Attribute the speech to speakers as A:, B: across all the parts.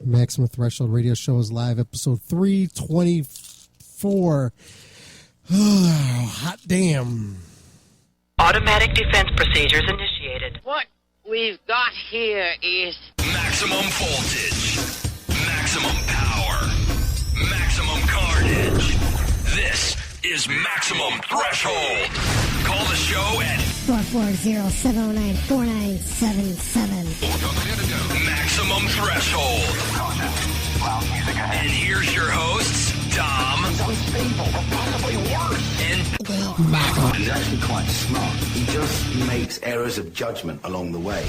A: Maximum Threshold Radio Show is live, episode 324. Oh, hot damn.
B: Automatic defense procedures initiated.
C: What we've got here is
D: maximum voltage, maximum power, maximum carnage. This is Maximum Threshold. Call the show at
E: 440-709-4977.
D: Maximum Threshold. And here's your hosts, Dom.
F: He's unstable, or possibly worse.
D: And
F: He's actually quite smart. He just makes errors of judgment along the way.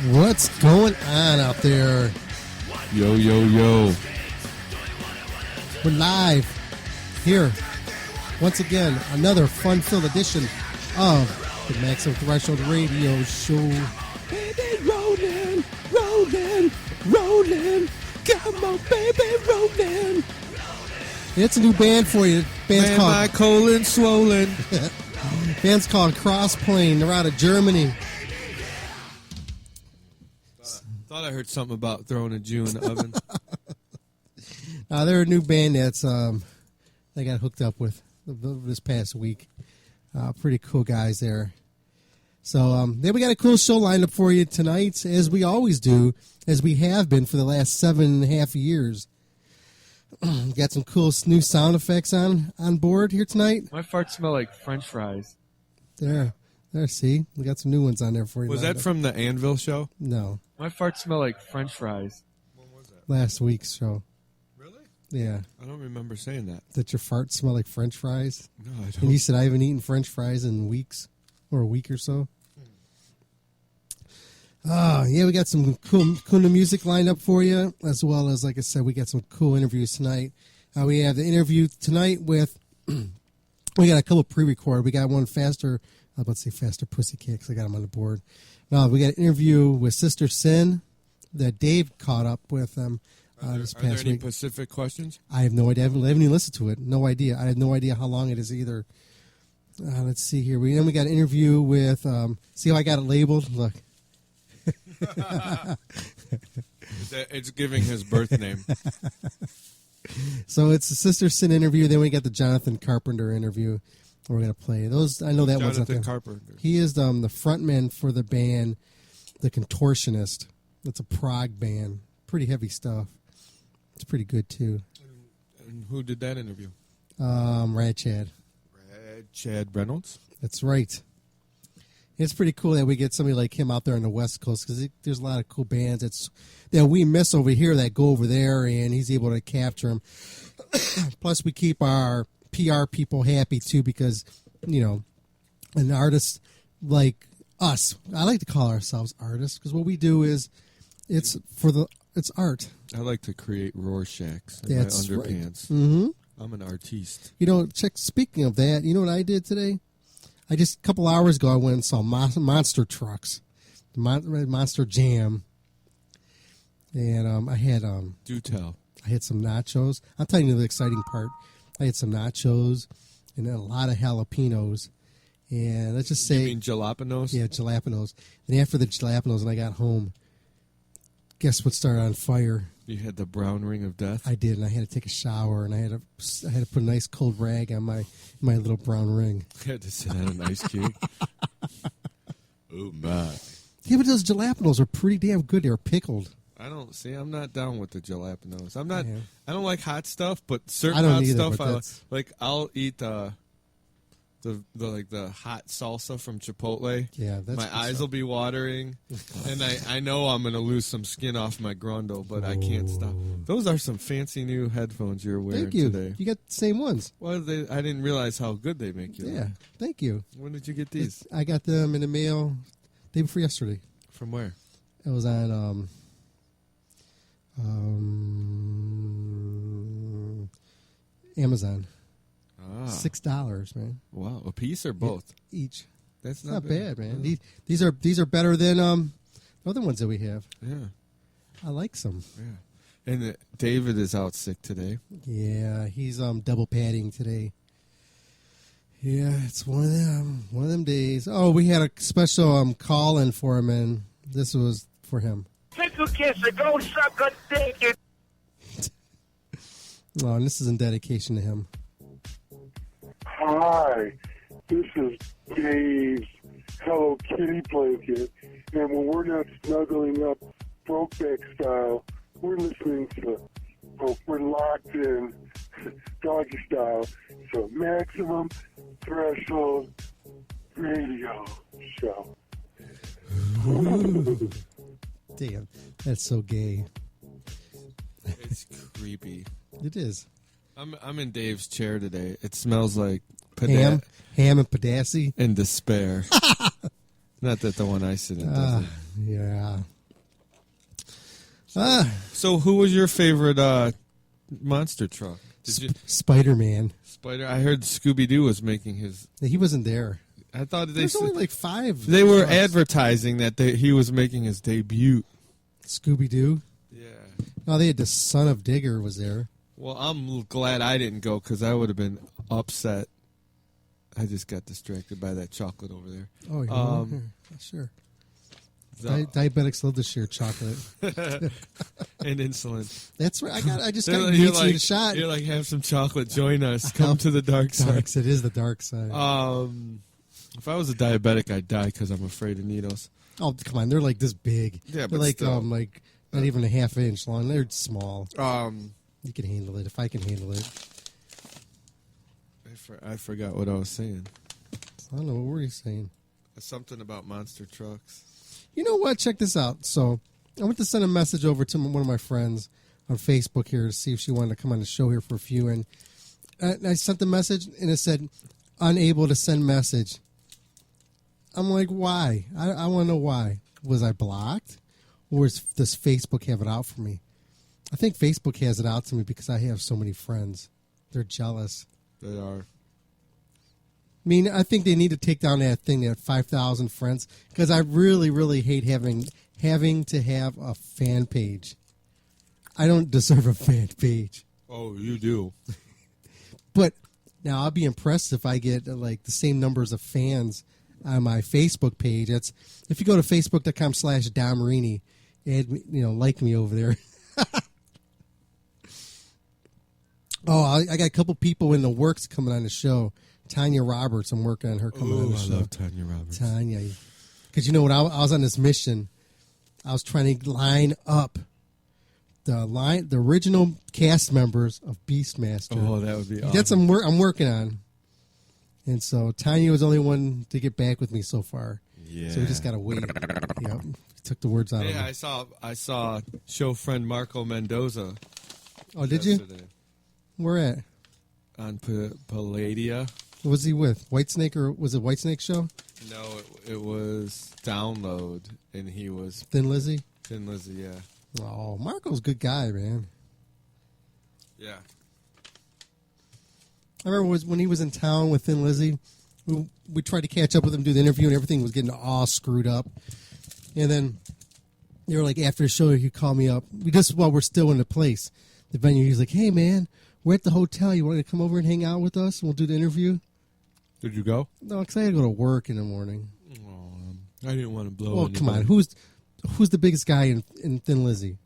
A: What's going on out there?
G: Yo, yo, yo.
A: We're live here. Once again, another fun-filled edition of the Maximum Threshold Radio Show. Baby, rollin', rollin', rollin'. Come on, baby, rollin'. It's a new band for you. Band's
G: Man,
A: called
G: my colon swollen.
A: Band's called Crossplane. They're out of Germany.
G: Thought I heard something about throwing a Jew in the oven.
A: They're a new band that's they got hooked up with this past week. Pretty cool guys there. So then we got a cool show lined up for you tonight, as we always do, as we have been for the last 7.5 years. Got some cool new sound effects on board here tonight.
G: My farts smell like French fries.
A: There, see? We got some new ones on there for you.
G: Was that from the Anvil show?
A: No.
G: My farts smell like French fries. When was that?
A: Last week's show.
G: Really?
A: Yeah.
G: I don't remember saying that.
A: That your farts smell like French fries?
G: No, I don't.
A: And you said I haven't eaten French fries in weeks, or a week or so. Yeah, we got some cool new music lined up for you, as well as, like I said, we got some cool interviews tonight. We have the interview tonight with, we got a couple pre-recorded. We got one faster, I was about to say Faster Pussycat, because I got them on the board. No, we got an interview with Sister Sin that Dave caught up with them this
G: Are there
A: past
G: any
A: week.
G: Pacific questions?
A: I have no idea. I haven't even listened to it. No idea. I have no idea how long it is either. Let's see here. We got an interview with. See how I got it labeled? Look.
G: It's giving his birth name.
A: So it's a Sister Sin interview. Then we got the Jonathan Carpenter interview. We're gonna play those. I know that one's not
G: Jonathan
A: there.
G: Carpenter.
A: He is the frontman for the band, The Contortionist. It's a prog band. Pretty heavy stuff. It's pretty good too.
G: And who did that interview?
A: Rad Chad.
G: Chad Reynolds.
A: That's right. It's pretty cool that we get somebody like him out there on the West Coast because there's a lot of cool bands that we miss over here that go over there, and he's able to capture them. Plus, we keep our PR people happy too because, an artist like us, I like to call ourselves artists because what we do is it's art.
G: I like to create Rorschachs in
A: That's
G: my
A: right.
G: underpants.
A: Mm-hmm.
G: I'm an artiste.
A: Speaking of that, you know what I did today? A couple hours ago, I went and saw Monster Trucks, Monster Jam, and I had
G: Do tell.
A: I had some nachos. I'll tell you the exciting part. I had some nachos and then a lot of jalapenos, and let's just say,
G: You mean jalapenos?
A: yeah, jalapenos. And after the jalapenos, and I got home, guess what started on fire?
G: You had the brown ring of death?
A: I did, and I had to take a shower, and I had to put a nice cold rag on my little brown ring.
G: I had to sit on an ice cube. Oh, my.
A: Yeah, but those jalapenos are pretty damn good. They were pickled.
G: I'm not down with the jalapenos.
A: Yeah.
G: I don't like hot stuff, but certain
A: I don't
G: hot
A: either,
G: stuff,
A: but
G: like I'll eat the hot salsa from Chipotle.
A: Yeah, that's
G: my
A: good
G: eyes
A: stuff.
G: will be watering, and I know I'm gonna lose some skin off my grundle, but I can't stop. Those are some fancy new headphones you're wearing
A: Thank you.
G: today.
A: You got the same ones.
G: Well, I didn't realize how good they make you.
A: Yeah,
G: look.
A: thank you.
G: When did you get these?
A: I got them in the mail day before yesterday.
G: From where?
A: It was on Amazon. $6, man.
G: Wow, a piece or both?
A: Each.
G: That's
A: It's not bad, man.
G: Yeah.
A: These are better than the other ones that we have.
G: Yeah,
A: I like some.
G: yeah. And David is out sick today.
A: Yeah, he's double padding today. Yeah, it's one of them days. Oh, we had a special call in for him, and this was for him.
E: Take a kiss and go suck a dick.
A: Oh, and this is in dedication to him.
H: Hi, this is Dave's Hello Kitty blanket, and when we're not snuggling up Brokeback style, we're listening to, we're locked in doggy style, so Maximum Threshold Radio Show.
A: Damn, that's so gay.
G: It's creepy.
A: It is.
G: I'm in Dave's chair today. It smells like
A: Ham and Padassi.
G: and despair. Not that the one I sit in doesn't.
A: Yeah.
G: So, who was your favorite monster truck? Did you
A: Spider-Man.
G: Spider? I heard Scooby Doo was making his.
A: He wasn't there.
G: I thought
A: There's only like 5.
G: they were
A: trucks.
G: advertising that he was making his debut.
A: Scooby-Doo.
G: Yeah.
A: Oh, they had the Son of Digger was there.
G: Well, I'm glad I didn't go because I would have been upset. I just got distracted by that chocolate over there.
A: Oh, yeah. Sure. Diabetics love to share chocolate.
G: And insulin.
A: That's right. I just
G: They're
A: got
G: like-
A: to
G: you're
A: meet you a shot.
G: You're like, have some chocolate. Join us. Come to the dark side.
A: Darks. It is the dark side.
G: If I was a diabetic, I'd die because I'm afraid of needles.
A: Oh, come on. They're like this big.
G: Yeah,
A: They're
G: but
A: like
G: still.
A: like not even a half inch long. They're small.
G: Um,
A: You can handle it if I can handle it.
G: I forgot what I was saying.
A: I don't know. What were you saying?
G: Something about monster trucks.
A: You know what? Check this out. So I went to send a message over to one of my friends on Facebook here to see if she wanted to come on the show here for a few. And I sent the message, and it said, unable to send message. I'm like, why? I want to know why. Was I blocked? Or does Facebook have it out for me? I think Facebook has it out to me because I have so many friends. They're jealous.
G: They are.
A: I mean, I think they need to take down that thing at 5,000 friends because I really, really hate having to have a fan page. I don't deserve a fan page.
G: Oh, you do.
A: But now I'll be impressed if I get like the same numbers of fans on my Facebook page. That's if you go to facebook.com/Dom Marini, add me, like me over there. Oh, I got a couple people in the works coming on the show. Tanya Roberts, I'm working on her coming on the show.
G: I love Tanya Roberts.
A: Tanya, because you know what? I was on this mission. I was trying to line up the original cast members of Beastmaster.
G: Oh, that would be awesome.
A: That's I'm working on. And so Tanya was the only one to get back with me so far.
G: Yeah.
A: So we just gotta wait. Yeah, took the words out of
G: Yeah,
A: me.
G: I saw show friend Marco Mendoza.
A: Oh, did you? Where at?
G: On Palladia.
A: Who was he with? Whitesnake, or was it Whitesnake show?
G: No, it was Download, and he was
A: Thin Lizzy?
G: Thin Lizzy, yeah.
A: Oh, Marco's a good guy, man.
G: Yeah.
A: I remember when he was in town with Thin Lizzy, we tried to catch up with him, do the interview, and everything was getting all screwed up. And then they were like, after the show, he called me up. While we're still in the place, the venue, he's like, hey, man, we're at the hotel. You want to come over and hang out with us? And we'll do the interview.
G: Did you go?
A: No, because I had to go to work in the morning.
G: Oh, I didn't want to blow.
A: Well, come on. Who's the biggest guy in Thin Lizzy?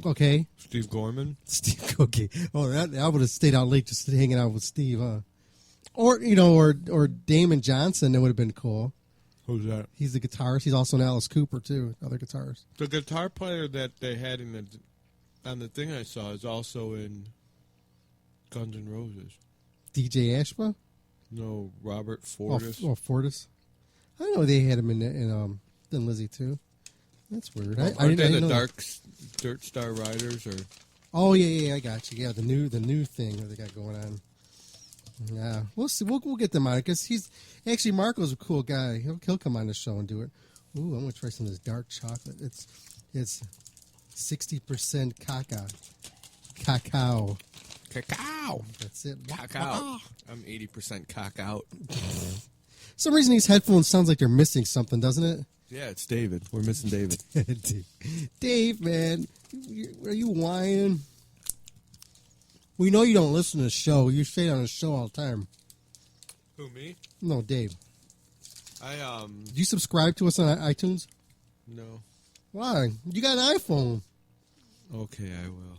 A: Okay.
G: Steve Gorman.
A: Steve, okay. Oh, I would have stayed out late just hanging out with Steve, huh? Or Damon Johnson. That would have been cool.
G: Who's that?
A: He's the guitarist. He's also an Alice Cooper too. Other guitarist.
G: The guitar player that they had on the thing I saw is also in Guns N' Roses.
A: DJ Ashba?
G: No, Robert Fortis.
A: Oh, Fortis. I know they had him in Thin Lizzy too. That's weird.
G: Aren't they the Dirt Star Riders or?
A: Oh yeah, I got you. Yeah, the new thing that they got going on. Yeah, we'll see. We'll get them on it because he's actually Marco's a cool guy. He'll come on the show and do it. Ooh, I'm gonna try some of this dark chocolate. It's 60% cacao. That's it.
G: Cacao. I'm 80% cock out.
A: Some reason these headphones sounds like they're missing something, doesn't it?
G: Yeah, it's David. We're missing David.
A: Dave, man, are you whining? We know you don't listen to the show. You stay on the show all the time.
G: Who, me?
A: No, Dave.
G: Do
A: you subscribe to us on iTunes?
G: No.
A: Why? You got an iPhone.
G: Okay, I will.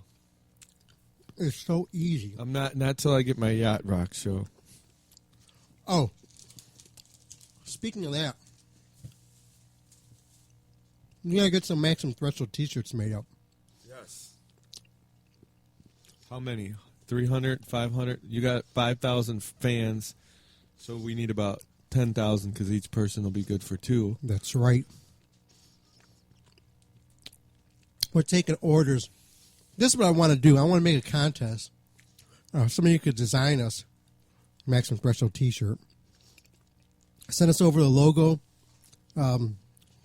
A: It's so easy.
G: I'm not till I get my Yacht Rock show.
A: Oh. Speaking of that, you gotta get some Maximum Threshold t-shirts made up.
G: Yes. How many? 300, 500? You got 5,000 fans, so we need about 10,000 because each person will be good for 2.
A: That's right. We're taking orders. This is what I want to do. I want to make a contest. Somebody could design us a Maximum Threshold t-shirt. Send us over the logo.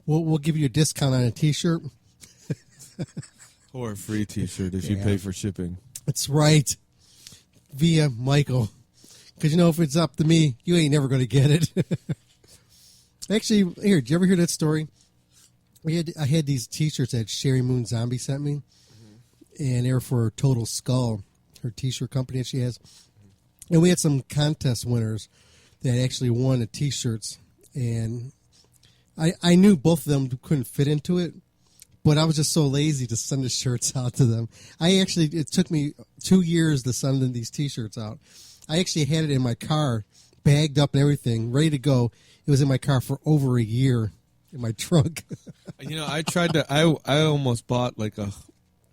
A: We'll give you a discount on a t-shirt.
G: Or a free t-shirt if you pay for shipping.
A: That's right. Via Michael. Because, if it's up to me, you ain't never going to get it. Actually, here, did you ever hear that story? I had these t-shirts that Sherry Moon Zombie sent me. And they were for Total Skull, her t-shirt company that she has. And we had some contest winners that actually won the t-shirts. And I knew both of them couldn't fit into it, but I was just so lazy to send the shirts out to them. It took me 2 years to send them these t-shirts out. I actually had it in my car, bagged up and everything, ready to go. It was in my car for over a year in my trunk.
G: I tried to, I almost bought like a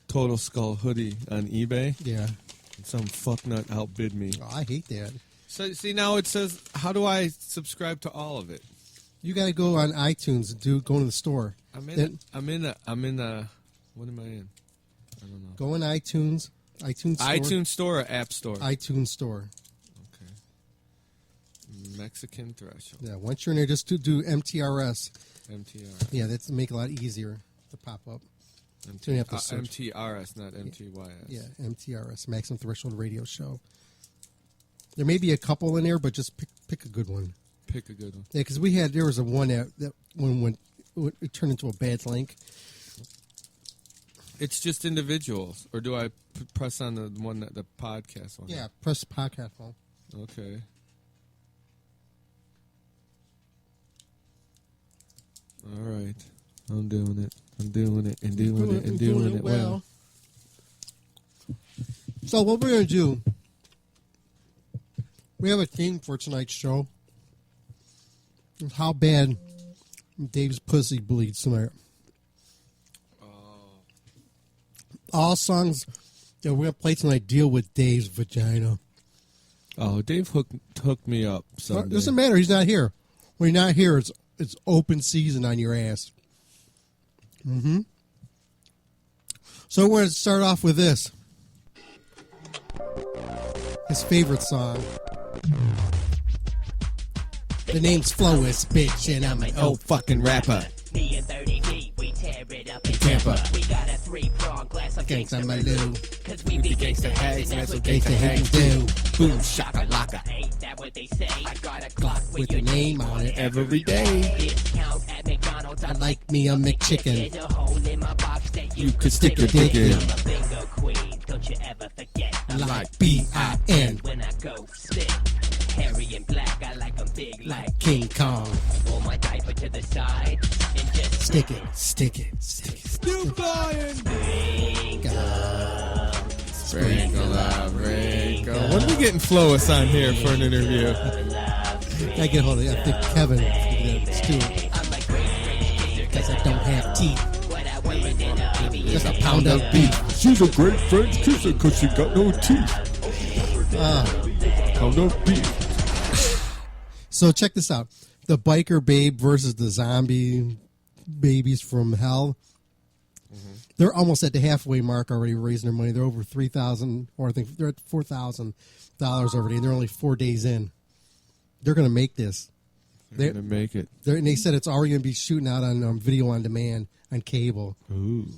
G: Total Skull hoodie on eBay.
A: Yeah.
G: And some fucknut outbid me.
A: Oh, I hate that.
G: So, see, now it says, how do I subscribe to all of it?
A: You got to go on iTunes and go to the store.
G: I'm in the, what am I in? I don't know.
A: Go on iTunes store.
G: iTunes store or App Store?
A: iTunes store.
G: Okay. Mexican Threshold.
A: Yeah, once you're in there, just do MTRS.
G: MTRS.
A: Yeah, that's make it a lot easier to pop up. So you have to search.
G: MTRS, not MTYS.
A: Yeah, MTRS, Maximum Threshold Radio Show. There may be a couple in there, but just pick a good one.
G: Pick a good one.
A: Yeah, because there was a one that when it turned into a bad link.
G: It's just individuals, or do I press on the one that the podcast one?
A: Yeah, press the podcast phone.
G: Okay. All right. I'm doing it. I'm doing it and doing it and doing it well.
A: So what we're going to do, we have a theme for tonight's show. How bad Dave's pussy bleeds tonight. All songs that we're going to play tonight deal with Dave's vagina.
G: Oh, Dave hooked me up Sunday.
A: It doesn't matter. He's not here. When you're not here, it's open season on your ass. Mm-hmm. So we're going to start off with this. His favorite song. The name's Flois, bitch, and I'm an old fucking rapper.
I: Me and 30 feet, we tear it up in
A: Tampa.
I: We got a 3-prong glass of
A: Gangsta
I: gangsta
A: Malou.
I: Cause we be gangsta hags, and that's what
A: Gangsta
I: gangsta hags
A: hags
I: do.
A: do. Boom, shaka laka.
I: Ain't that what they say? I got a clock
A: With your name on it every day.
I: Discount at McDonald's.
A: I like me a McChicken.
I: There's a hole in my box that
G: You could stick your dick in.
I: I'm a bingo queen, don't you ever forget. I
A: Like B-I-N.
I: when I go spit. Hairy and black, I like 'em big like
A: King Kong.
I: Pull my diaper to the side and just
A: Stick it, stick it, stick it.
G: Snoop Lion.
A: Sprinkle
G: up, wrinkle. When are we getting Flois on here for an interview?
A: I get hold of it. I think Kevin, Stewart. Because I don't have teeth. Just a pound of beef.
G: She's a great French kisser because she got no teeth. Pound of beef.
A: So check this out. The biker babe versus the zombie babies from hell.
G: Mm-hmm.
A: They're almost at the halfway mark already raising their money. They're over $3,000, or I think they're at $4,000 already. They're only 4 days in. They're going to make this.
G: They're going to make it.
A: And they said it's already going to be shooting out on video on demand on cable.
G: Ooh.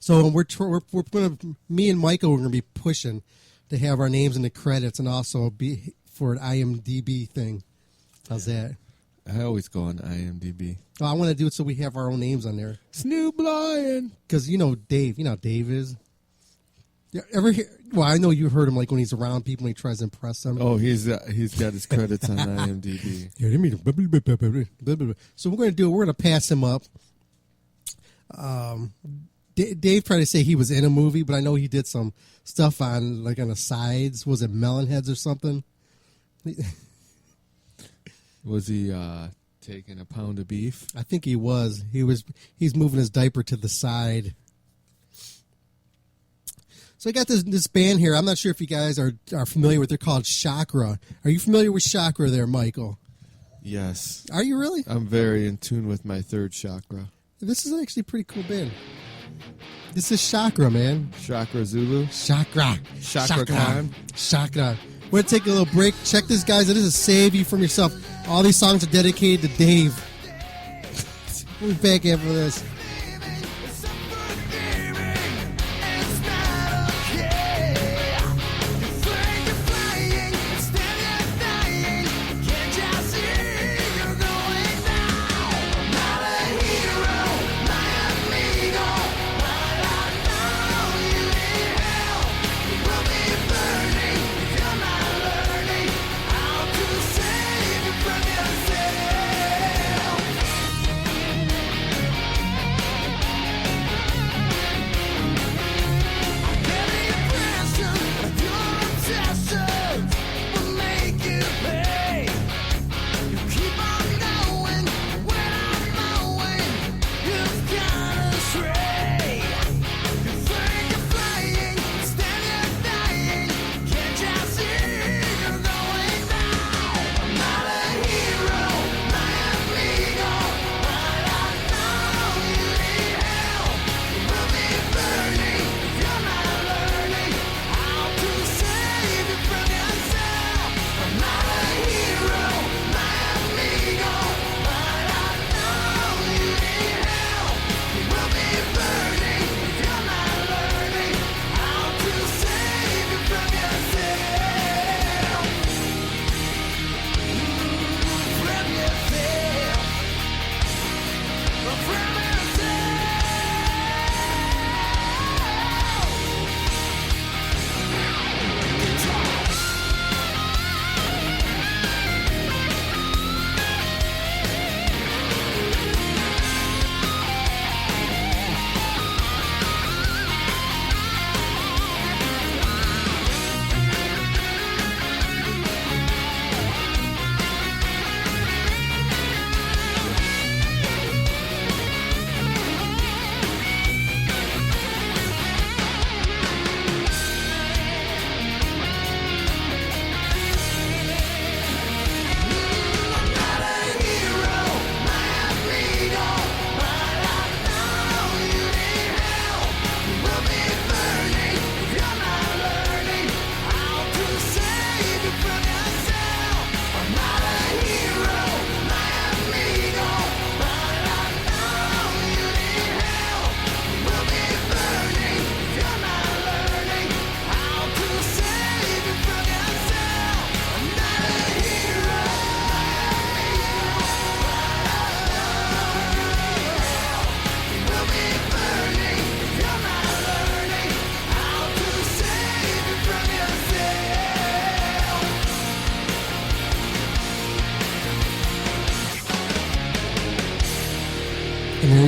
A: So we're going to, me and Michael, we're going to be pushing to have our names in the credits and also be for an IMDb thing. How's that?
G: I always go on IMDb.
A: Oh, I want to do it so we have our own names on there.
G: Snoop Lion.
A: Because you know Dave. You know how Dave is. You ever hear? Well, I know you've heard him like when he's around people and he tries to impress them.
G: Oh, he's got his credits on IMDb.
A: Yeah, they mean blah, blah, blah. So we're going to do it. We're going to pass him up. Dave tried to say he was in a movie, but I know he did some stuff on the sides. Was it Melonheads or something?
G: Was he taking a pound of beef?
A: I think he was. He's moving his diaper to the side. So I got this band here. I'm not sure if you guys are familiar with. They're called Chakra. Are you familiar with Chakra there, Michael?
G: Yes.
A: Are you really?
G: I'm very in tune with my third chakra.
A: This is actually a pretty cool band. This is Chakra, man.
G: Chakra Zulu.
A: Chakra.
G: Chakra time.
A: Chakra. We're going to take a little break. Check this, guys. This is Save You From Yourself. All these songs are dedicated to Dave. We'll be back after this.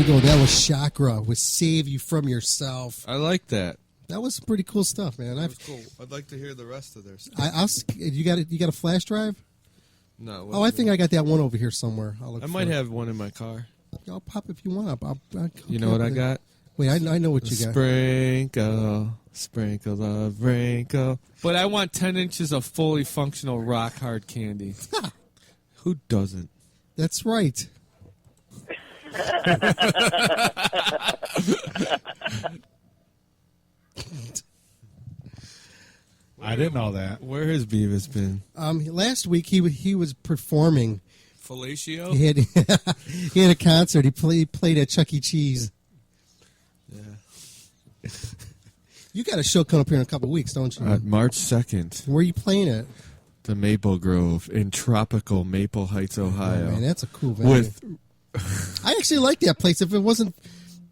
A: you go. That was Chakra with Save You From Yourself.
G: I like that.
A: That was some pretty cool stuff, man.
G: That was cool. I'd like to hear the rest of their stuff.
A: You got a flash drive?
G: No.
A: Oh, I think I got that one over here somewhere. I
G: might have one in my car.
A: I'll pop if you want. I'll
G: you know what I got?
A: Wait, I know what you got.
G: Sprinkle of wrinkle. But I want 10 inches of fully functional rock hard candy. Who doesn't?
A: That's right.
J: I didn't know that.
G: Where has Beavis been?
A: Last week he was performing.
G: Fellatio?
A: He had a concert. He played at Chuck E. Cheese.
G: Yeah.
A: You got a show coming up here in a couple of weeks, don't you?
G: March 2nd.
A: Where are you playing it?
G: The Maple Grove in tropical Maple Heights, Ohio.
A: Oh, man, that's a cool venue. I actually like that place. If it wasn't,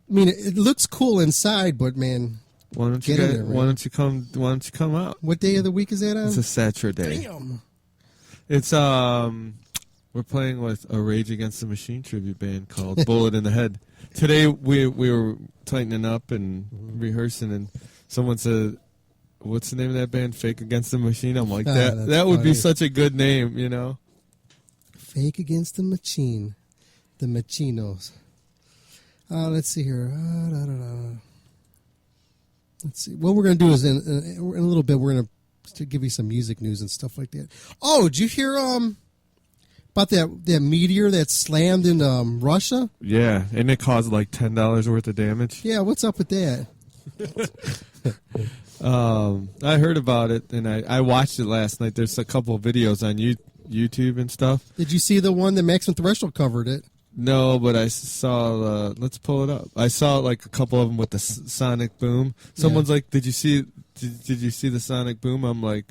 A: it looks cool inside, but man,
G: why don't you come out?
A: What day of the week is that on?
G: It's a Saturday.
A: Damn.
G: It's we're playing with a Rage Against the Machine tribute band called Bullet in the Head. Today we were tightening up and rehearsing, and someone said, "What's the name of that band? Fake Against the Machine." I'm like, that would be such a good name, you know.
A: Fake Against the Machine, the Machinos. Let's see here. Let's see. What we're going to do is in a little bit we're going to give you some music news and stuff like that. Oh, did you hear about that meteor that slammed in Russia?
G: Yeah, and it caused like $10 worth of damage.
A: Yeah, what's up with that?
G: I heard about it and I watched it last night. There's a couple of videos on YouTube and stuff.
A: Did you see the one that Maximum Threshold covered it?
G: No, but I saw. Let's pull it up. I saw like a couple of them with the sonic boom. Someone's like, "Did you see? Did you see the sonic boom?" I'm like,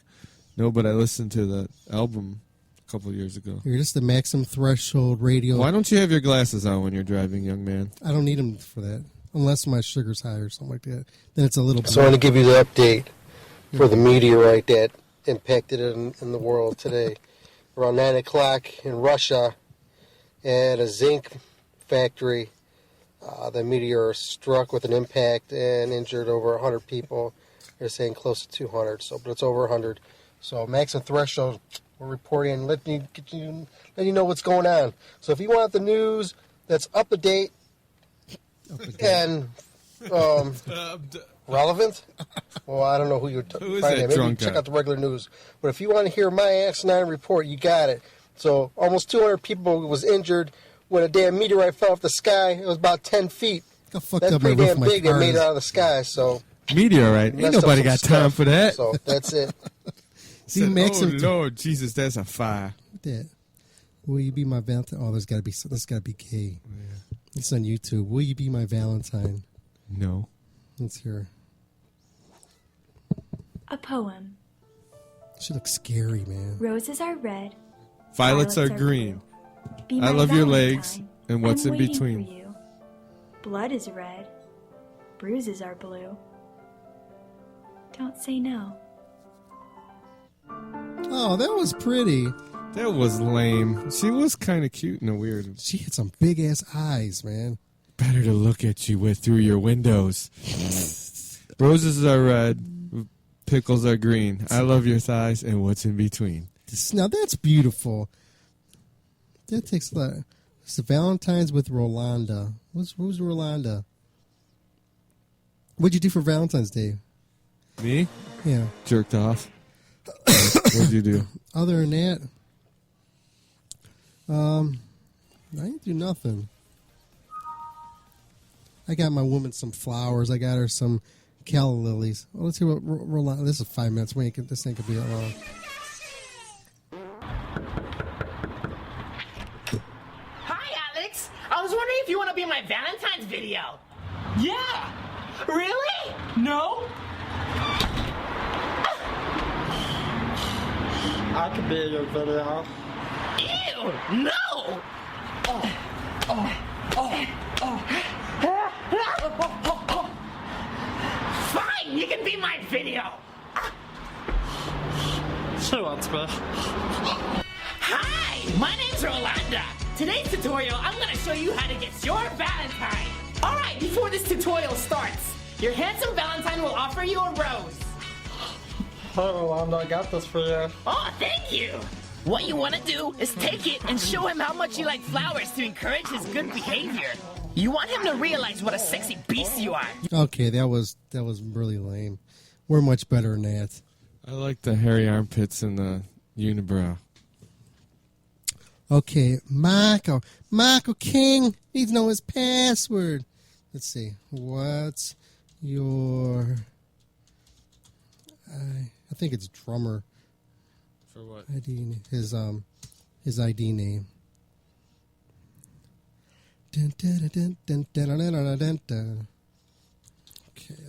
G: "No," but I listened to the album a couple of years ago.
A: You're just the Maximum Threshold radio.
G: Why don't you have your glasses on when you're driving, young man?
A: I don't need them for that, unless my sugar's high or something like that. Then it's a little.
K: So I want to give you the update for the meteorite that impacted in the world today. Around 9 o'clock in Russia, at a zinc factory, the meteor struck with an impact and injured over 100 people. They're saying close to 200, but it's over 100. So Maximum Threshold, we're reporting, letting you know what's going on. So if you want the news that's up to date and relevant, well, I don't know who you're
G: Who is
K: finding.
G: that
K: Maybe
G: drunk
K: check
G: guy?
K: out the regular news. But if you want to hear my Asinine report, you got it. So almost 200 people was injured when a damn meteorite fell off the sky. It was about 10 feet. That's pretty damn big. They made it out of the sky. So
G: meteorite. Ain't nobody got time for that.
K: So that's it.
A: See, Maximum.
G: Oh Lord Jesus, that's a fire.
A: That. Will you be my Valentine? Oh, that's got to be gay. Yeah. It's on YouTube. Will you be my Valentine?
G: No.
A: Let's hear.
L: A poem.
A: She looks scary, man.
L: Roses are red.
G: Violets are green.
L: Be
G: I
L: my
G: love your
L: Valentine.
G: legs and what's
L: I'm
G: in
L: waiting
G: between.
L: for you. Blood is red. Bruises are blue. Don't say no.
A: Oh, that was pretty.
G: That was lame. She was kind of cute and weird.
A: She had some big ass eyes, man.
G: Better to look at you with through your windows. Roses are red. Pickles are green. I love your thighs and what's in between.
A: Now that's beautiful. That takes a lot. It's the Valentine's with Rolanda. Who's Rolanda? What'd you do for Valentine's Day?
G: Me?
A: Yeah.
G: Jerked off. What'd you do?
A: Other than that, I didn't do nothing. I got my woman some flowers. I got her some calla lilies. Well, let's hear what Rolanda. This is 5 minutes. This ain't gonna be that long.
I: I was wondering if you want to be in my Valentine's video. Yeah. Really? No?
M: I could be in your video.
I: Ew, no! Fine, you can be my video.
M: She wants me.
I: Hi, my name's Rolanda. today's tutorial, I'm gonna show you how to get your Valentine. All right, before this tutorial starts, your handsome Valentine will offer you a rose.
M: Oh, I got this for you.
I: Oh, thank you. What you want to do is take it and show him how much you like flowers to encourage his good behavior. You want him to realize what a sexy beast you are.
A: Okay, that was really lame. We're much better than that.
G: I like the hairy armpits and the unibrow.
A: Okay, Michael King needs to know his password. Let's see. What's your... I think it's drummer.
G: For what?
A: ID, his ID name. Okay,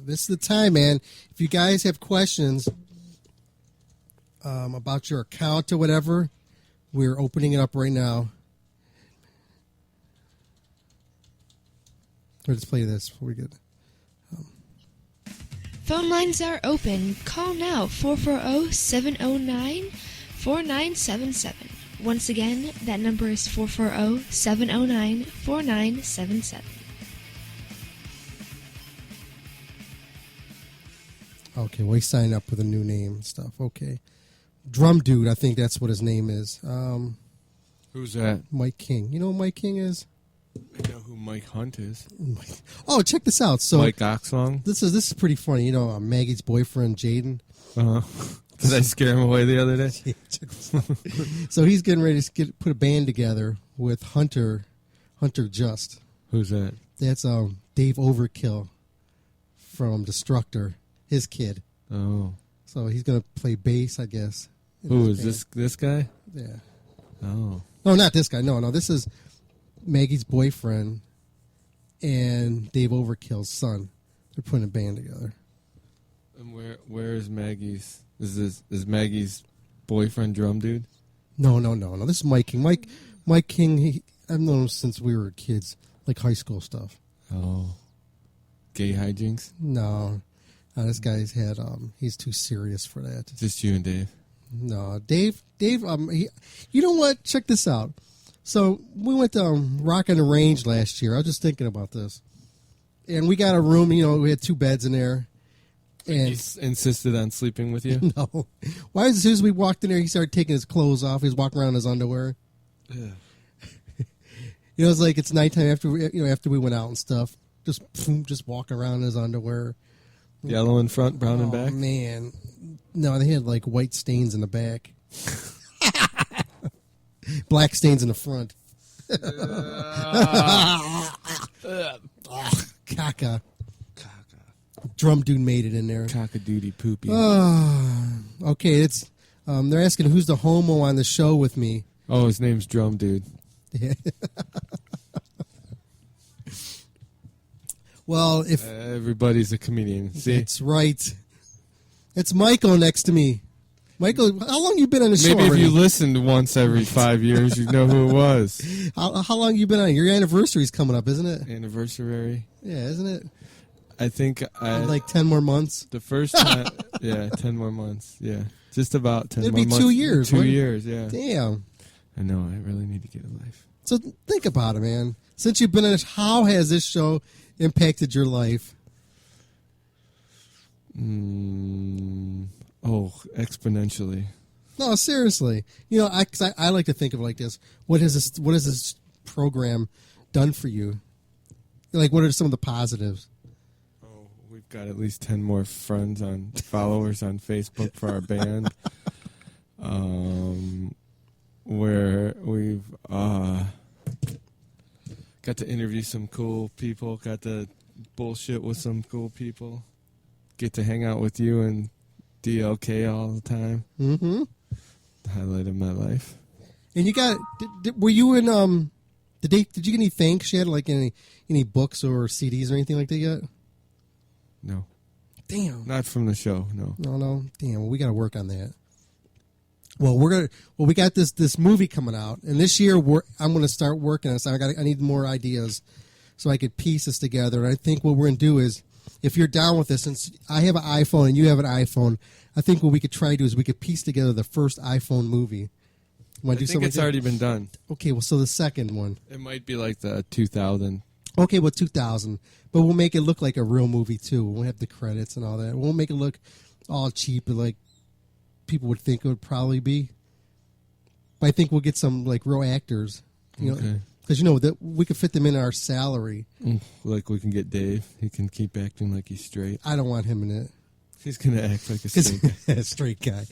A: this is the time, man. If you guys have questions about your account or whatever, we're opening it up right now. Let's play this before we get...
N: Phone lines are open. Call now, 440-709-4977. Once again, that number is 440-709-4977.
A: Okay, well, he signed up with a new name and stuff. Okay. Drum Dude, I think that's what his name is.
G: Who's that?
A: Mike King. You know who Mike King is?
G: I know who Mike Hunt is.
A: Oh, check this out. So
G: Mike Oxlong.
A: This is pretty funny. You know, Maggie's boyfriend, Jaden.
G: Did I scare him away the other day?
A: Yeah, check this out. So he's getting ready to put a band together with Hunter Just.
G: Who's that?
A: That's Dave Overkill from Destructor, his kid.
G: Oh.
A: So he's gonna play bass, I guess.
G: Who is this guy?
A: Yeah.
G: Oh.
A: No, not this guy. No. This is Maggie's boyfriend and Dave Overkill's son. They're putting a band together.
G: And where is Maggie's? Is Maggie's boyfriend Drum Dude?
A: No. This is Mike King. Mike King. I've known him since we were kids, like high school stuff.
G: Oh. Gay hijinks?
A: No, this guy's had. He's too serious for that.
G: Just you and Dave.
A: No, Dave. You know what? Check this out. So we went to Rock on the Range last year. I was just thinking about this, and we got a room. You know, we had 2 beds in there. And
G: he insisted on sleeping with you?
A: No. Why? As soon as we walked in there, he started taking his clothes off. He was walking around in his underwear.
G: Yeah.
A: You know, it's like it's nighttime after we went out and stuff. Just walking around in his underwear.
G: Yellow in front, brown in back?
A: Oh, man. No, they had like white stains in the back. Black stains in the front. Caca. Drum Dude made it in there.
G: Cock-a-doodie poopy.
A: Okay, it's they're asking who's the homo on the show with me.
G: Oh, his name's Drum Dude.
A: Yeah. Well, if
G: everybody's a comedian, see,
A: that's right. It's Michael next to me. Michael, how long you been on the show?
G: Maybe if
A: already?
G: you listened once every 5 years, you'd know who it was.
A: How long you been on? Your anniversary's coming up, isn't it?
G: Anniversary.
A: Yeah, isn't it?
G: I think
A: like 10 more months.
G: The first time, yeah, 10 more months. Yeah, just about 10
A: It'd
G: more
A: be
G: months.
A: 2 years.
G: 2
A: wouldn't it?
G: years, yeah.
A: Damn.
G: I know. I really need to get a life.
A: So think about it, man. Since you've been in it, how has this show impacted your life?
G: Oh, exponentially.
A: No, seriously. You know, I like to think of it like this. What has this program done for you? Like, what are some of the positives?
G: Oh, we've got at least 10 more followers on Facebook for our band. Where we've got to interview some cool people, got to bullshit with some cool people, get to hang out with you and DLK all the time.
A: Mm-hmm.
G: The highlight of my life.
A: And you got, were you in, did you get any thanks yet? Like any books or CDs or anything like that yet?
G: No.
A: Damn.
G: Not from the show, no.
A: No. Damn, well, we got to work on that. Well, we got this movie coming out, and this year I'm going to start working on this. I need more ideas so I could piece this together. And I think what we're going to do is, if you're down with this, since I have an iPhone and you have an iPhone, I think what we could try to do is we could piece together the first iPhone movie. Want to do
G: think
A: something?
G: it's already been done.
A: Okay, well, so the second one.
G: It might be like the 2000.
A: Okay, well, 2000. But we'll make it look like a real movie, too. We'll have the credits and all that. We'll make it look all cheap and like people would think it would probably be. But I think we'll get some like real actors. You know, because that we could fit them in our salary.
G: Like we can get Dave. He can keep acting like he's straight.
A: I don't want him in it.
G: He's going to act like a straight guy.
A: Straight guy.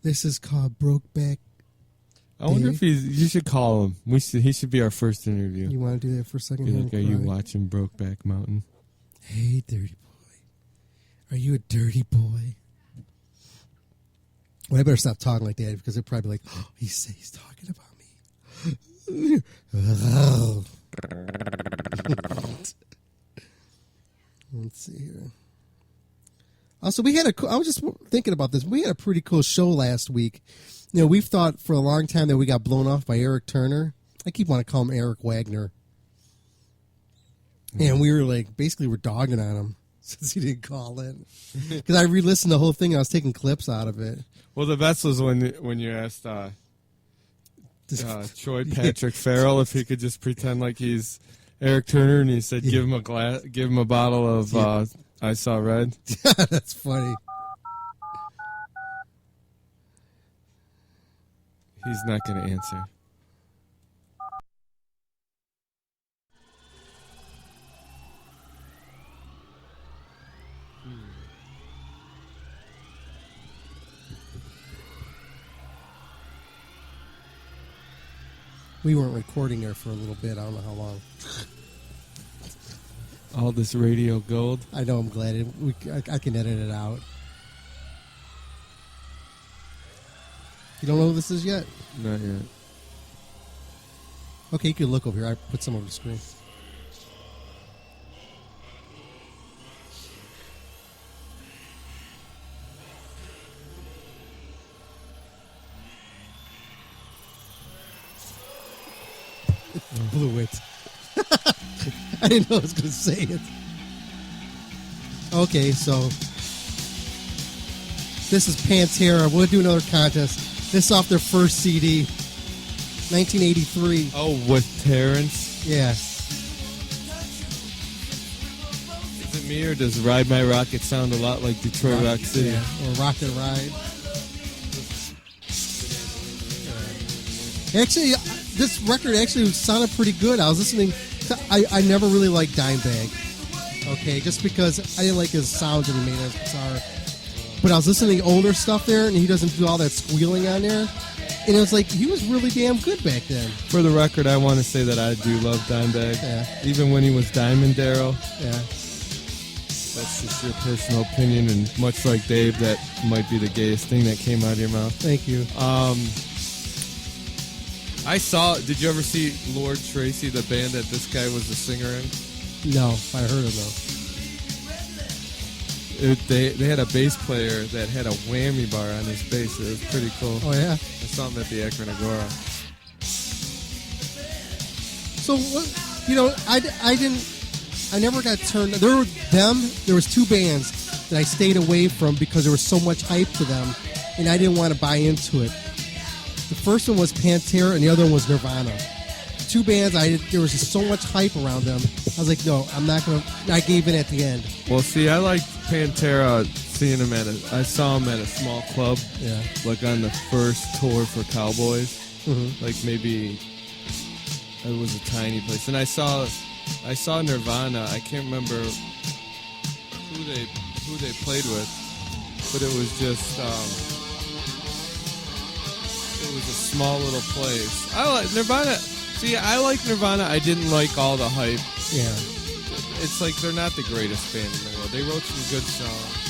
A: This is called Brokeback.
G: I wonder if you should call him. He should be our first interview.
A: You want to do that for a second?
G: Be like, are you watching Brokeback Mountain?
A: Hey, dirty boy. Are you a dirty boy? Well, I better stop talking like that because they're probably like, oh, he's talking about me. Oh. Let's see here. Also, I was just thinking about this. We had a pretty cool show last week. We've thought for a long time that we got blown off by Eric Turner. I keep wanting to call him Eric Wagner. And we were like, basically we're dogging on him since he didn't call in. Because I re-listened to the whole thing and I was taking clips out of it.
G: Well, the best was when you asked Troy Patrick Farrell if he could just pretend like he's Eric Turner, and he said, give him a bottle of I Saw Red.
A: That's funny.
G: He's not going to answer.
A: We weren't recording there for a little bit. I don't know how long.
G: All this radio gold.
A: I know. I'm glad I can edit it out. You don't know who this is yet?
G: Not yet.
A: Okay, you can look over here. I put some on the screen. Blew it. I didn't know I was going to say it. Okay, so this is Pantera. We'll do another contest. This is off their first CD, 1983.
G: Oh, with Terrence?
A: Yeah.
G: Is it me or does Ride My Rocket sound a lot like Detroit Rock City?
A: Yeah, or Rocket Ride. Actually, this record actually sounded pretty good. I was listening to, I never really liked Dimebag. Okay, just because I didn't like his sounds that he made on his guitar. But I was listening to older stuff there, and he doesn't do all that squealing on there. And it was like, he was really damn good back then.
G: For the record, I want to say that I do love Dimebag.
A: Yeah.
G: Even when he was Diamond Darrell.
A: Yeah.
G: That's just your personal opinion, and much like Dave, that might be the gayest thing that came out of your mouth.
A: Thank you.
G: Did you ever see Lord Tracy, the band that this guy was the singer in?
A: No, I heard of them.
G: They had a bass player that had a whammy bar on his bass. It was pretty cool.
A: Oh, yeah?
G: I saw him at the Akron Agora.
A: So, I never got turned. There was two bands that I stayed away from because there was so much hype to them, and I didn't want to buy into it. The first one was Pantera, and the other one was Nirvana. Two bands, there was just so much hype around them. I was like, no, I'm not going to. I gave in at the end.
G: Well, see, I liked Pantera, seeing him I saw him at a small club.
A: Yeah.
G: Like on the first tour for Cowboys.
A: Mm-hmm.
G: Like maybe it was a tiny place. And I saw Nirvana. I can't remember who they played with, but it was just it was a small little place. I like Nirvana. See, I like Nirvana. I didn't like all the hype.
A: Yeah.
G: It's like they're not the greatest band in the world. They wrote some good songs.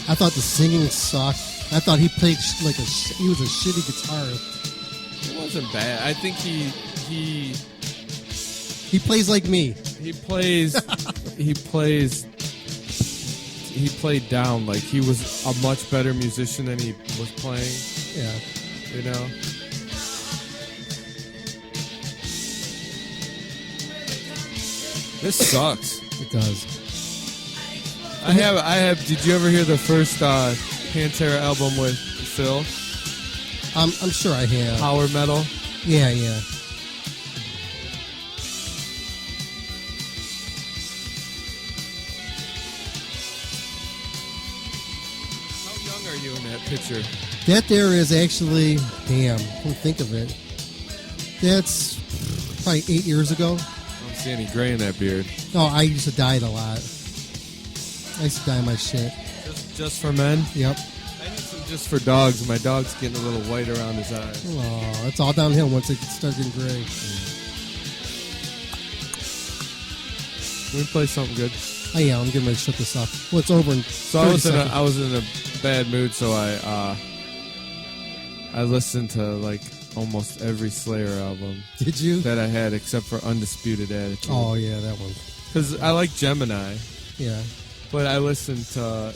A: I thought the singing sucked. I thought he played he was a shitty guitarist.
G: It wasn't bad. I think he
A: plays like me.
G: He played down. Like he was a much better musician than he was playing.
A: Yeah.
G: You know? This sucks.
A: It does.
G: I have. Did you ever hear the first Pantera album with Phil?
A: I'm sure I have.
G: Power metal.
A: Yeah, yeah.
G: How young are you in that picture?
A: That there is actually, damn, come think of it. That's probably 8 years ago.
G: I don't see any gray in that beard.
A: Oh, I used to dye it a lot. I used to dye my shit.
G: Just for men?
A: Yep.
G: I need some just for dogs. My dog's getting a little white around his eyes.
A: Oh, it's all downhill once it starts getting gray.
G: Can we play something good?
A: Oh yeah, I'm getting ready to shut this off. Well, it's over in
G: So
A: 30
G: I was in a bad mood, so I listened to like almost every Slayer album.
A: Did you?
G: That I had, except for Undisputed Attitude.
A: Oh yeah, that one.
G: Because I like Gemini.
A: Yeah.
G: But I listened to,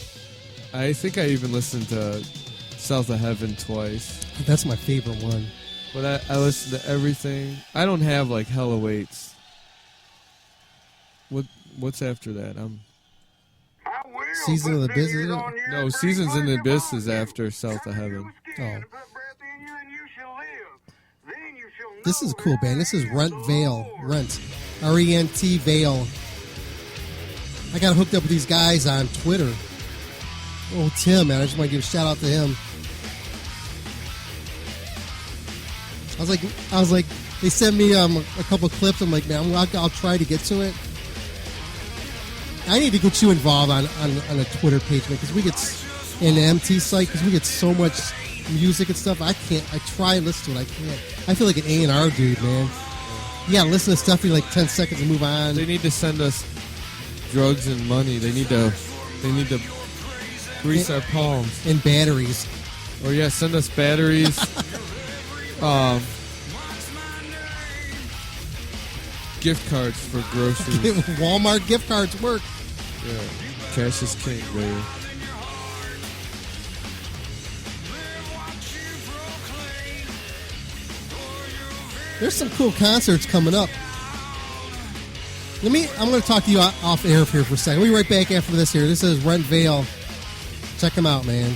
G: I think I even listened to South of Heaven twice.
A: That's my favorite one.
G: But I listened to everything. I don't have like Hell Awaits. What's after that?
A: Season of the Abyss, is it?
G: No, Seasons in the Abyss is after South of Heaven.
A: Oh. This is a cool band. This is Rent Veil. Rent. R-E-N-T Veil. I got hooked up with these guys on Twitter. Oh, Tim, man. I just want to give a shout out to him. I was like, they sent me a couple clips. I'm like, man, I'll try to get to it. I need to get you involved on a Twitter page, man, because we get in the MT site because we get so much music and stuff. I try and listen to it. I can't. I feel like an A&R dude, man. You gotta listen to stuff for like 10 seconds and move on.
G: They need to send us drugs and money. They need to grease our palms.
A: And batteries.
G: Or yeah, send us batteries. Gift cards for groceries.
A: Walmart gift cards work.
G: Yeah. Cash is king, baby.
A: There's some cool concerts coming up. I'm going to talk to you off air here for a second. We'll be right back after this here. This is Rent Veil. Check them out, man.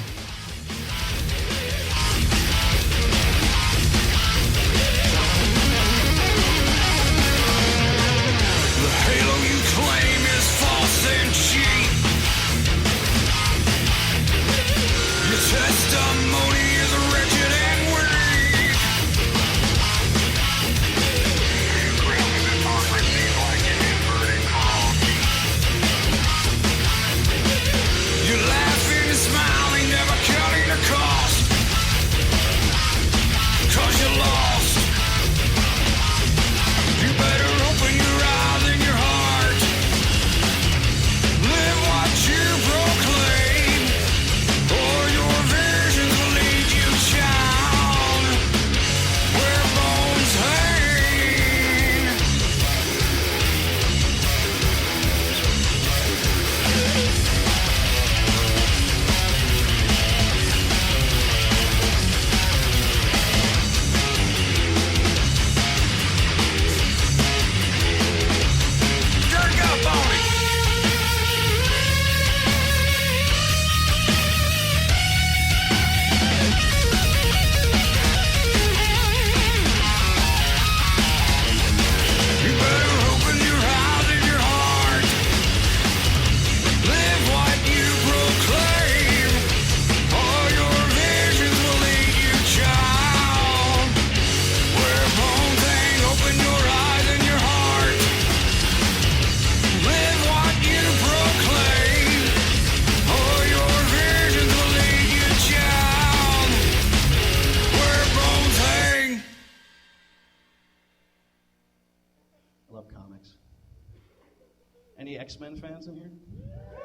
O: Any X-Men fans in here?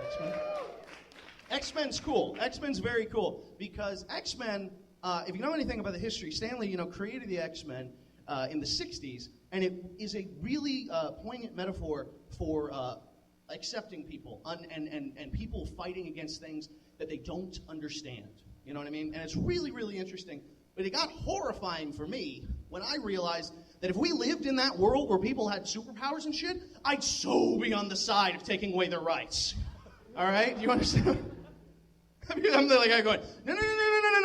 O: X-Men? X-Men's cool. X-Men's very cool because X-Men, if you know anything about the history, Stan Lee, created the X-Men in the 60s, and it is a really poignant metaphor for accepting people and people fighting against things that they don't understand. You know what I mean? And it's really, really interesting. But it got horrifying for me when I realized that if we lived in that world where people had superpowers and shit, I'd so be on the side of taking away their rights. All right? You understand? I'm the guy going, no,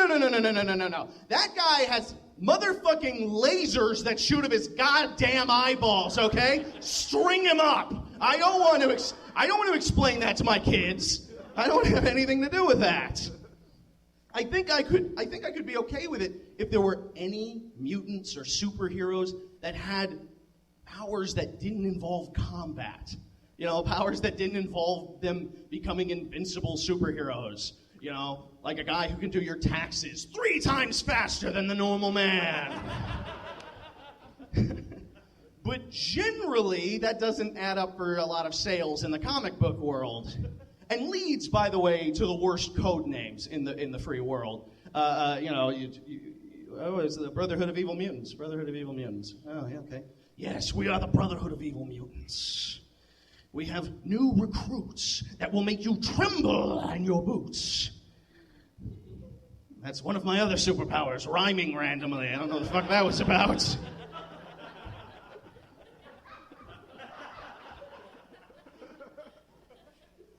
O: No. That guy has motherfucking lasers that shoot at his goddamn eyeballs, okay? String him up. I don't want to explain that to my kids. I don't have anything to do with that. I think I could be okay with it if there were any mutants or superheroes that had powers that didn't involve combat. You know, powers that didn't involve them becoming invincible superheroes. You know, like a guy who can do your taxes 3 times faster than the normal man. But generally, that doesn't add up for a lot of sales in the comic book world. And leads, by the way, to the worst code names in the free world. It's the Brotherhood of Evil Mutants. Brotherhood of Evil Mutants. Oh, yeah, okay. Yes, we are the Brotherhood of Evil Mutants. We have new recruits that will make you tremble in your boots. That's one of my other superpowers, rhyming randomly. I don't know what the fuck that was about.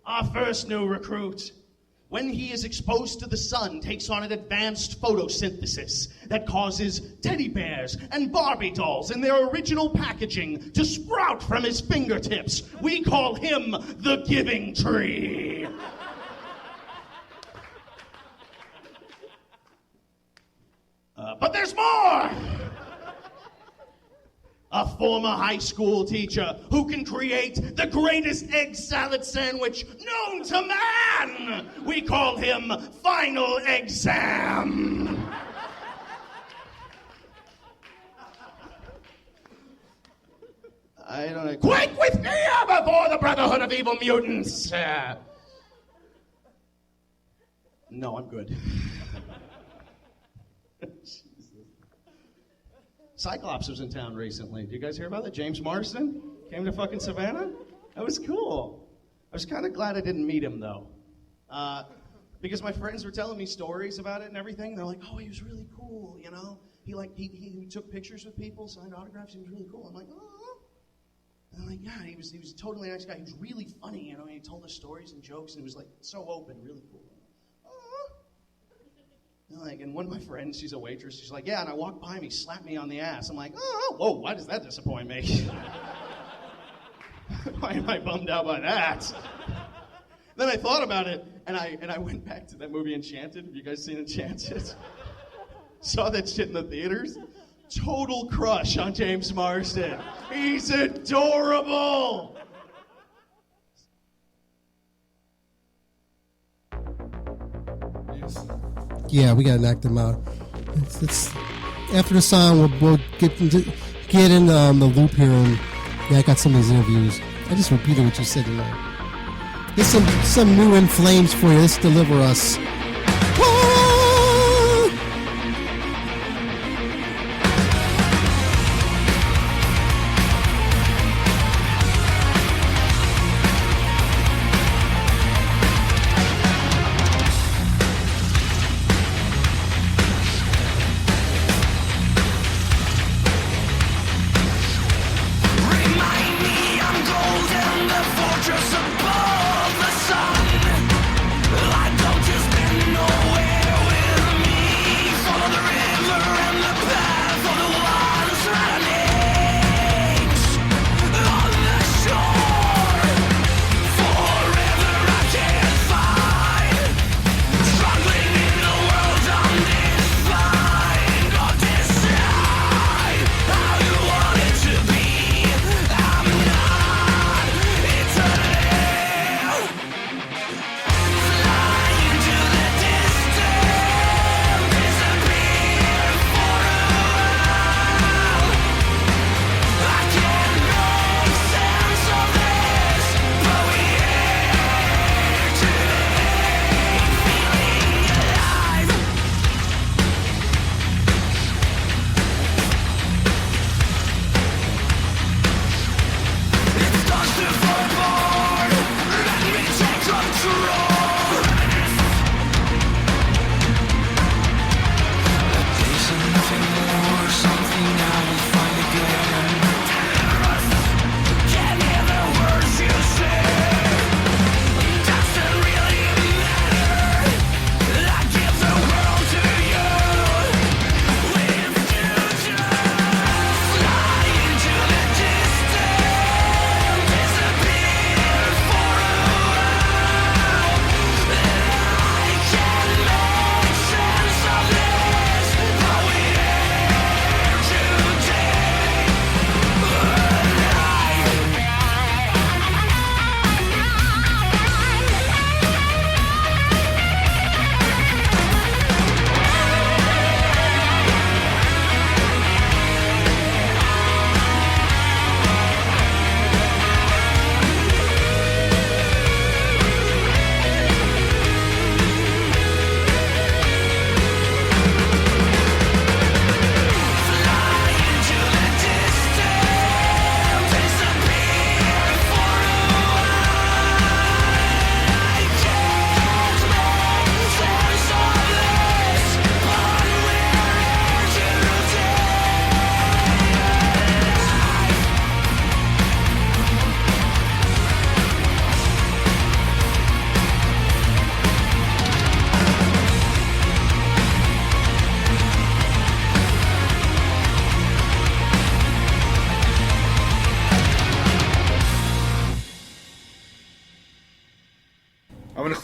O: Our first new recruit, when he is exposed to the sun, takes on an advanced photosynthesis that causes teddy bears and Barbie dolls in their original packaging to sprout from his fingertips. We call him the Giving Tree. But there's more! A former high school teacher who can create the greatest egg salad sandwich known to man. We call him Final Exam. I don't know. Quake with fear before the Brotherhood of Evil Mutants. No, I'm good. Cyclops was in town recently. Did you guys hear about that? James Marsden came to fucking Savannah? That was cool. I was kind of glad I didn't meet him, though. Because my friends were telling me stories about it and everything. They're like, oh, he was really cool, you know? He took pictures with people, signed autographs. He was really cool. I'm like, oh. And I'm like, yeah, he was a totally nice guy. He was really funny, you know? He told us stories and jokes, and he was, like, so open, really cool. And one of my friends, she's a waitress, she's like, yeah, and I walked by him, he slapped me on the ass. I'm like, oh, whoa, why does that disappoint me? Why am I bummed out by that? Then I thought about it, and I went back to that movie Enchanted. Have you guys seen Enchanted? Saw that shit in the theaters. Total crush on James Marsden. He's adorable.
A: Yeah, we gotta knock them out. It's after the song, we'll get in the loop here, and yeah, I got some of these interviews. I just repeated what you said tonight. There's some new In Flames for you. Let's deliver us.
D: Just above the sun, I don't just spend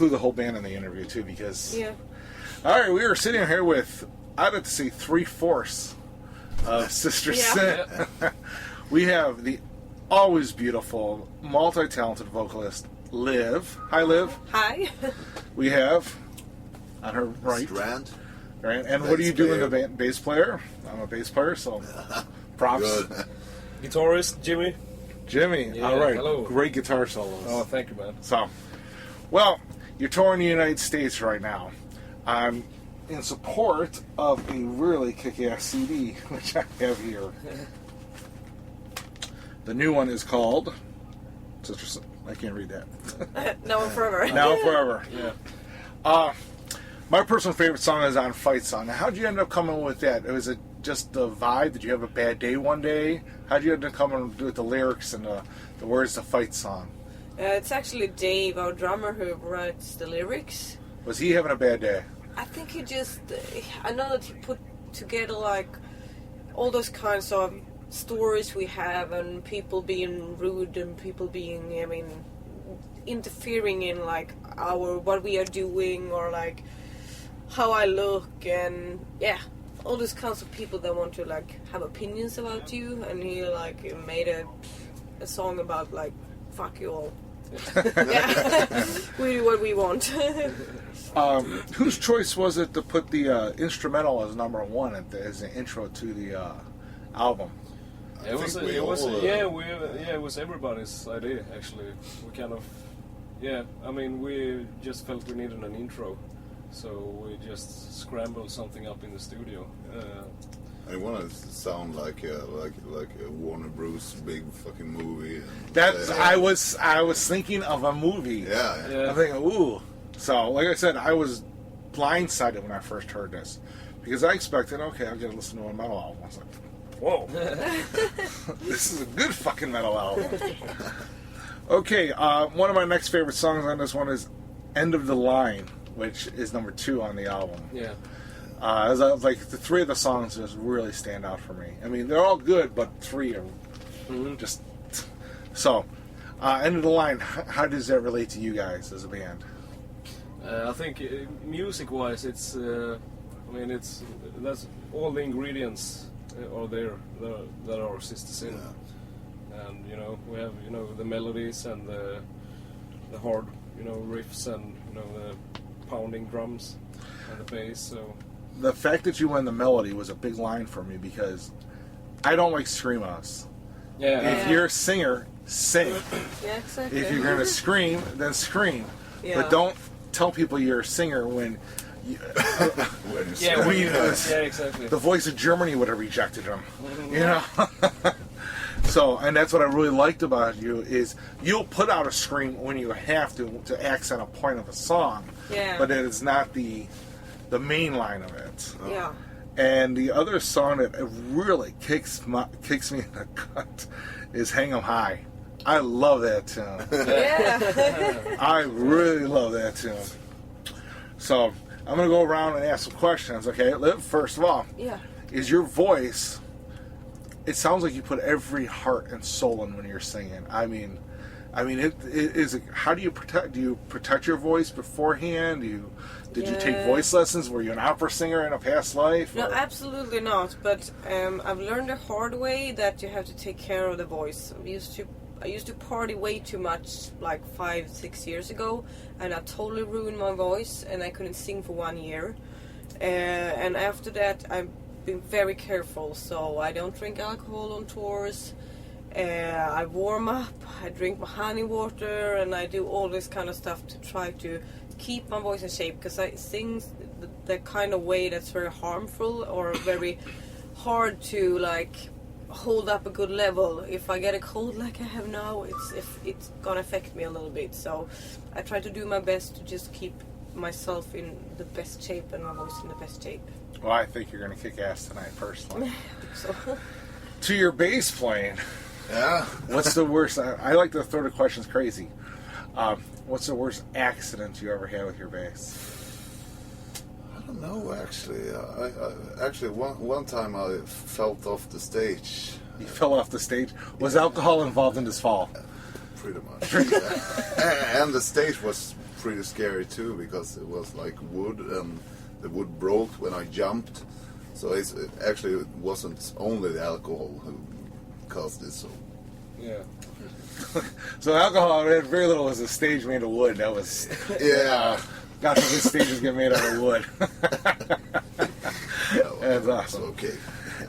P: include the whole band in the interview too, because
Q: Yeah.
P: all right, we were sitting here with, I'd like to say 3/4 of Sister Sin. We have the always beautiful, multi-talented vocalist Liv. Hi, Liv.
Q: Hi.
P: We have on her right
R: Strand.
P: Right, and what do you do in the band? Bass player. I'm a bass player, so props.
R: Good.
S: Guitarist Jimmy.
P: Jimmy,
S: Yeah,
P: all right,
S: hello.
P: great guitar solos.
S: Oh, thank you, man.
P: So, well, you're touring the United States right now. I'm in support of a really kick-ass CD, which I have here. The new one is called Sister Sin. I can't read that.
Q: Now and forever.
P: Now and forever.
S: Yeah.
P: My personal favorite song is on Fight Song. Now, how'd you end up coming with that? Was it just the vibe? Did you have a bad day one day? How'd you end up coming with the lyrics and the words to Fight Song?
Q: It's actually Dave, our drummer, who writes the lyrics.
P: Was he having a bad day?
Q: I think he just... I know that he put together, like, all those kinds of stories we have, and people being rude and people being, I mean, interfering in, like, what we are doing, or, like, how I look, and, yeah, all those kinds of people that want to, like, have opinions about you, and he, like, made a song about, like, fuck you all. Yeah, we do what we want.
P: Whose choice was it to put the instrumental as number one as an intro to the album?
S: It was everybody's idea, actually. We kind of, I mean, we just felt we needed an intro, so we just scrambled something up in the studio.
R: I wanted to sound like a Warner Bros. Big fucking movie. And,
P: I was thinking of a movie.
R: Yeah.
P: I'm thinking, ooh. So, like I said, I was blindsided when I first heard this, because I expected, okay, I'll get to listen to a metal album. I was like, whoa, this is a good fucking metal album. Okay, one of my next favorite songs on this one is "End of the Line," which is number 2 on the album.
S: Yeah.
P: Like the 3 of the songs just really stand out for me. I mean, they're all good, but 3 are just so. End of the Line. How does that relate to you guys as a band?
S: I think music-wise, it's. I mean, that's all the ingredients are there that are Sister Sin, and we have the melodies and the hard riffs and the pounding drums and the bass. So.
P: The fact that you went the melody was a big line for me, because I don't like screamos.
S: Yeah.
P: If you're a singer, sing.
Q: Yeah, exactly.
P: If you're gonna scream, then scream.
Q: Yeah.
P: But don't tell people you're a singer when.
S: Exactly.
P: The Voice of Germany would have rejected him. So, and that's what I really liked about you, is you'll put out a scream when you have to accent a point of a song.
Q: Yeah.
P: But it is not the main line of it.
Q: Yeah.
P: And the other song that really kicks me in the gut is "Hang 'Em High." I love that tune.
Q: Yeah.
P: I really love that tune. So I'm going to go around and ask some questions. Okay, Liv, first of all, is your voice? It sounds like you put every heart and soul in when you're singing. I mean, it is. How do you protect? Do you protect your voice beforehand? Did you take voice lessons? Were you an opera singer in a past life?
Q: No, absolutely not. But I've learned the hard way that you have to take care of the voice. I used to party way too much, like 5-6 years ago, and I totally ruined my voice, and I couldn't sing for 1 year. And after that, I've been very careful. So I don't drink alcohol on tours. I warm up, I drink my honey water, and I do all this kind of stuff to try to keep my voice in shape, because I sing the kind of way that's very harmful or very hard to like hold up a good level. If I get a cold like I have now, it's gonna affect me a little bit. So I try to do my best to just keep myself in the best shape and my voice in the best shape.
P: Well, I think you're gonna kick ass tonight, personally.
Q: So.
P: To your bass playing.
R: Yeah.
P: What's the worst? I like to throw the questions crazy. What's the worst accident you ever had with your bass?
R: I don't know, actually. Actually, one time I fell off the stage.
P: You fell off the stage? Was alcohol involved in this fall?
R: Pretty much. And the stage was pretty scary too, because it was like wood, and the wood broke when I jumped. So it wasn't only the alcohol who caused this. So.
S: Yeah.
P: So alcohol had very little as a stage made of wood. That was Got some good stages get made out of wood. That's awesome.
R: Okay.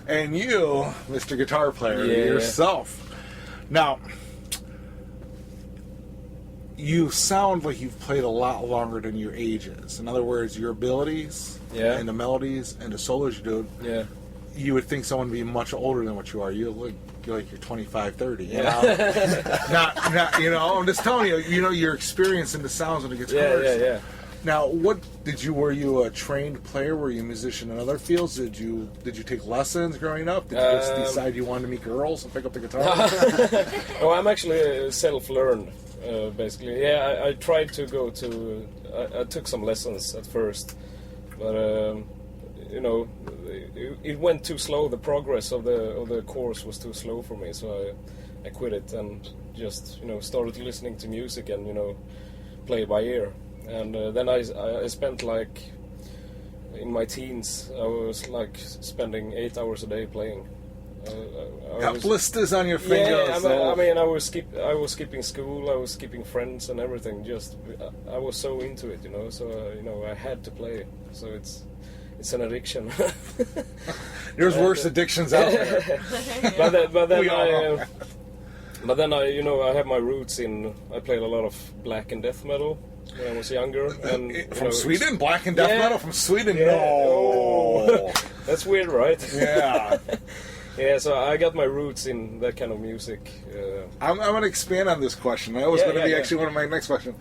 P: And you, Mr. Guitar Player, yourself. Now, you sound like you've played a lot longer than your age is. In other words, your abilities and the melodies and the solos you do, you would think someone would be much older than what you are. You look like you're 25, 30. You know? not, you know, I'm just telling you, you know, your experience in the sounds of the guitars.
S: Yeah.
P: Now, were you a trained player? Were you a musician in other fields? Did you take lessons growing up? Did you just decide you wanted to meet girls and pick up the guitar?
S: Oh, I'm actually self-learned, basically. Yeah, I tried to go to... I took some lessons at first, but, you know, it went too slow. The progress of the course was too slow for me, so I quit it and just, you know, started listening to music and, you know, play by ear. And then I spent, like, in my teens, I was like spending 8 hours a day playing.
P: Got blisters on your fingers.
S: Yeah, I mean, I was skipping school, I was skipping friends and everything. Just I was so into it, you know. So you know, I had to play. So it's an addiction.
P: There's worse addictions out there.
S: But then I, you know, I have my roots in. I played a lot of black and death metal when I was younger. And
P: from Sweden, black and death metal from Sweden.
S: Yeah.
P: No,
S: oh. That's weird, right?
P: Yeah.
S: Yeah, so I got my roots in that kind of music.
P: I'm going to expand on this question. That was going to be actually one of my next questions.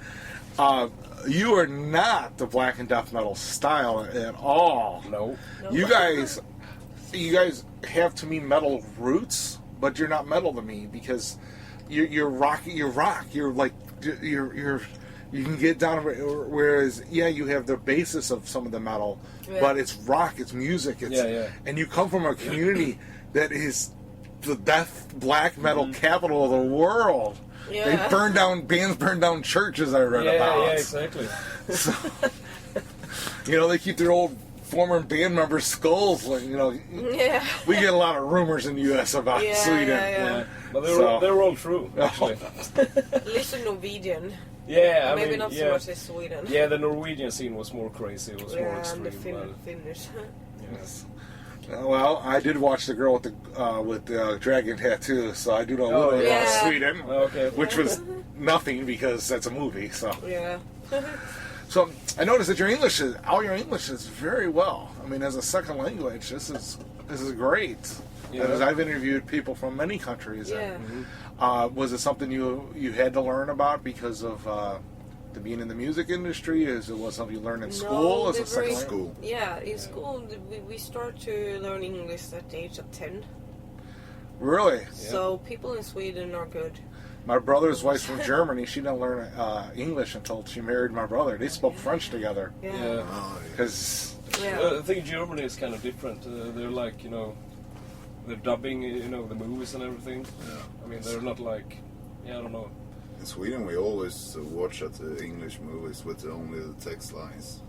P: You are not the black and death metal style at all.
S: No.
P: You guys have to me metal roots, but you're not metal to me because you're rock. You're like you can get down. Whereas you have the basis of some of the metal, but it's rock, it's music, and you come from a community that is the black metal capital of the world. Yeah. Bands burn down churches, I read about.
S: Yeah, exactly.
P: So, you know, they keep their old former band members' skulls, like, you know. Yeah. We get a lot of rumors in the U.S. about Sweden.
S: Yeah. But they're all true, actually.
Q: Listen, Norwegian.
S: Yeah,
Q: maybe not so much as Sweden.
S: Yeah, the Norwegian scene was more crazy. It was more extreme.
Q: And the Finnish.
S: Yes.
P: Well, I did watch the girl with the dragon tattoo, so I do know a little bit about Sweden, which was nothing because that's a movie. So so I noticed that all your English is very well. I mean, as a second language, this is great. Yeah. As I've interviewed people from many countries, was it something you had to learn about because of to being in the music industry? Was something you learned in school?
Q: No, school. Yeah, in school we start to learn English at the age of 10.
P: Really?
Q: So people in Sweden are good.
P: My brother's wife's from Germany. She didn't learn English until she married my brother. They spoke French together.
S: Yeah.
P: Because
S: I think Germany is kind of different. They're like, you know, they're dubbing, you know, the movies and everything. I mean, they're not like, I don't know.
R: In Sweden, we always watch at the English movies with only the text lines.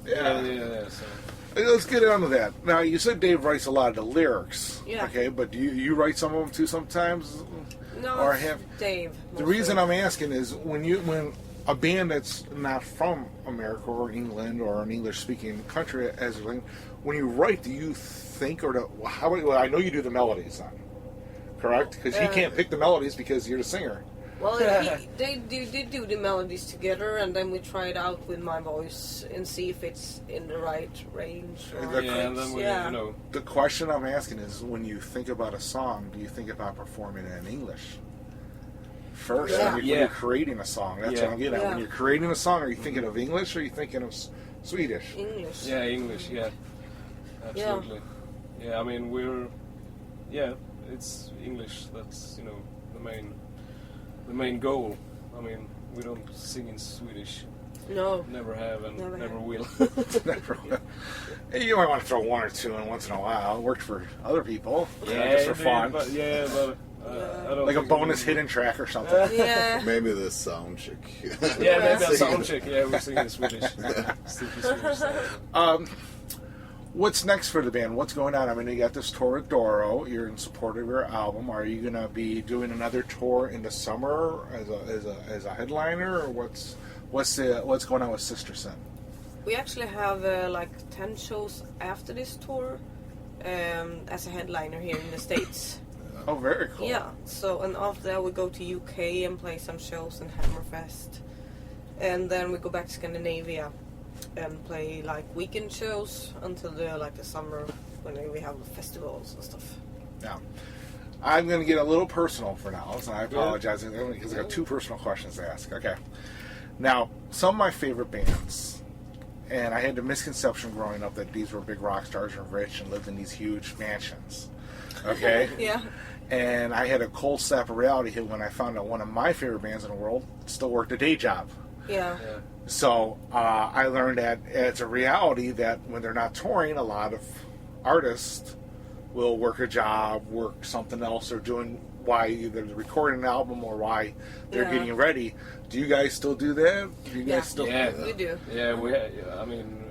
S: Yeah. So.
P: Let's get on to that. Now, you said Dave writes a lot of the lyrics.
Q: Yeah.
P: Okay, but do you write some of them too sometimes?
Q: No,
P: or
Q: Dave.
P: The reason I'm asking is when a band that's not from America or England or an English-speaking country, when you write, do you think I know you do the melodies then, correct? Because he can't pick the melodies because you're the singer.
Q: Well, they do the melodies together, and then we try it out with my voice and see if it's in the right range.
S: And then you know.
P: The question I'm asking is, when you think about a song, do you think about performing it in English first when you're creating a song? That's what I'm getting at. When you're creating a song, are you thinking of English or are you thinking of Swedish?
Q: English.
S: Yeah, English. Yeah, absolutely. Yeah, I mean it's English. That's, you know, the main goal. I mean, we don't sing in Swedish.
Q: No.
S: Never have and never will.
P: Never will. You might want to throw one or two in once in a while. It worked for other people.
S: Yeah,
P: just for fun.
S: But I don't
P: like a
S: think
P: bonus hidden track or something.
Q: Yeah.
R: Maybe the sound check.
S: Yeah, maybe a sound check. Yeah, we're singing Swedish. Sticky Swedish.
P: What's next for the band? What's going on? I mean, you got this tour with Doro. You're in support of your album. Are you going to be doing another tour in the summer as a headliner, or what's going on with Sister Sin?
Q: We actually have like 10 shows after this tour as a headliner here in the States.
P: Oh, very cool.
Q: Yeah. So, and after that we go to UK and play some shows in Hammerfest, and then we go back to Scandinavia and play like weekend shows until the summer when we have festivals and stuff.
P: Now, I'm going to get a little personal for now, so I apologize because I got 2 personal questions to ask. Okay. Now, some of my favorite bands, and I had the misconception growing up that these were big rock stars and rich and lived in these huge mansions. Okay?
Q: Yeah.
P: And I had a cold slap of reality hit when I found out one of my favorite bands in the world still worked a day job.
Q: Yeah.
P: So I learned that it's a reality that when they're not touring, a lot of artists will work a job, work something else, or doing why either they're recording an album or why they're getting ready. Do you guys still do that? Do you guys still?
Q: Yeah, we do.
S: Yeah, I mean,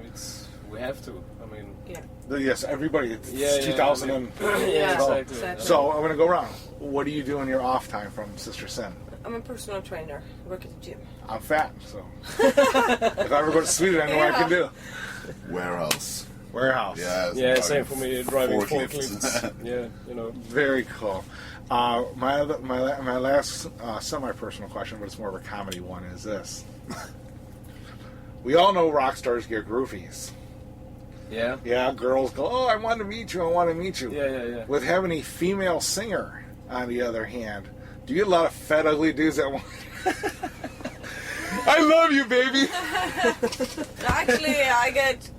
S: we have to. I mean,
P: Yes, everybody. It's
S: Yeah,
P: 2000
S: I
P: and
S: mean, yeah, exactly.
P: So I'm gonna go around. What do you do in your off time from Sister Sin?
Q: I'm a personal trainer. I work at the gym.
P: I'm fat, so if I ever go to Sweden, I know what I can do.
R: Warehouse.
S: Yeah, same for me. Driving forklifts. Yeah, you know.
P: Very cool. My last semi-personal question, but it's more of a comedy one, is this. We all know rock stars get groupies.
S: Yeah.
P: Yeah, girls go, oh, I want to meet you, I want to meet you.
S: Yeah.
P: With having a female singer, on the other hand, do you get a lot of fat, ugly dudes that want... I love you, baby!
Q: Actually, I get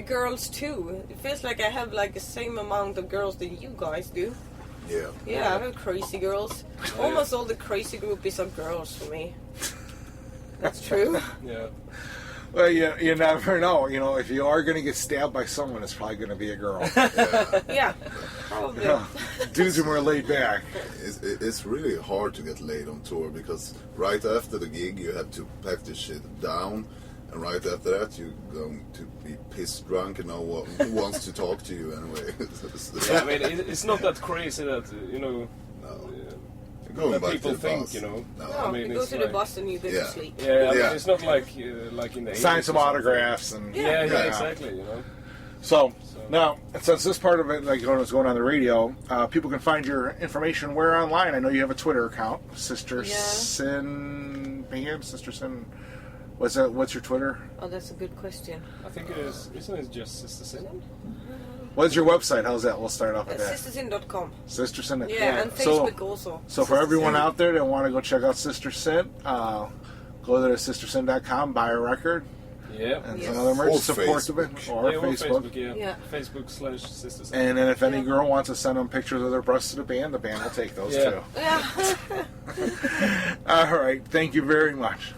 Q: girls too. It feels like I have like the same amount of girls that you guys do.
R: Yeah.
Q: Yeah, I have crazy girls. Almost all the crazy groupies are girls for me. That's true.
S: Yeah.
P: Well, you never know. You know, if you are going to get stabbed by someone, it's probably going to be a girl.
Q: Yeah, probably.
P: You know, dudes are more laid back.
R: It's really hard to get laid on tour because right after the gig you have to pack this shit down, and right after that you're going to be pissed drunk and know who wants to talk to you anyway.
S: Yeah, I mean, it's not that crazy that, you know...
R: Going
S: that
R: back
S: people
R: to the
S: think,
R: bus.
S: you know.
Q: No,
S: I mean,
Q: you go
S: it's
Q: to the bus and you go to sleep.
S: Yeah, I mean, it's not like in the 80s
P: Sign some
S: or something.
P: autographs and
S: Yeah, exactly. You know.
P: So now, since this part of it, like what's going on the radio, people can find your information where online. I know you have a Twitter account, Sister Sin Band, Sister Sin. What's your Twitter?
Q: Oh, that's a good question.
S: I think it is. Isn't it just Sister Sin?
P: What's your website? How's that? We'll start off with that.
Q: Sistersin.com.
P: Sister Sin.
Q: Yeah, and Facebook also.
P: So for everyone out there that want to go check out Sister Sin, go to sistersin.com, buy a record.
S: Yeah.
P: And some other merch, support the band. Or Facebook.
S: Yeah. Facebook/Sister Sin.
P: And then if any girl wants to send them pictures of their breasts to the band will take those too.
Q: Yeah.
P: All right. Thank you very much.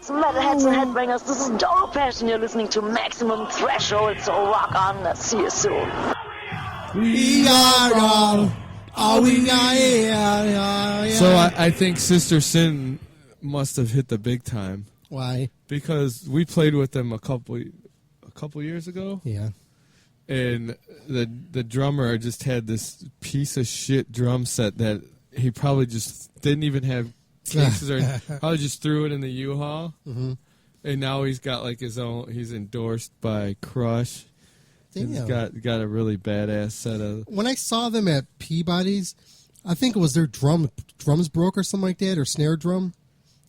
T: Metalheads and headbangers, this is Doro Pesh, and you're listening to Maximum Threshold, so rock on, see you soon.
A: We are all we are. Yeah.
G: So I think Sister Sin must have hit the big time.
A: Why?
G: Because we played with them a couple years ago.
A: Yeah.
G: And the drummer just had this piece of shit drum set that he probably just didn't even have cases or probably just threw it in the U-Haul.
A: Mm-hmm.
G: And now he's got like his own. He's endorsed by Crush.
A: Damn.
G: He's got a really badass set of.
A: When I saw them at Peabody's, I think it was their drums broke or something like that, or snare drum.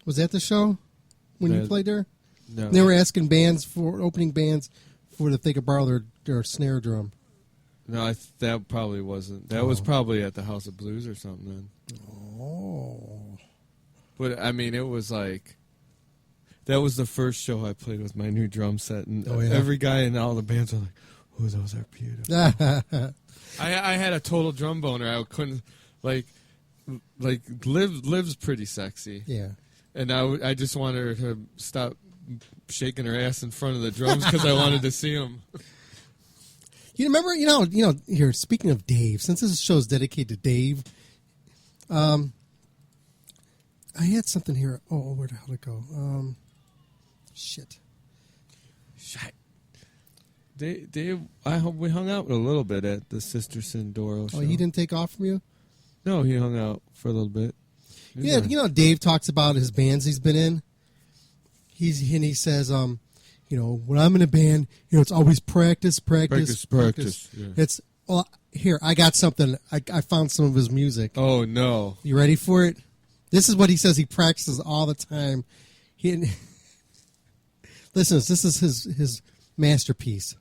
A: Was that the show when you played there?
G: No.
A: They were asking opening bands if they could borrow their snare drum.
G: No, that probably wasn't. That was probably at the House of Blues or something then.
A: Oh.
G: But, I mean, it was like... That was the first show I played with my new drum set. And every guy in all the bands were like, oh, those are beautiful. I had a total drum boner. I couldn't... Like Liv's pretty sexy.
A: Yeah.
G: And I just wanted her to stop shaking her ass in front of the drums because I wanted to see them.
A: You remember, here, speaking of Dave, since this show is dedicated to Dave, I had something here. Oh, where the hell did it go? Shit.
G: Dave, we hung out a little bit at the Sister Sin Doro show.
A: Oh, he didn't take off from you?
G: No, he hung out for a little bit.
A: Yeah, Dave talks about his bands he's been in. He says, when I'm in a band, it's always practice.
G: Yeah.
A: It's here. I got something. I found some of his music.
G: Oh no!
A: You ready for it? This is what he says. He practices all the time. Listen, this is his masterpiece.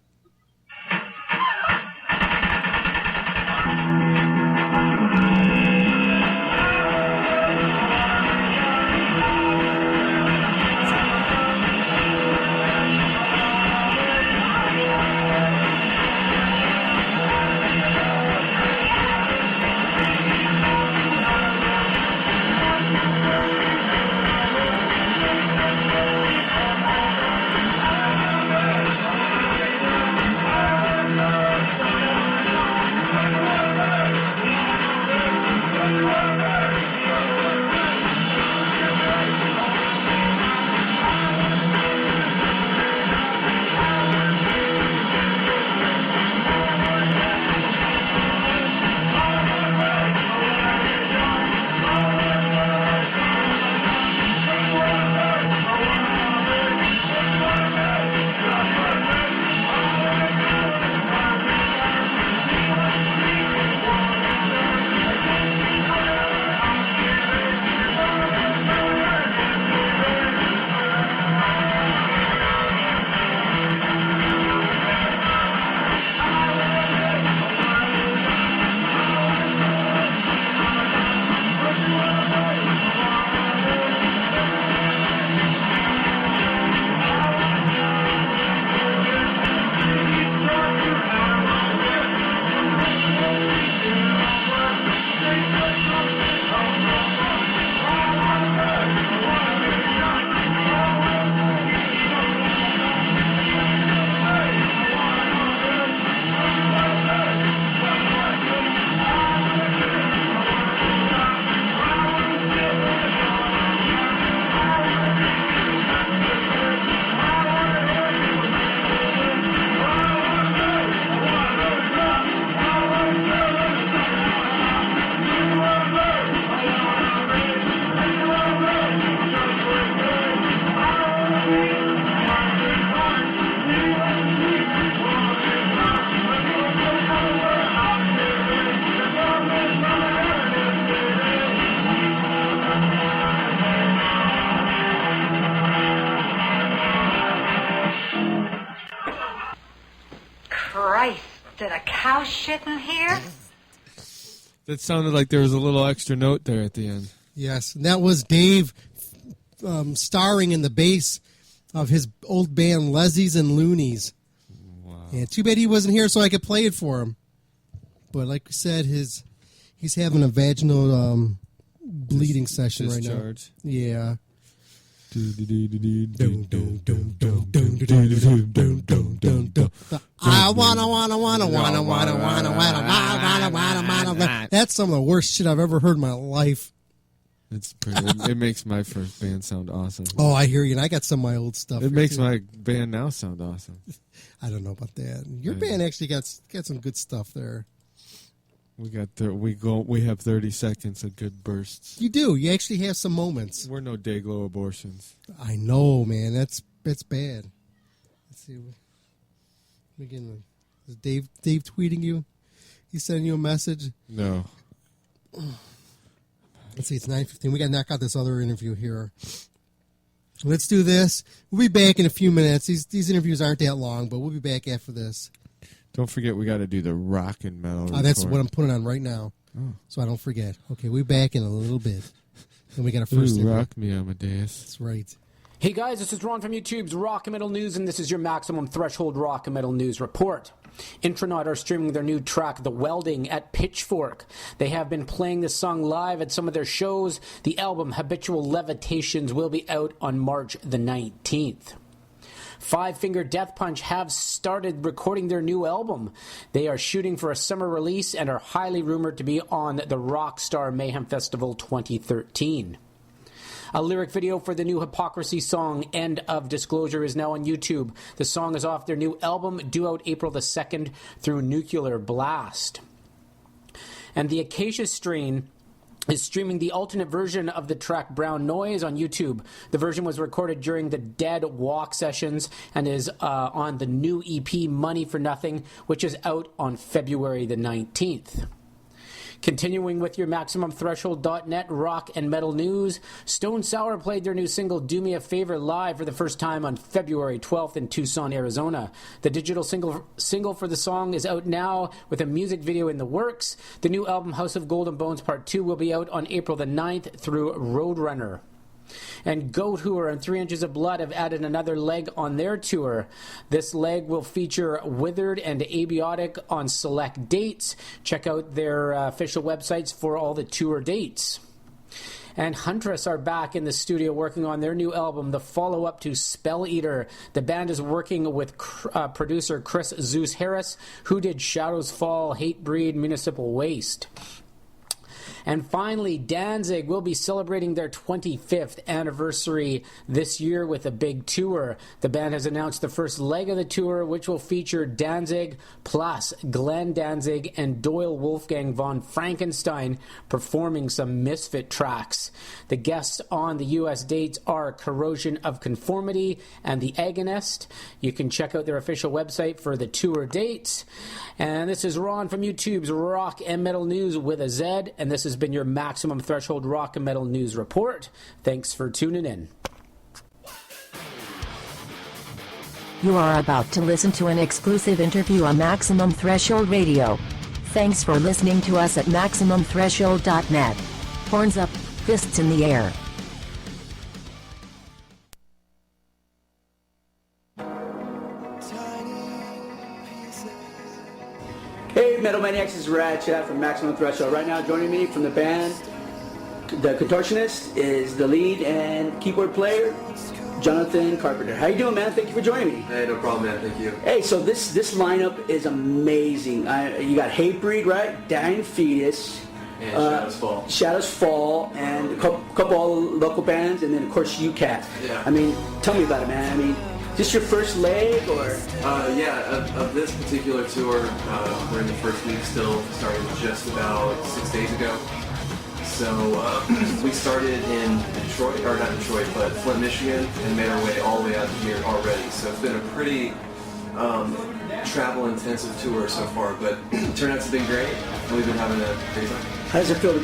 U: Did a cow shit in here?
G: That sounded like there was a little extra note there at the end.
A: Yes, and that was Dave starring in the bass of his old band Leslie's and Loonies.
G: Wow.
A: Yeah, too bad he wasn't here so I could play it for him. But like we said, he's having a vaginal bleeding session right now.
G: Discharge.
A: Yeah. That's some of the worst shit I've ever heard in my life.
G: It's pretty. It makes my first band sound awesome.
A: Oh, I hear you. And I got some of my old stuff.
G: It makes my band now sound awesome.
A: I don't know about that. Your band actually got some good stuff there.
G: We have 30 seconds of good bursts.
A: You do. You actually have some moments.
G: We're no Dayglow abortions.
A: I know, man. That's bad. Let's see. Again, is Dave tweeting you? He's sending you a message?
G: No.
A: Let's see. It's 9:15. We got to knock out this other interview here. Let's do this. We'll be back in a few minutes. These interviews aren't that long, but we'll be back after this.
G: Don't forget, we got to do the rock and metal.
A: That's what I'm putting on right now, so I don't forget. Okay, we'll be back in a little bit. Then we got a first interview.
G: Rock me, Amadeus.
A: That's right.
B: Hey guys, this is Ron from YouTube's Rock and Metal News, and this is your Maximum Threshold Rock and Metal News report. Intronaut are streaming their new track, The Welding, at Pitchfork. They have been playing this song live at some of their shows. The album, Habitual Levitations, will be out on March the 19th. Five Finger Death Punch have started recording their new album. They are shooting for a summer release and are highly rumored to be on the Rockstar Mayhem Festival 2013. A lyric video for the new Hypocrisy song, End of Disclosure, is now on YouTube. The song is off their new album, due out April the 2nd through Nuclear Blast. And the Acacia Strain is streaming the alternate version of the track Brown Noise on YouTube. The version was recorded during the Dead Walk sessions and is on the new EP Money for Nothing, which is out on February the 19th. Continuing with your MaximumThreshold.net rock and metal news, Stone Sour played their new single Do Me a Favor live for the first time on February 12th in Tucson, Arizona. The digital single for the song is out now with a music video in the works. The new album House of Golden Bones Part 2 will be out on April the 9th through Roadrunner. And Goat Hooer and 3 Inches of Blood have added another leg on their tour. This leg will feature Withered and Abiotic on select dates. Check out their official websites for all the tour dates. And Huntress are back in the studio working on their new album, the follow-up to Spell Eater. The band is working with producer Chris Zeus Harris, who did Shadows Fall, Hatebreed, Municipal Waste. And finally, Danzig will be celebrating their 25th anniversary this year with a big tour. The band has announced the first leg of the tour, which will feature Danzig plus Glenn Danzig and Doyle Wolfgang von Frankenstein performing some Misfit tracks. The guests on the U.S. dates are Corrosion of Conformity and The Agonist. You can check out their official website for the tour dates. And this is Ron from YouTube's Rock and Metal News with a Z, and this has been your Maximum Threshold Rock and Metal News report. Thanks for tuning in.
V: You are about to listen to an exclusive interview on Maximum Threshold Radio. Thanks for listening to us at MaximumThreshold.net. Horns up, fists in the air.
W: Hey Metal Maniacs, this is Rad Chat from Maximum Threshold. Right now joining me from the band, the contortionist is the lead and keyboard player, Jonathan Carpenter. How you doing, man? Thank you for joining me.
X: Hey, no problem, man. Thank you.
W: Hey, so this lineup is amazing. You got Hatebreed, right? Dying Fetus.
X: And Shadows Fall.
W: Shadows Fall, and a couple all local bands, and then of course UCAT.
X: Yeah.
W: I mean, tell me about it, man. I mean, this your first leg, or?
X: Of this particular tour, we're in the first week still, started just about 6 days ago. So we started in Detroit, or not Detroit, but Flint, Michigan, and made our way all the way out here already. So it's been a pretty travel-intensive tour so far, but turnouts have been great, and we've been having a great time.
W: How does it feel to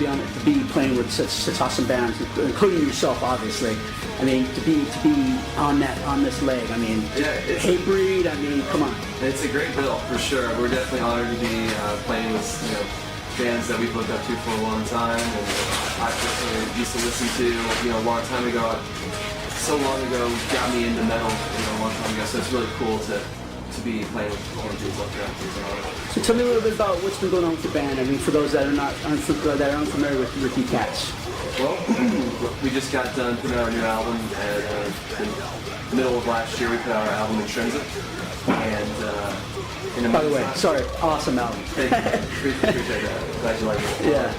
W: be playing with such awesome bands, including yourself, obviously? I mean, to be on this leg. I mean, Hatebreed. I mean, come on.
X: It's a great bill for sure. We're definitely honored to be playing with bands that we've looked up to for a long time, and I personally used to listen to a long time ago. So long ago, got me into metal a long time ago. So it's really cool to be playing with dudes like that.
W: So tell me a little bit about what's been going on with the band. I mean, for those that aren't unfamiliar with Ricky Cats.
X: Well, we just got done putting out our new album at the middle of last year. We put out our album Intrinsic, and
W: By the way, sorry, awesome album.
X: Thank you. Appreciate that. Glad you like it.
W: Yeah.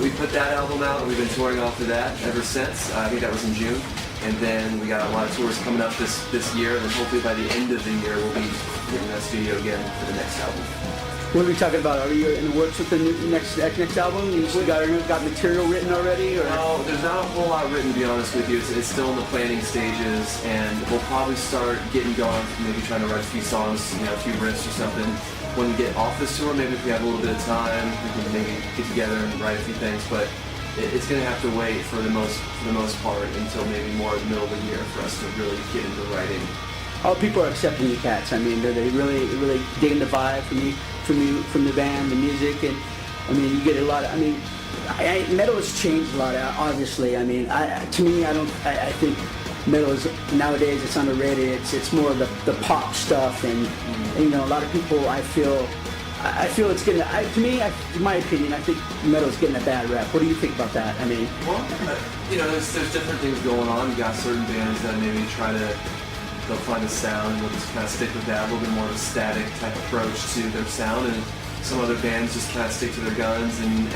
X: We put that album out, and we've been touring off of that ever since. I think that was in June. And then we got a lot of tours coming up this year, and then hopefully by the end of the year we'll be getting that studio again for the next album.
W: What are we talking about? Are you in the works with the next album? You got material written already? Or?
X: No, there's not a whole lot written, to be honest with you. It's still in the planning stages, and we'll probably start getting going, maybe trying to write a few songs, a few riffs or something. When we get off this tour, maybe if we have a little bit of time, we can maybe get together and write a few things, but it's going to have to wait for the most part until maybe more in the middle of the year for us to really get into writing.
W: Oh, people are accepting you cats. I mean, they really digging the vibe from the band, the music, and I mean, you get a lot of. I mean, metal has changed a lot. Obviously, I mean, I think metal is nowadays it's underrated. It's more of the pop stuff, and a lot of people. I feel it's getting. In my opinion, I think metal is getting a bad rep. What do you think about that? I mean,
X: well, there's different things going on. You got certain bands that maybe they'll find a sound and they'll just kind of stick with that, a little bit more of a static type approach to their sound, and some other bands just kind of stick to their guns and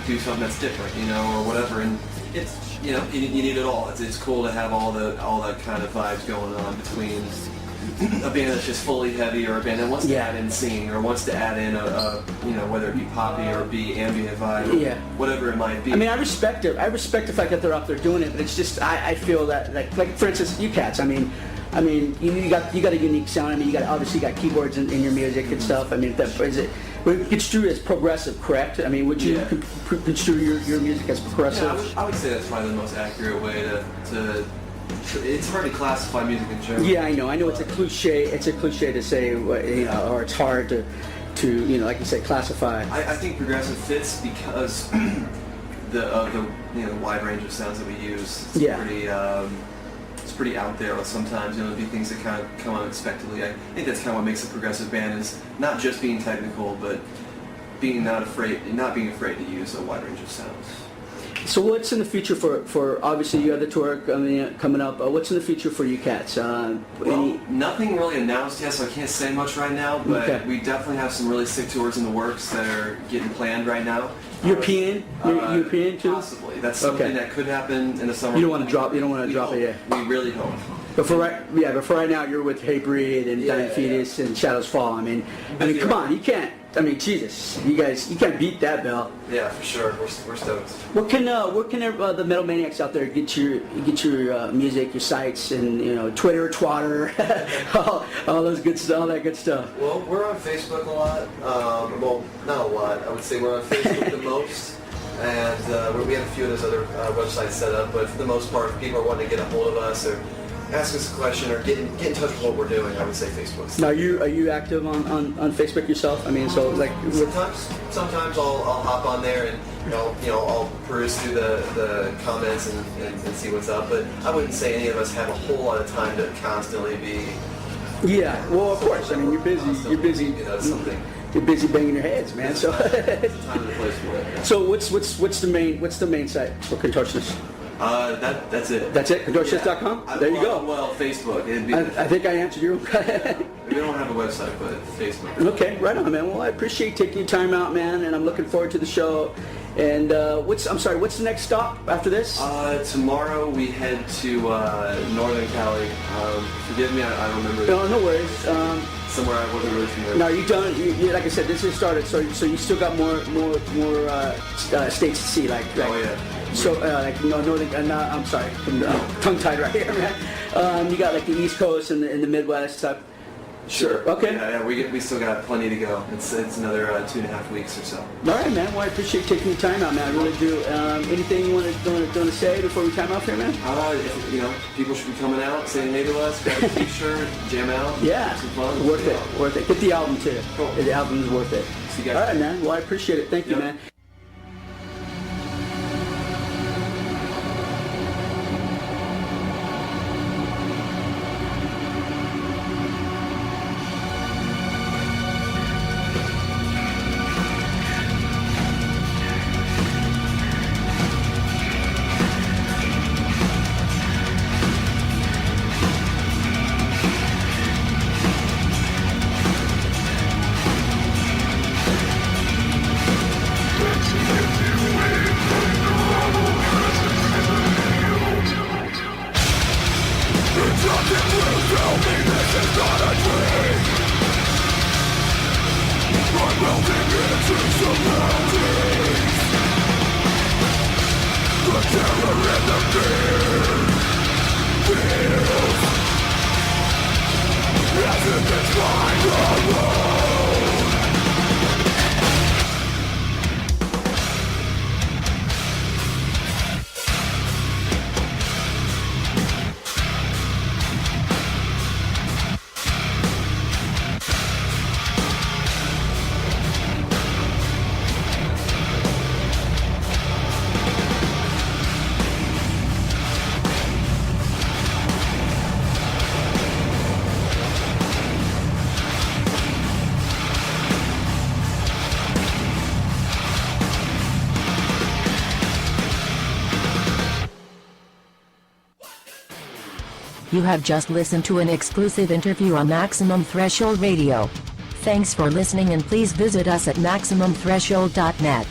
X: do something that's different, or whatever. And it's you need it all. It's cool to have all that kind of vibes going on between a band that's just fully heavy, or a band that wants to add in singing, or wants to add in a whether it be poppy or be ambient vibe, whatever it might be.
W: I mean, I respect it. I respect the fact that they're out there doing it, but it's just I feel that like for instance, you cats. I mean, you got a unique sound. I mean, you got keyboards in your music and stuff. I mean, would construe as progressive, correct? I mean, would you construe your music as progressive?
X: Yeah, I would say that's probably the most accurate way to. It's hard to classify music in general.
W: Yeah, I know. It's a cliche. It's a cliche to say, or it's hard to like you say, classify.
X: I think progressive fits because the wide range of sounds that we use. It's pretty out there sometimes. There'll be things that kind of come unexpectedly. I think that's kind of what makes a progressive band is not just being technical, but not being afraid to use a wide range of sounds.
W: So what's in the future for obviously you have the tour coming up. What's in the future for you cats?
X: Nothing really announced yet, so I can't say much right now. But we definitely have some really sick tours in the works that are getting planned right now.
W: European too.
X: Possibly. That's something that could happen in the summer.
W: You don't want to drop it yet.
X: We really hope.
W: But for right now, you're with Hey Breed and Dying Fetus and Shadows Fall. I mean, come on, you can't. I mean, Jesus, you can't beat that bell.
X: Yeah, for sure. We're stoked.
W: Where can the Metal Maniacs out there get your music, your sites, and Twitter, Twatter, all that good stuff?
X: Well, we're on Facebook a lot. Well, not a lot. I would say we're on Facebook the most. And we have a few of those other websites set up, but for the most part, if people are wanting to get a hold of us or ask us a question or get in touch with what we're doing, I would say Facebook.
W: Now, are you active on Facebook yourself? I mean, so like
X: sometimes I'll hop on there and I'll peruse through the comments and see what's up. But I wouldn't say any of us have a whole lot of time to constantly be.
W: Yeah, well, of course. I mean, you're busy. You're busy.
X: Something.
W: You're busy banging your heads, man. So. So what's the main site for Contortionist?
X: That's it.
W: That's it? Contortionist.com? There you go.
X: Well, Facebook.
W: I think I answered your.
X: We don't have a website, but Facebook.
W: Okay, right on, man. Well, I appreciate taking your time out, man, and I'm looking forward to the show. And what's the next stop after this?
X: Tomorrow we head to Northern Cali. Forgive me, I don't remember.
W: No worries.
X: Somewhere I wasn't really familiar.
W: No, you've done. Like I said, this has started, so you still got more states to see, like.
X: Oh yeah.
W: So, northern. I'm sorry, tongue tied right here, man. You got like the East Coast and the Midwest type.
X: Sure.
W: Okay.
X: Yeah, we still got plenty to go. It's another 2.5 weeks or so.
W: All right, man. Well, I appreciate taking your time out, man. I really do. Anything you want to say before we time off here, man?
X: People should be coming out, saying hey to us, grab a t-shirt, jam out.
W: Yeah.
X: Have some fun.
W: Worth it. Get the album too.
X: Cool.
W: The album is worth it.
X: See you guys.
W: All right, man. Well, I appreciate it. Thank you, man.
V: You have just listened to an exclusive interview on Maximum Threshold Radio. Thanks for listening, and please visit us at MaximumThreshold.net.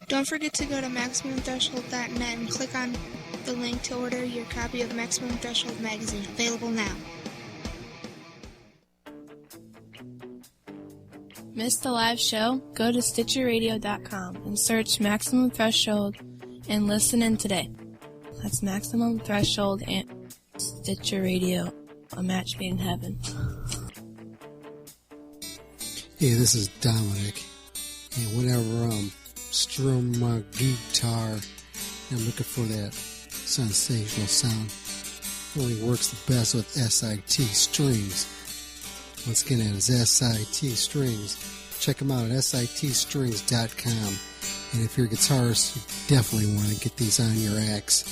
C: Don't forget to go to MaximumThreshold.net and click on the link to order your copy of Maximum Threshold magazine, available now.
E: Missed the live show? Go to StitcherRadio.com and search Maximum Threshold and listen in today. That's Maximum Threshold and Stitcher Radio, a match made in heaven.
A: Hey, this is Dominic, and whenever I'm strumming my guitar, I'm looking for that sensational sound. It only works the best with SIT strings. Once again, that is SIT strings. Check them out at sitstrings.com. And if you're a guitarist, you definitely want to get these on your axe,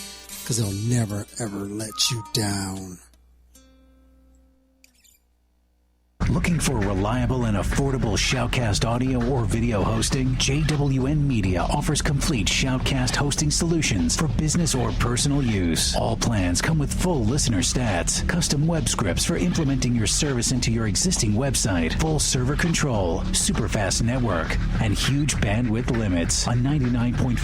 A: because they'll never, ever let you down.
F: Looking for reliable and affordable Shoutcast audio or video hosting? JWN Media offers complete Shoutcast hosting solutions for business or personal use. All plans come with full listener stats, custom web scripts for implementing your service into your existing website, full server control, super fast network, and huge bandwidth limits, a 99.5%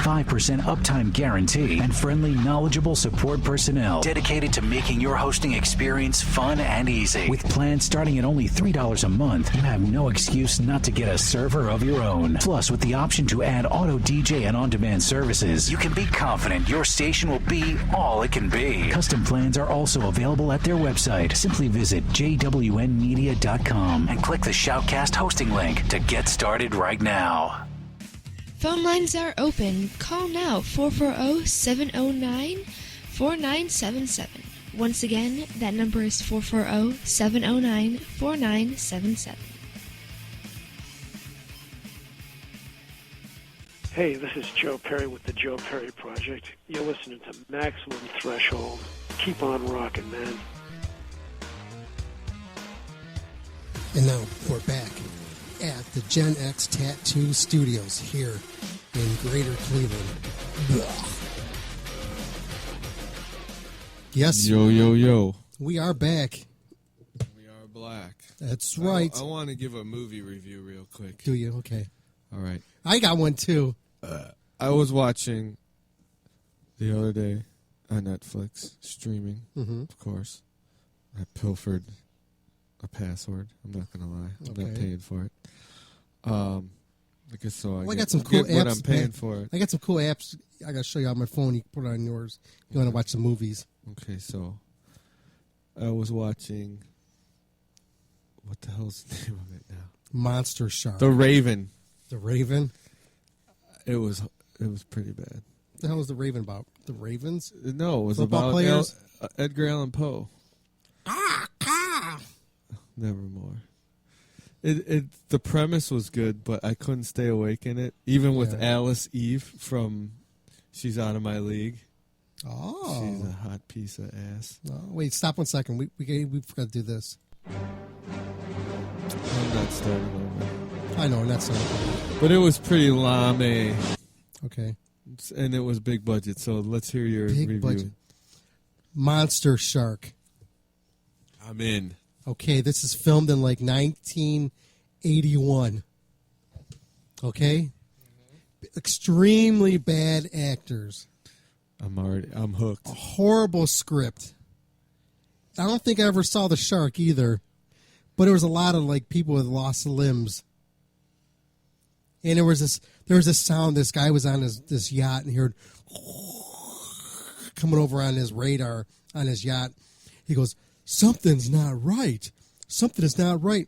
F: uptime guarantee, and friendly, knowledgeable support personnel dedicated to making your hosting experience fun and easy. With plans starting at only $3 a month, you have no excuse not to get a server of your own. Plus, with the option to add auto DJ and on-demand services, you can be confident your station will be all it can be. Custom plans are also available at their website. Simply visit jwnmedia.com and click the Shoutcast hosting link to get started right now.
N: Phone lines are open. Call now, 440-709-4977. Once again, that number is 440-709-4977.
H: Hey, this is Joe Perry with the Joe Perry Project. You're listening to Maximum Threshold. Keep on rocking, man.
A: And now we're back at the Gen X Tattoo Studios here in Greater Cleveland. Blah. Yes.
G: Yo, yo, yo.
A: We are back.
G: We are black.
A: That's right.
G: I want to give a movie review real quick.
A: Do you? Okay.
G: All right.
A: I got one, too.
G: I was watching the other day on Netflix, streaming, of course. I pilfered a password. I'm not going to lie. I'm not paying for it. I guess so. I
A: got some cool apps.
G: What I'm paying for it.
A: I got some cool apps. I got to show you on my phone. You can put it on yours. You want to watch some movies.
G: Okay, so I was watching, what the hell's the name of it now?
A: Monster Shark.
G: The Raven.
A: The Raven?
G: It was pretty bad.
A: What the hell was The Raven about? The Ravens?
G: No, it was
A: Football
G: about
A: players?
G: Edgar Allan Poe. Nevermore. The premise was good, but I couldn't stay awake in it. Even with Alice Eve from She's Out of My League.
A: Oh.
G: She's a hot piece of ass.
A: Oh, wait, stop 1 second. We forgot to do this.
G: I'm not starting over.
A: I know, not starting over.
G: But it was pretty lame.
A: Okay.
G: And it was big budget, so let's hear your review.
A: Budget. Monster Shark.
G: I'm in.
A: Okay, this is filmed in like 1981. Okay? Extremely bad actors.
G: I'm hooked.
A: A horrible script. I don't think I ever saw the shark either, but there was a lot of like people with lost limbs. And there was this sound. This guy was on this yacht and he heard coming over on his radar on his yacht. He goes, "Something's not right. Something is not right."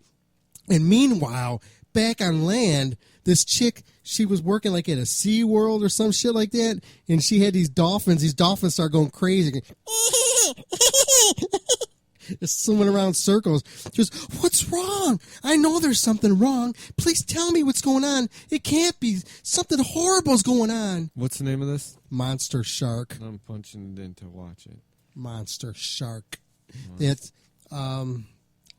A: And meanwhile, back on land, this chick, she was working like at a Sea World or some shit like that, and she had these dolphins. These dolphins start going crazy. Just swimming around circles. Just, "What's wrong? I know there's something wrong. Please tell me what's going on. It can't be. Something horrible's going on."
G: What's the name of this?
A: Monster Shark.
G: I'm punching it in to watch it.
A: Monster Shark. That's, I don't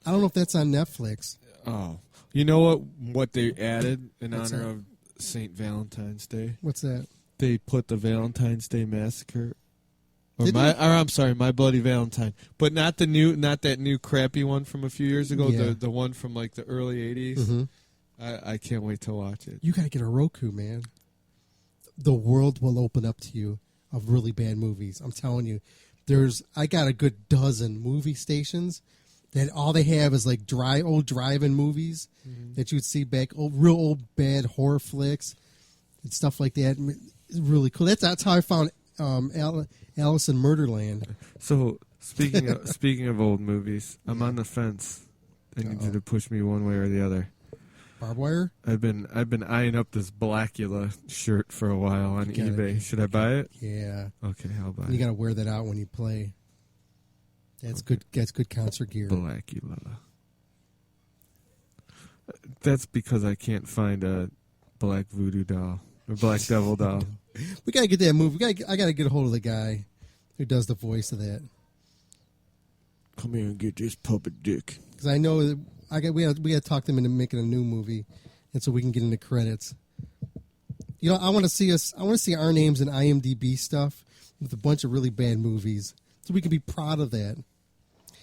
A: know if that's on Netflix.
G: Oh. You know what they added in
A: What's
G: honor
A: that?
G: of St. Valentine's Day?
A: What's that?
G: They put the Valentine's Day Massacre.
A: Did
G: My Bloody Valentine, but not that new crappy one from a few years ago.
A: Yeah.
G: The one from like the early '80s.
A: Mhm.
G: I can't wait to watch it.
A: You got to get a Roku, man. The world will open up to you of really bad movies. I'm telling you. I got a good dozen movie stations that all they have is like old drive-in movies that you would see back, real old bad horror flicks and stuff like that. It's really cool. That's how I found Alice in Murderland.
G: So speaking of old movies, I'm on the fence. I need you to push me one way or the other.
A: Barbed wire?
G: I've been eyeing up this Blackula shirt for a while on eBay. Should I buy it?
A: Yeah.
G: Okay, I'll buy
A: You
G: it.
A: got to wear that out when you play. That's good. That's good concert gear.
G: Blackula. That's because I can't find a black voodoo doll or black devil doll.
A: We gotta get that movie. I gotta get a hold of the guy who does the voice of that.
G: Come here and get this puppet dick.
A: Because I know that we gotta talk them into making a new movie, and so we can get into credits. You know, I want to see our names in IMDb stuff with a bunch of really bad movies, so we can be proud of that.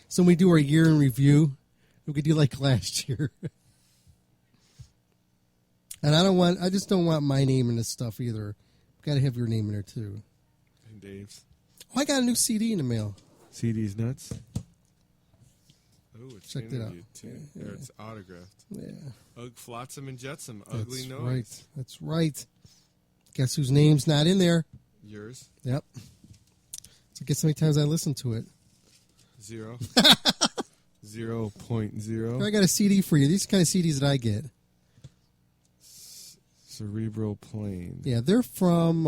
A: So when we do our year in review, we could do like last year. And I just don't want my name in this stuff either. Got to have your name in there too.
G: And Dave's.
A: Oh, I got a new CD in the mail.
G: CD's nuts. Oh, it's
A: Check it out.
G: interviewed, too.
A: Yeah.
G: There, it's autographed.
A: Yeah.
G: Flotsam and Jetsam. Ugly
A: That's
G: noise.
A: right. That's right. Guess whose name's not in there?
G: Yours.
A: Yep. So guess how many times I listened to it?
G: 0. 0.0.
A: I got a CD for you. These are the kind of CDs that I get.
G: Cerebral Plane.
A: Yeah, they're from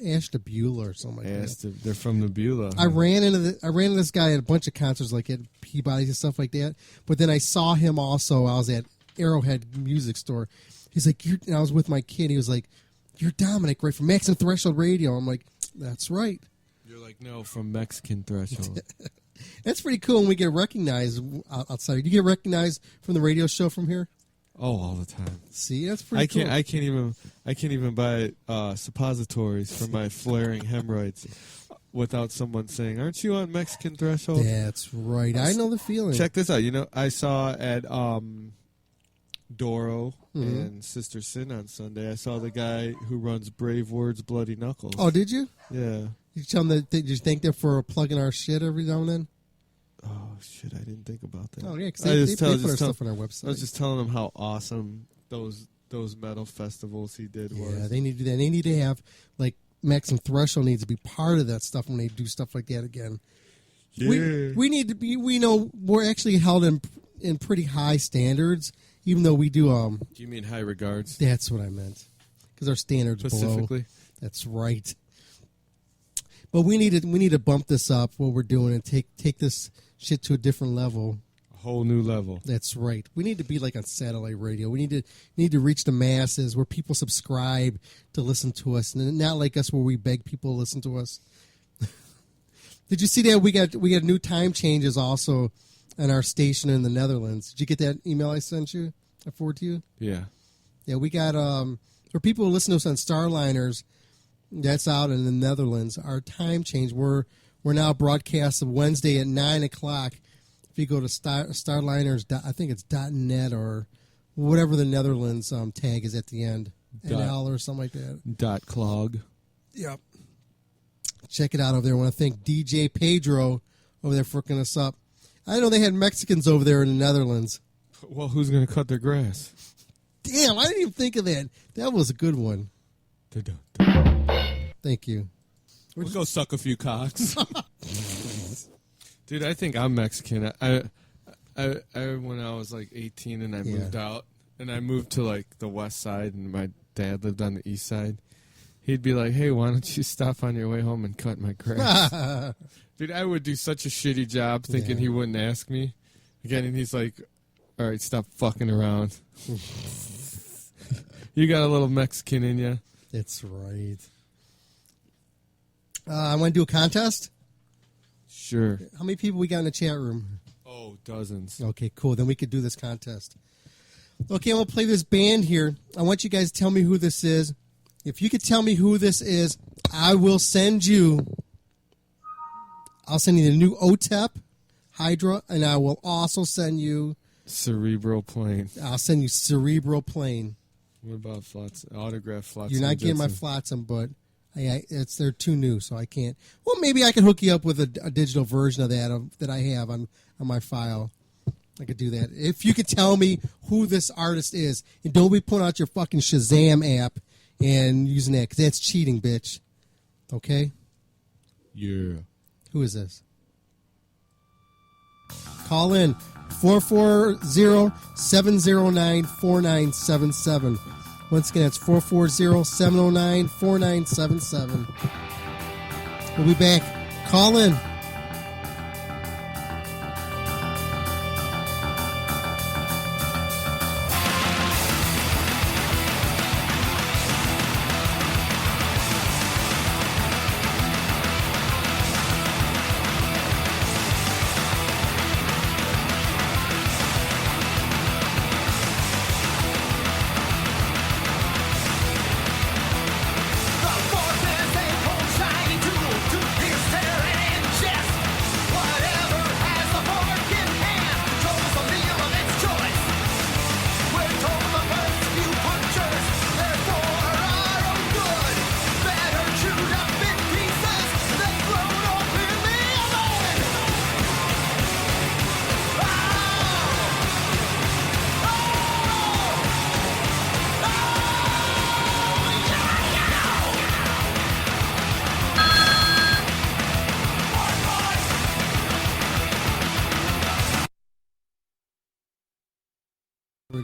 A: Ashton Beulah or something like that.
G: They're from the Beulah.
A: I ran into this guy at a bunch of concerts, like at Peabody's and stuff like that. But then I saw him also. I was at Arrowhead Music Store. He's like, and I was with my kid. He was like, "You're Dominic, right, from Maximum Threshold Radio." I'm like, "That's right."
G: You're like, no, from Mexican Threshold.
A: That's pretty cool when we get recognized outside. Do you get recognized from the radio show from here?
G: Oh, all the time.
A: See, that's pretty cool.
G: I can't even buy suppositories for my flaring hemorrhoids without someone saying, "Aren't you on Mexican Threshold?"
A: That's right. I know the feeling.
G: Check this out. You know, I saw at Doro and Sister Sin on Sunday. I saw the guy who runs Brave Words, Bloody Knuckles.
A: Oh, did you?
G: Yeah.
A: You tell them that? Did you thank them for plugging our shit every now and then?
G: Oh shit! I didn't think about that.
A: Oh yeah, because they put our stuff on our website.
G: I was just telling them how awesome those metal festivals he did were.
A: Yeah, they need to do that. They need to have like Maximum Threshold needs to be part of that stuff when they do stuff like that again.
G: Yeah.
A: We need to be. We know we're actually held in pretty high standards, even though we do.
G: Do you mean high regards?
A: That's what I meant. Because our standards
G: Specifically?
A: below. That's right. But we need to bump this up, what we're doing, and take this shit to a different level.
G: A whole new level.
A: That's right. We need to be like on satellite radio. We need to reach the masses where people subscribe to listen to us, and not like us where we beg people to listen to us. Did you see that we got new time changes also on our station in the Netherlands? Did you get that email I sent you? I forwarded to you?
G: Yeah.
A: Yeah, we got for people who listen to us on Starliners, that's out in the Netherlands. Our time change, we're now broadcast Wednesday at 9:00. If you go to Starliners, I think it's .net or whatever the Netherlands tag is at the end, NL or something like that.
G: .clog.
A: Yep. Check it out over there. I want to thank DJ Pedro over there for hooking us up. I didn't know they had Mexicans over there in the Netherlands.
G: Well, who's going to cut their grass?
A: Damn, I didn't even think of that. That was a good one. Thank you.
G: We'll go suck a few cocks. Dude, I think I'm Mexican. I when I was like 18 and I moved out, and I moved to like the west side, and my dad lived on the east side. He'd be like, "Hey, why don't you stop on your way home and cut my grass?" Dude, I would do such a shitty job thinking he wouldn't ask me. Again, and he's like, "All right, stop fucking around." You got a little Mexican in you.
A: That's right. I want to do a contest.
G: Sure.
A: How many people we got in the chat room?
G: Oh, dozens.
A: Okay, cool. Then we could do this contest. Okay, I'm going to play this band here. I want you guys to tell me who this is. If you could tell me who this is, I will send you... I'll send you the new OTEP Hydra, and I will also send you...
G: Cerebral Plane.
A: I'll send you Cerebral Plane.
G: What about autograph Flotsam?
A: You're not getting my Flotsam, but they're too new, so I can't. Well, maybe I could hook you up with a digital version of that I have on my file. I could do that. If you could tell me who this artist is, and don't be pulling out your fucking Shazam app and using that, because that's cheating, bitch. Okay?
G: Yeah.
A: Who is this? Call in 440-709-4977. Once again, that's 440-709-4977. We'll be back. Call in.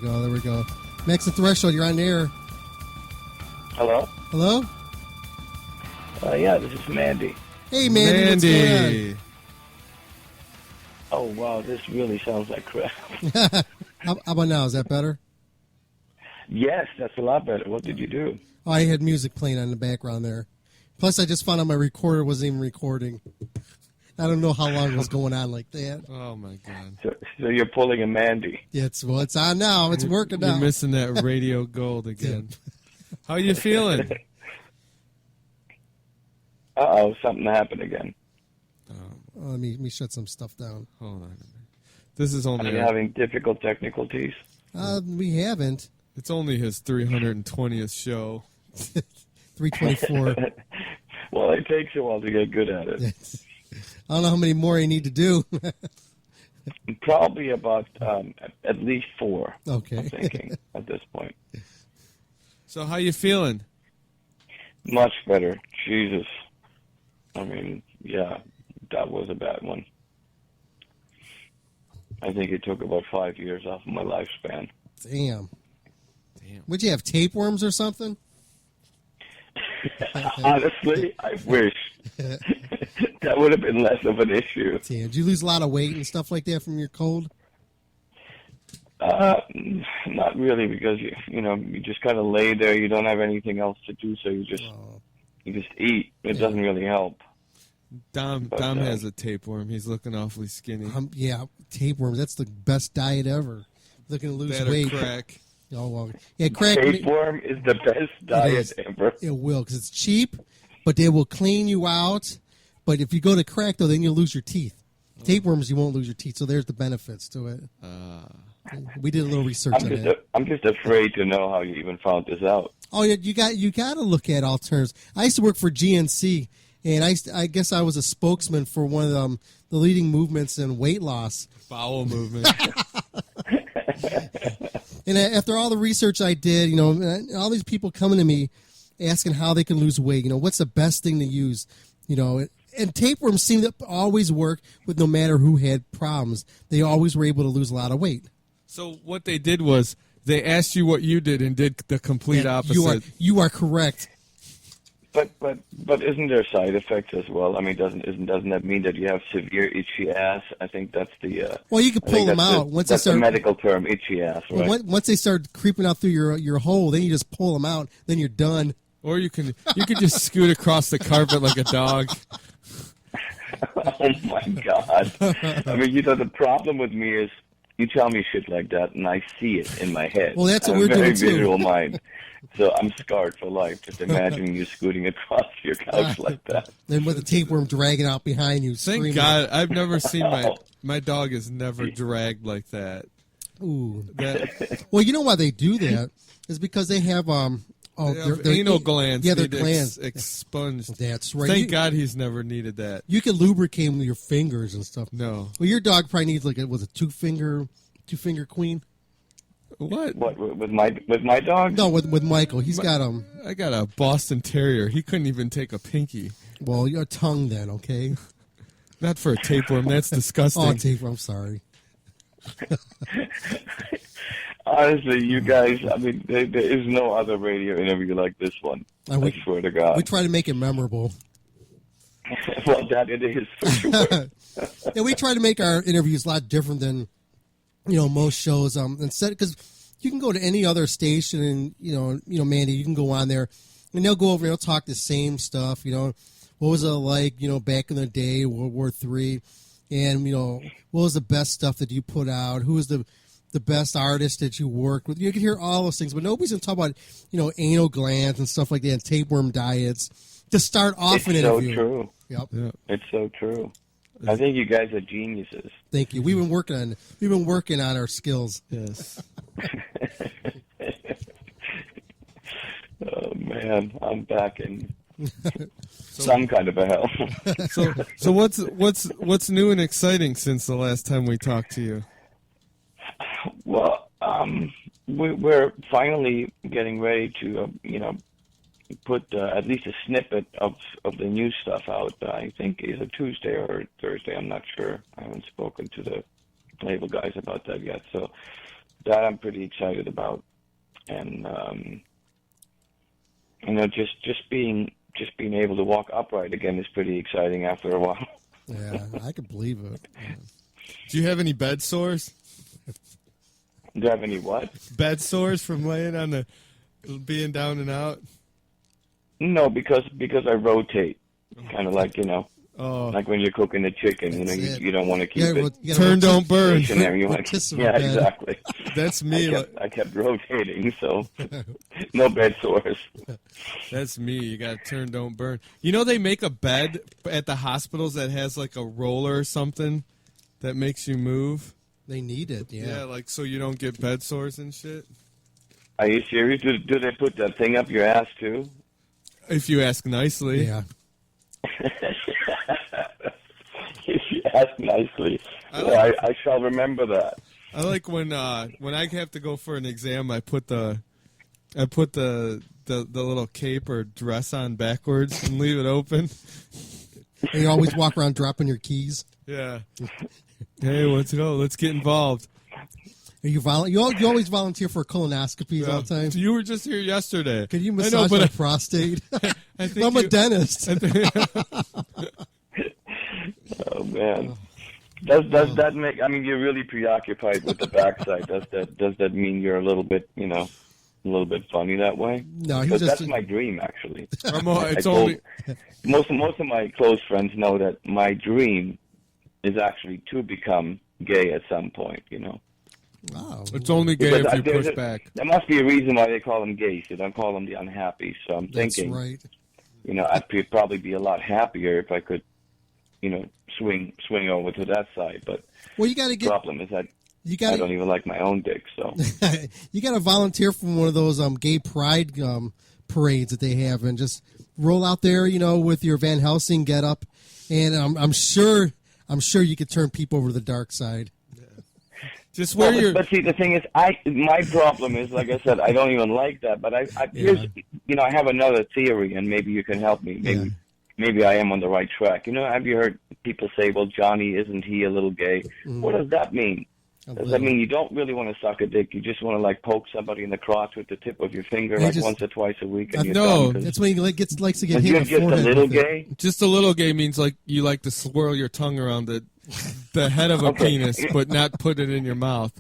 A: There we go. Max and Threshold, you're on the air.
J: Hello?
A: Hello?
J: Yeah, this is Mandy.
A: Hey, Mandy. What's going on?
J: Oh, wow, this really sounds like crap.
A: How about now? Is that better?
J: Yes, that's a lot better. What did you do?
A: Oh, I had music playing on the background there. Plus, I just found out my recorder wasn't even recording. I don't know how long it was going on like that.
G: Oh, my God.
J: So you're pulling a Mandy.
A: It's on now. It's working now.
G: You're missing that radio gold again. How you feeling?
J: Uh-oh, something happened again.
A: Let me shut some stuff down.
G: Hold on a minute. This is only...
J: Are you having difficult technicalities?
A: We haven't.
G: It's only his 320th show.
A: 324.
J: Well, it takes a while to get good at it.
A: I don't know how many more you need to do.
J: Probably about at least 4.
A: Okay.
J: I'm thinking at this point.
G: So how you feeling?
J: Much better. Jesus. I mean, yeah, that was a bad one. I think it took about 5 years off of my lifespan.
A: Damn. Would you have tapeworms or something?
J: Honestly, I wish. That would have been less of an issue.
A: Damn. Did you lose a lot of weight and stuff like that from your cold?
J: Not really, because you just kind of lay there. You don't have anything else to do, so you just eat. It doesn't really help.
G: Dom has a tapeworm. He's looking awfully skinny.
A: Yeah, tapeworms. That's the best diet ever. Looking to lose
G: that
A: weight.
G: Or crack.
A: Oh, well. Yeah, crack.
J: Tapeworm is the best diet ever.
A: It will, because it's cheap, but they will clean you out. But if you go to crack, though, then you'll lose your teeth. Tapeworms, you won't lose your teeth, so there's the benefits to it. We did a little research on that.
J: I'm just afraid to know how you even found this out.
A: Oh, yeah, you got to look at alternatives. I used to work for GNC, and I guess I was a spokesman for one of the leading movements in weight loss.
G: Bowel movement.
A: And after all the research I did, you know, all these people coming to me asking how they can lose weight, you know, what's the best thing to use, you know, and tapeworms seem to always work with no matter who had problems. They always were able to lose a lot of weight.
G: So what they did was they asked you what you did and did the complete opposite.
A: You are correct.
J: But isn't there side effects as well? I mean, doesn't that mean that you have severe itchy ass? I think that's the.
A: Well, you can pull them out once
J: that's
A: they start.
J: the medical term, itchy ass, right?
A: Well, once they start creeping out through your hole, then you just pull them out. Then you're done.
G: Or you can just scoot across the carpet like a dog.
J: Oh my God! I mean, you know, the problem with me is you tell me shit like that, and I see it in my head.
A: Well, that's what
J: I'm
A: we're
J: a very
A: doing too.
J: visual mind. So I'm scarred for life just imagining you scooting across your couch like that.
A: Then with the tapeworm dragging out behind you.
G: Thank
A: screaming.
G: God, I've never seen my dog is never dragged like that.
A: Ooh. Well, you know why they do that is because they have
G: their anal glands.
A: Yeah, their
G: need
A: glands
G: expunged.
A: That's right.
G: Thank God he's never needed that.
A: You can lubricate them with your fingers and stuff.
G: No.
A: Well, your dog probably needs like a two finger queen.
G: What?
J: What with my dog?
A: No, with Michael. He's got
G: I got a Boston Terrier. He couldn't even take a pinky.
A: Well, your tongue then, okay?
G: Not for a tapeworm. That's disgusting.
A: Oh, tapeworm. Sorry.
J: Honestly, you guys. I mean, there is no other radio interview like this one. I swear to God.
A: We try to make it memorable.
J: Well, that it is for sure.
A: Yeah, we try to make our interviews a lot different than most shows. Instead, because you can go to any other station and Mandy, you can go on there and they'll go over and they'll talk the same stuff. What was it like? Back in the day, World War III, and what was the best stuff that you put out? Who was the best artist that you worked with? You can hear all those things, but nobody's gonna talk about anal glands and stuff like that, and tapeworm diets to start off an interview.
J: It's so true.
A: Yep.
G: Yeah.
J: It's so true. I think you guys are geniuses.
A: Thank you. We've been working on our skills.
G: Yes.
J: Oh man, I'm back in some kind of a hell.
G: So what's new and exciting since the last time we talked to you?
J: Well, we're finally getting ready to put at least a snippet of the new stuff out. I think either Tuesday or Thursday. I'm not sure. I haven't spoken to the label guys about that yet. So that I'm pretty excited about, and just being able to walk upright again is pretty exciting after a while.
A: Yeah, I can believe it. Yeah.
G: Do you have any bed sores?
J: Do you have any what?
G: Bed sores from laying on the being down and out?
J: No, because I rotate, kind of like like when you're cooking the chicken. You don't want to keep it
G: turn don't burn.
J: Stationary. You want yeah, exactly.
G: That's me.
J: I kept rotating, so no bed sores.
G: That's me. You got to turn don't burn. They make a bed at the hospitals that has like a roller or something that makes you move.
A: They need it, yeah.
G: Yeah, like so you don't get bed sores and shit.
J: Are you serious? Do they put that thing up your ass too?
G: If you ask nicely.
A: Yeah.
J: If you ask nicely. I shall remember that.
G: I like when I have to go for an exam, I put the little cape or dress on backwards and leave it open.
A: And you always walk around dropping your keys.
G: Yeah. Hey, let's go. Let's get involved.
A: You always volunteer for colonoscopies all the time.
G: You were just here yesterday.
A: Can you massage my prostate? I'm a dentist.
J: Oh man, does that make? I mean, you're really preoccupied with the backside. Does that mean you're a little bit, a little bit funny that way?
A: No,
J: that's my dream actually.
G: Most
J: of my close friends know that my dream is actually to become gay at some point.
A: Wow.
G: It's only gay if you push back.
J: There must be a reason why they call them gays. They don't call them the unhappy. So I'm thinking,
A: right.
J: I'd probably be a lot happier if I could, swing over to that side. But
A: you got to get.
J: The problem is I don't even like my own dick. So
A: you got to volunteer for one of those gay pride parades that they have, and just roll out there, with your Van Helsing getup, and I'm sure you could turn people over to the dark side.
G: Just wear your.
J: But see, the thing is, my problem is, like I said, I don't even like that. But I have another theory, and maybe you can help me. Maybe I am on the right track. Have you heard people say, "Well, Johnny, isn't he a little gay?" What does that mean? Does that mean you don't really want to suck a dick? You just want to poke somebody in the crotch with the tip of your finger once or twice a week? And
A: no, that's when he likes to get hit in the
J: just
A: forehead.
J: A little gay?
G: Just a little gay means you like to swirl your tongue around the head of a penis, but not put it in your mouth.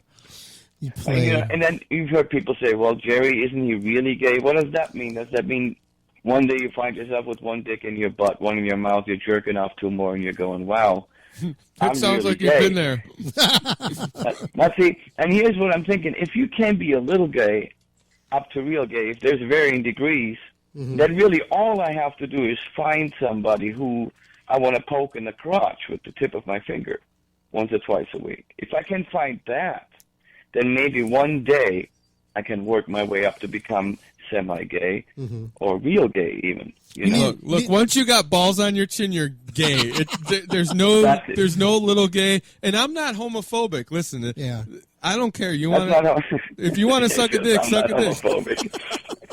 A: You play.
J: And then you've heard people say, "Well, Jerry, isn't he really gay?" What does that mean? Does that mean one day you find yourself with one dick in your butt, one in your mouth, you're jerking off two more, and you're going, "Wow."
G: It sounds
J: really
G: like
J: gay.
G: you've been there.
J: Now, see, and here's what I'm thinking. If you can be a little gay up to real gay, if there's varying degrees, then really all I have to do is find somebody who I want to poke in the crotch with the tip of my finger once or twice a week. If I can find that, then maybe one day I can work my way up to become semi-gay or real gay even.
G: Look, once you got balls on your chin, you're gay. There's no little gay, and I'm not homophobic. Listen, I don't care. If you want to suck a dick, suck a dick.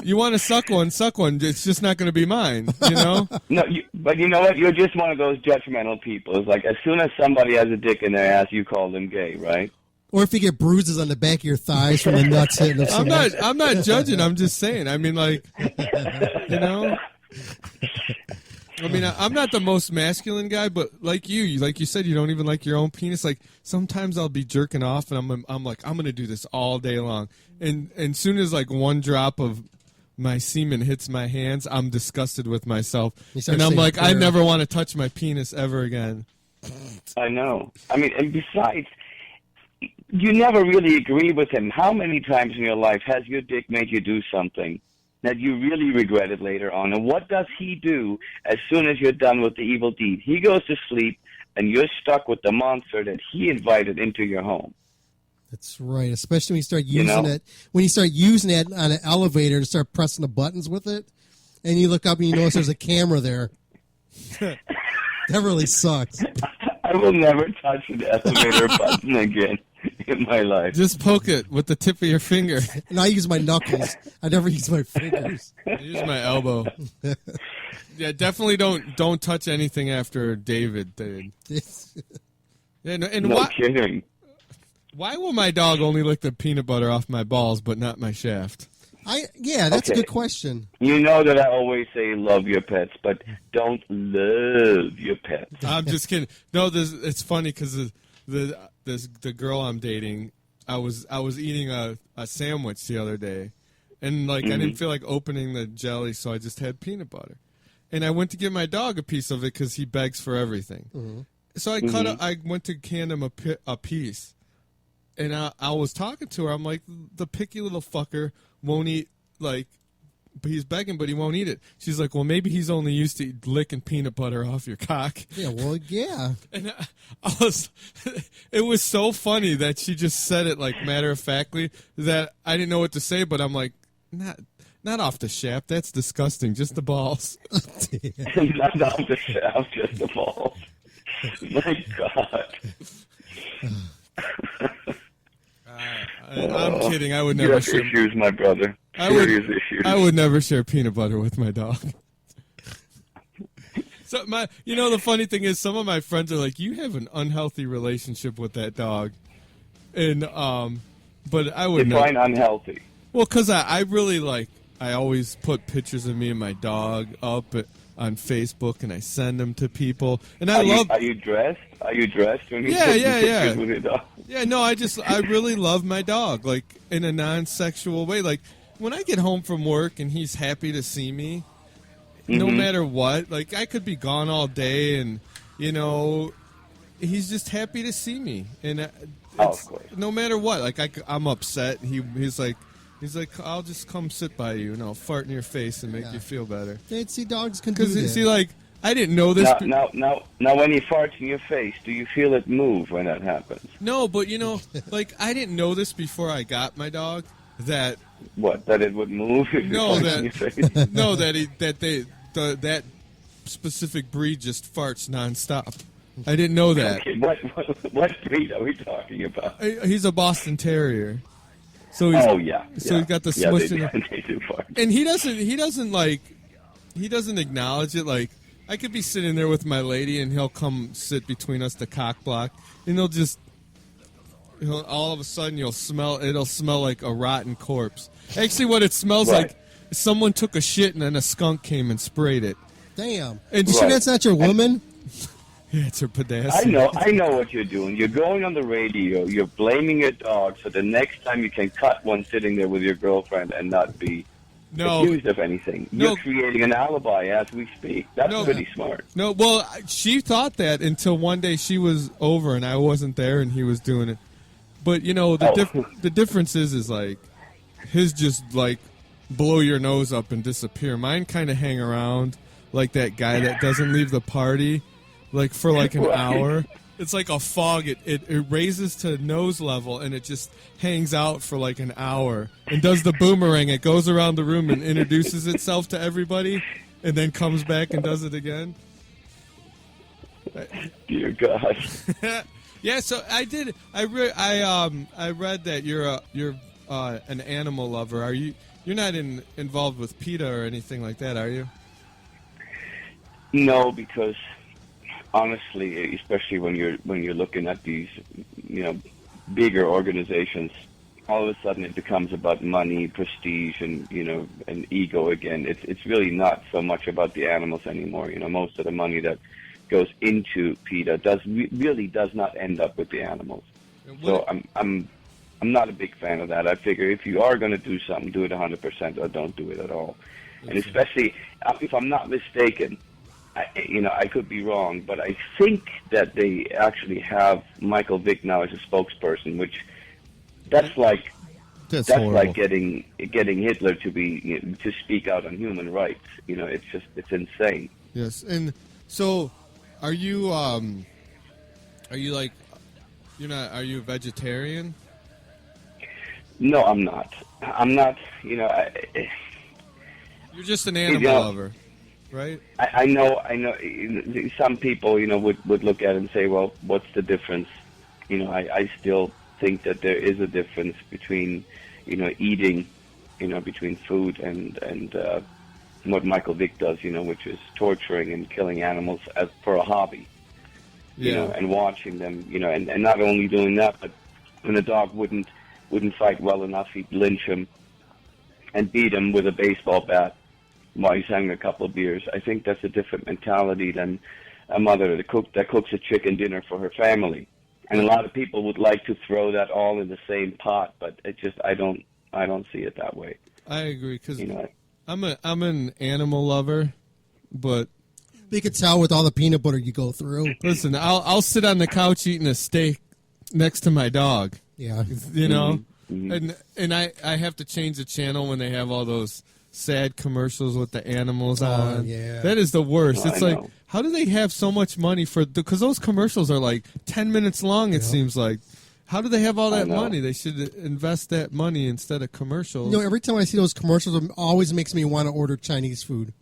G: You want to suck one. It's just not going to be mine.
J: No, but you know what? You're just one of those judgmental people. It's like as soon as somebody has a dick in their ass, you call them gay, right?
A: Or if you get bruises on the back of your thighs from the nuts hitting.
G: I'm not judging. I'm just saying. I mean, I'm not the most masculine guy, but like you said, you don't even like your own penis. Like sometimes I'll be jerking off, and I'm like, I'm gonna do this all day long, and soon as one drop of my semen hits my hands, I'm disgusted with myself, and I'm like, I never want to touch my penis ever again.
J: I know. I mean, and besides, you never really agree with him. How many times in your life has your dick made you do something that you really regretted later on? And what does he do as soon as you're done with the evil deed? He goes to sleep, and you're stuck with the monster that he invited into your home.
A: That's right, especially when you start using it. When you start using it on an elevator to start pressing the buttons with it, and you look up and you notice there's a camera there. That really sucks.
J: I will never touch an elevator button again in my life.
G: Just poke it with the tip of your finger.
A: And I use my knuckles. I never use my fingers.
G: I use my elbow. Yeah, definitely don't touch anything after David did. Yeah,
J: no kidding.
G: Why will my dog only lick the peanut butter off my balls but not my shaft?
A: That's a good question.
J: You know that I always say love your pets, but don't love your pets.
G: I'm just kidding. No, it's funny because the girl I'm dating, I was eating a sandwich the other day, and I didn't feel like opening the jelly, so I just had peanut butter, and I went to give my dog a piece of it because he begs for everything. So I went to hand him a piece, and I was talking to her. I'm like, the picky little fucker won't eat, he's begging, but he won't eat it. She's like, well, maybe he's only used to licking peanut butter off your cock.
A: Yeah, well, yeah.
G: And it was so funny that she just said it matter-of-factly that I didn't know what to say, but I'm like, not off the shaft. That's disgusting. Just the balls.
J: Not off the shaft, just the balls. My God.
G: I'm kidding. I would never share
J: issues, my brother. Serious issues.
G: I would never share peanut butter with my dog. So the funny thing is, some of my friends are like, "You have an unhealthy relationship with that dog," and but I would
J: define unhealthy.
G: Well, because I really I always put pictures of me and my dog up on Facebook, and I send them to people. And Are
J: you dressed? Are you dressed when you
G: yeah.
J: with your dog?
G: Yeah, no, I really love my dog, in a non-sexual way. When I get home from work and he's happy to see me, no matter what, I could be gone all day, and he's just happy to see me, and
J: of course,
G: no matter what, I'm upset. He's like, I'll just come sit by you and I'll fart in your face and make you feel better.
A: See, dogs can do that.
G: Because, see, I didn't know this.
J: Now, when he farts in your face, do you feel it move when that happens?
G: No, but, I didn't know this before I got my dog, that
J: What? That it would move? If
G: No,
J: you punch in your face?
G: no, that specific breed just farts nonstop. I didn't know that.
J: Okay, what breed are we talking about?
G: He's a Boston Terrier. So he's, So he's got the smush in it.
J: They do fart.
G: And he doesn't acknowledge it. Like, I could be sitting there with my lady, and he'll come sit between us, the cock block, and all of a sudden it'll smell like a rotten corpse. Actually, what it smells like, someone took a shit and then a skunk came and sprayed it.
A: Damn. And you sure that's not your woman?
G: Yeah, it's her pedastic.
J: I know what you're doing. You're going on the radio. You're blaming your dog, so the next time you can cut one sitting there with your girlfriend and not be accused of anything. You're creating an alibi as we speak. That's pretty smart.
G: No, well, she thought that until one day she was over and I wasn't there and he was doing it. But the difference is like his just like blow your nose up and disappear. Mine kind of hang around like that guy that doesn't leave the party. Like for like an hour. It's like a fog. It raises to nose level and it just hangs out for like an hour and does the boomerang. It goes around the room and introduces itself to everybody and then comes back and does it again.
J: Dear God.
G: Yeah, so I did. I read that you're an animal lover. Are you? You're not involved with PETA or anything like that, are you?
J: No, because honestly, especially when you're looking at these, bigger organizations, all of a sudden it becomes about money, prestige, and and ego again. It's really not so much about the animals anymore. Most of the money that goes into PETA really does not end up with the animals. So I'm not a big fan of that. I figure if you are going to do something, do it 100% or don't do it at all. And especially if I'm not mistaken, I could be wrong, but I think that they actually have Michael Vick now as a spokesperson, which that's like getting Hitler to speak out on human rights. It's insane.
G: Yes, and so are you are you a vegetarian?
J: No, I'm not. You're
G: just an animal lover. Right.
J: I know. Some people, would look at it and say, "Well, what's the difference?" I still think that there is a difference between, eating, between food and what Michael Vick does, which is torturing and killing animals for a hobby. And watching them, and not only doing that, but when a dog wouldn't fight well enough, he'd lynch him and beat him with a baseball bat while he's having a couple of beers. I think that's a different mentality than a mother that cooks a chicken dinner for her family. And a lot of people would like to throw that all in the same pot, but I don't see it that way.
G: I agree because I'm an animal lover, but
A: you could tell with all the peanut butter you go through.
G: Listen, I'll sit on the couch eating a steak next to my dog.
A: Yeah,
G: and I have to change the channel when they have all those sad commercials with the animals on.
A: Yeah.
G: That is the worst. It's like,
J: know.
G: how do they have so much money because those commercials are like 10 minutes long, it seems like. How do they have all that money? They should invest that money instead of commercials.
A: Every time I see those commercials, it always makes me want to order Chinese food.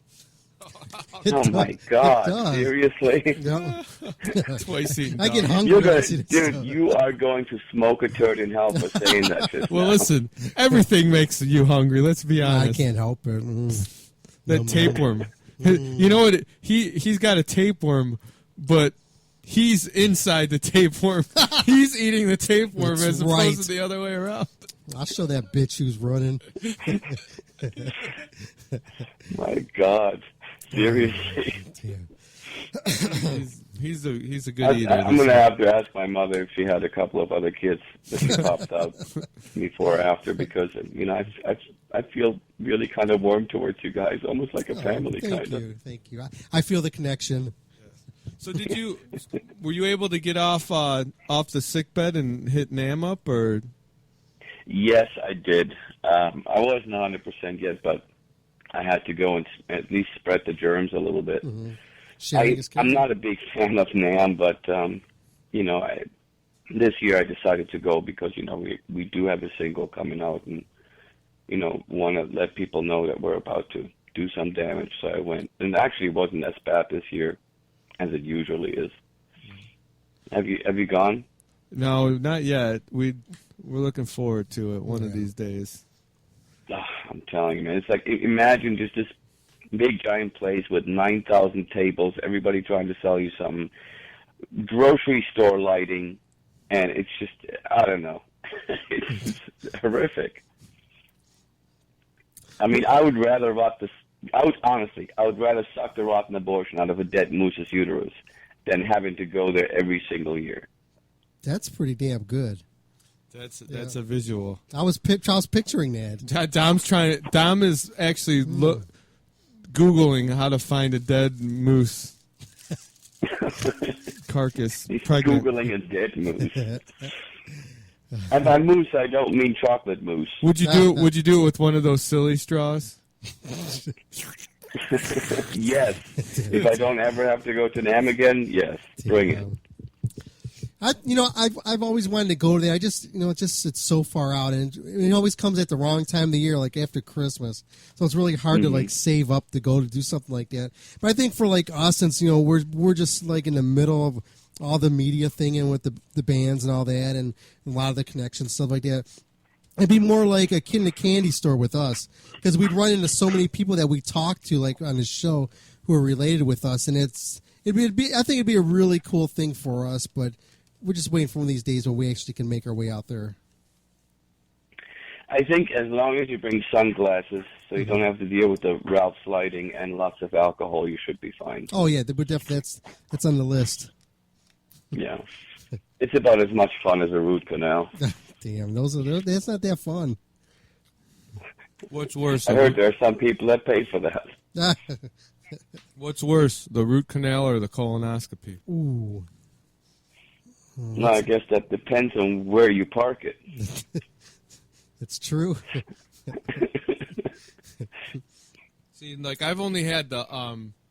J: My God! Seriously?
A: No.
G: Twice eaten.
A: I get hungry.
J: Dude, you are going to smoke a turd in hell for saying that shit.
G: Well, listen, everything makes you hungry. Let's be honest.
A: I can't help it.
G: That tapeworm. You know what? He's got a tapeworm, but he's inside the tapeworm. He's eating the tapeworm as opposed to the other way around.
A: I'll show that bitch who's running.
J: My God. Seriously.
G: He's a good eater.
J: I'm going to have to ask my mother if she had a couple of other kids that she popped out before or after, because I feel really kind of warm towards you guys, almost like a family kind of.
A: Thank you. I feel the connection.
G: So were you able to get off the sick bed and hit NAM up, or?
J: Yes, I did. I wasn't 100% yet, but I had to go and at least spread the germs a little bit.
A: Mm-hmm.
J: I'm not a big fan of NAM, but this year I decided to go because we do have a single coming out, and
I: want to let people know that we're about to do some damage. So I went, and actually it wasn't as bad this year as it usually is. Have you gone?
G: No, not yet. We're looking forward to it one of these days.
I: I'm telling you, man, it's like, imagine just this big giant place with 9,000 tables, everybody trying to sell you something, grocery store lighting, and it's just, I don't know. It's horrific. I mean, I would rather suck the rotten abortion out of a dead moose's uterus than having to go there every single year.
A: That's pretty damn good.
G: That's a visual.
A: I was picturing that.
G: Dom is actually Googling how to find a dead moose carcass.
I: He's
G: pregnant.
I: Googling a dead moose. And by moose, I don't mean chocolate mousse.
G: Would you do it with one of those silly straws?
I: Yes. If I don't ever have to go to NAM again, yes. Bring it.
A: I've always wanted to go there. I just, it's so far out, and it always comes at the wrong time of the year, like after Christmas. So it's really hard to save up to go to do something like that. But I think for us, since we're just in the middle of all the media thing and with the bands and all that, and a lot of the connections, stuff like that. It'd be more like a kid in a candy store with us, because we'd run into so many people that we talk to, on the show, who are related with us, and I think it'd be a really cool thing for us. But we're just waiting for one of these days when we actually can make our way out there.
I: I think as long as you bring sunglasses, so you don't have to deal with the Ralph's lighting and lots of alcohol, you should be fine.
A: Oh yeah, that's on the list.
I: Yeah, it's about as much fun as a root canal.
A: Damn, that's not that fun.
G: What's worse?
I: I heard there are some people that pay for that.
G: What's worse, the root canal or the colonoscopy?
A: Ooh.
I: No, I guess that depends on where you park it.
A: It's true.
G: See, I've only had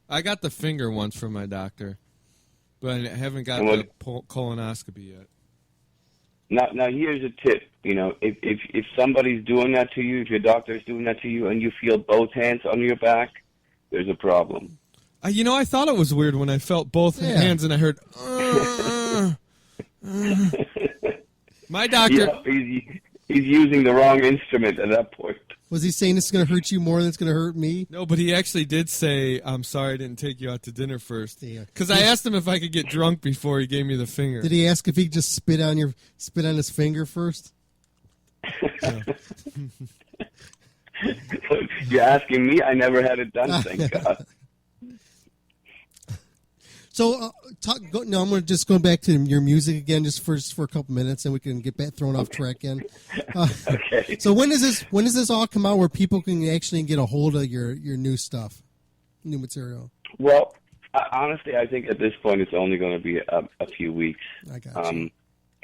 G: I got the finger once from my doctor, but I haven't got the colonoscopy yet.
I: Now here's a tip. If somebody's doing that to you, if your doctor's doing that to you, and you feel both hands on your back, there's a problem.
G: I thought it was weird when I felt both hands and I heard. My doctor.
I: Yeah, he's using the wrong instrument at that point.
A: Was he saying it's going to hurt you more than it's going to hurt me?
G: No, but he actually did say, "I'm sorry I didn't take you out to dinner first." Because I asked him if I could get drunk before he gave me the finger.
A: Did he ask if he could just spit on his finger first?
I: You're asking me? I never had it done, thank God.
A: So, I'm going to just go back to your music again, just for a couple minutes, and we can get back thrown off track again.
I: Okay.
A: So when does this all come out, where people can actually get a hold of your new stuff, new material?
I: Well, honestly, I think at this point it's only going to be a few weeks.
A: I got you.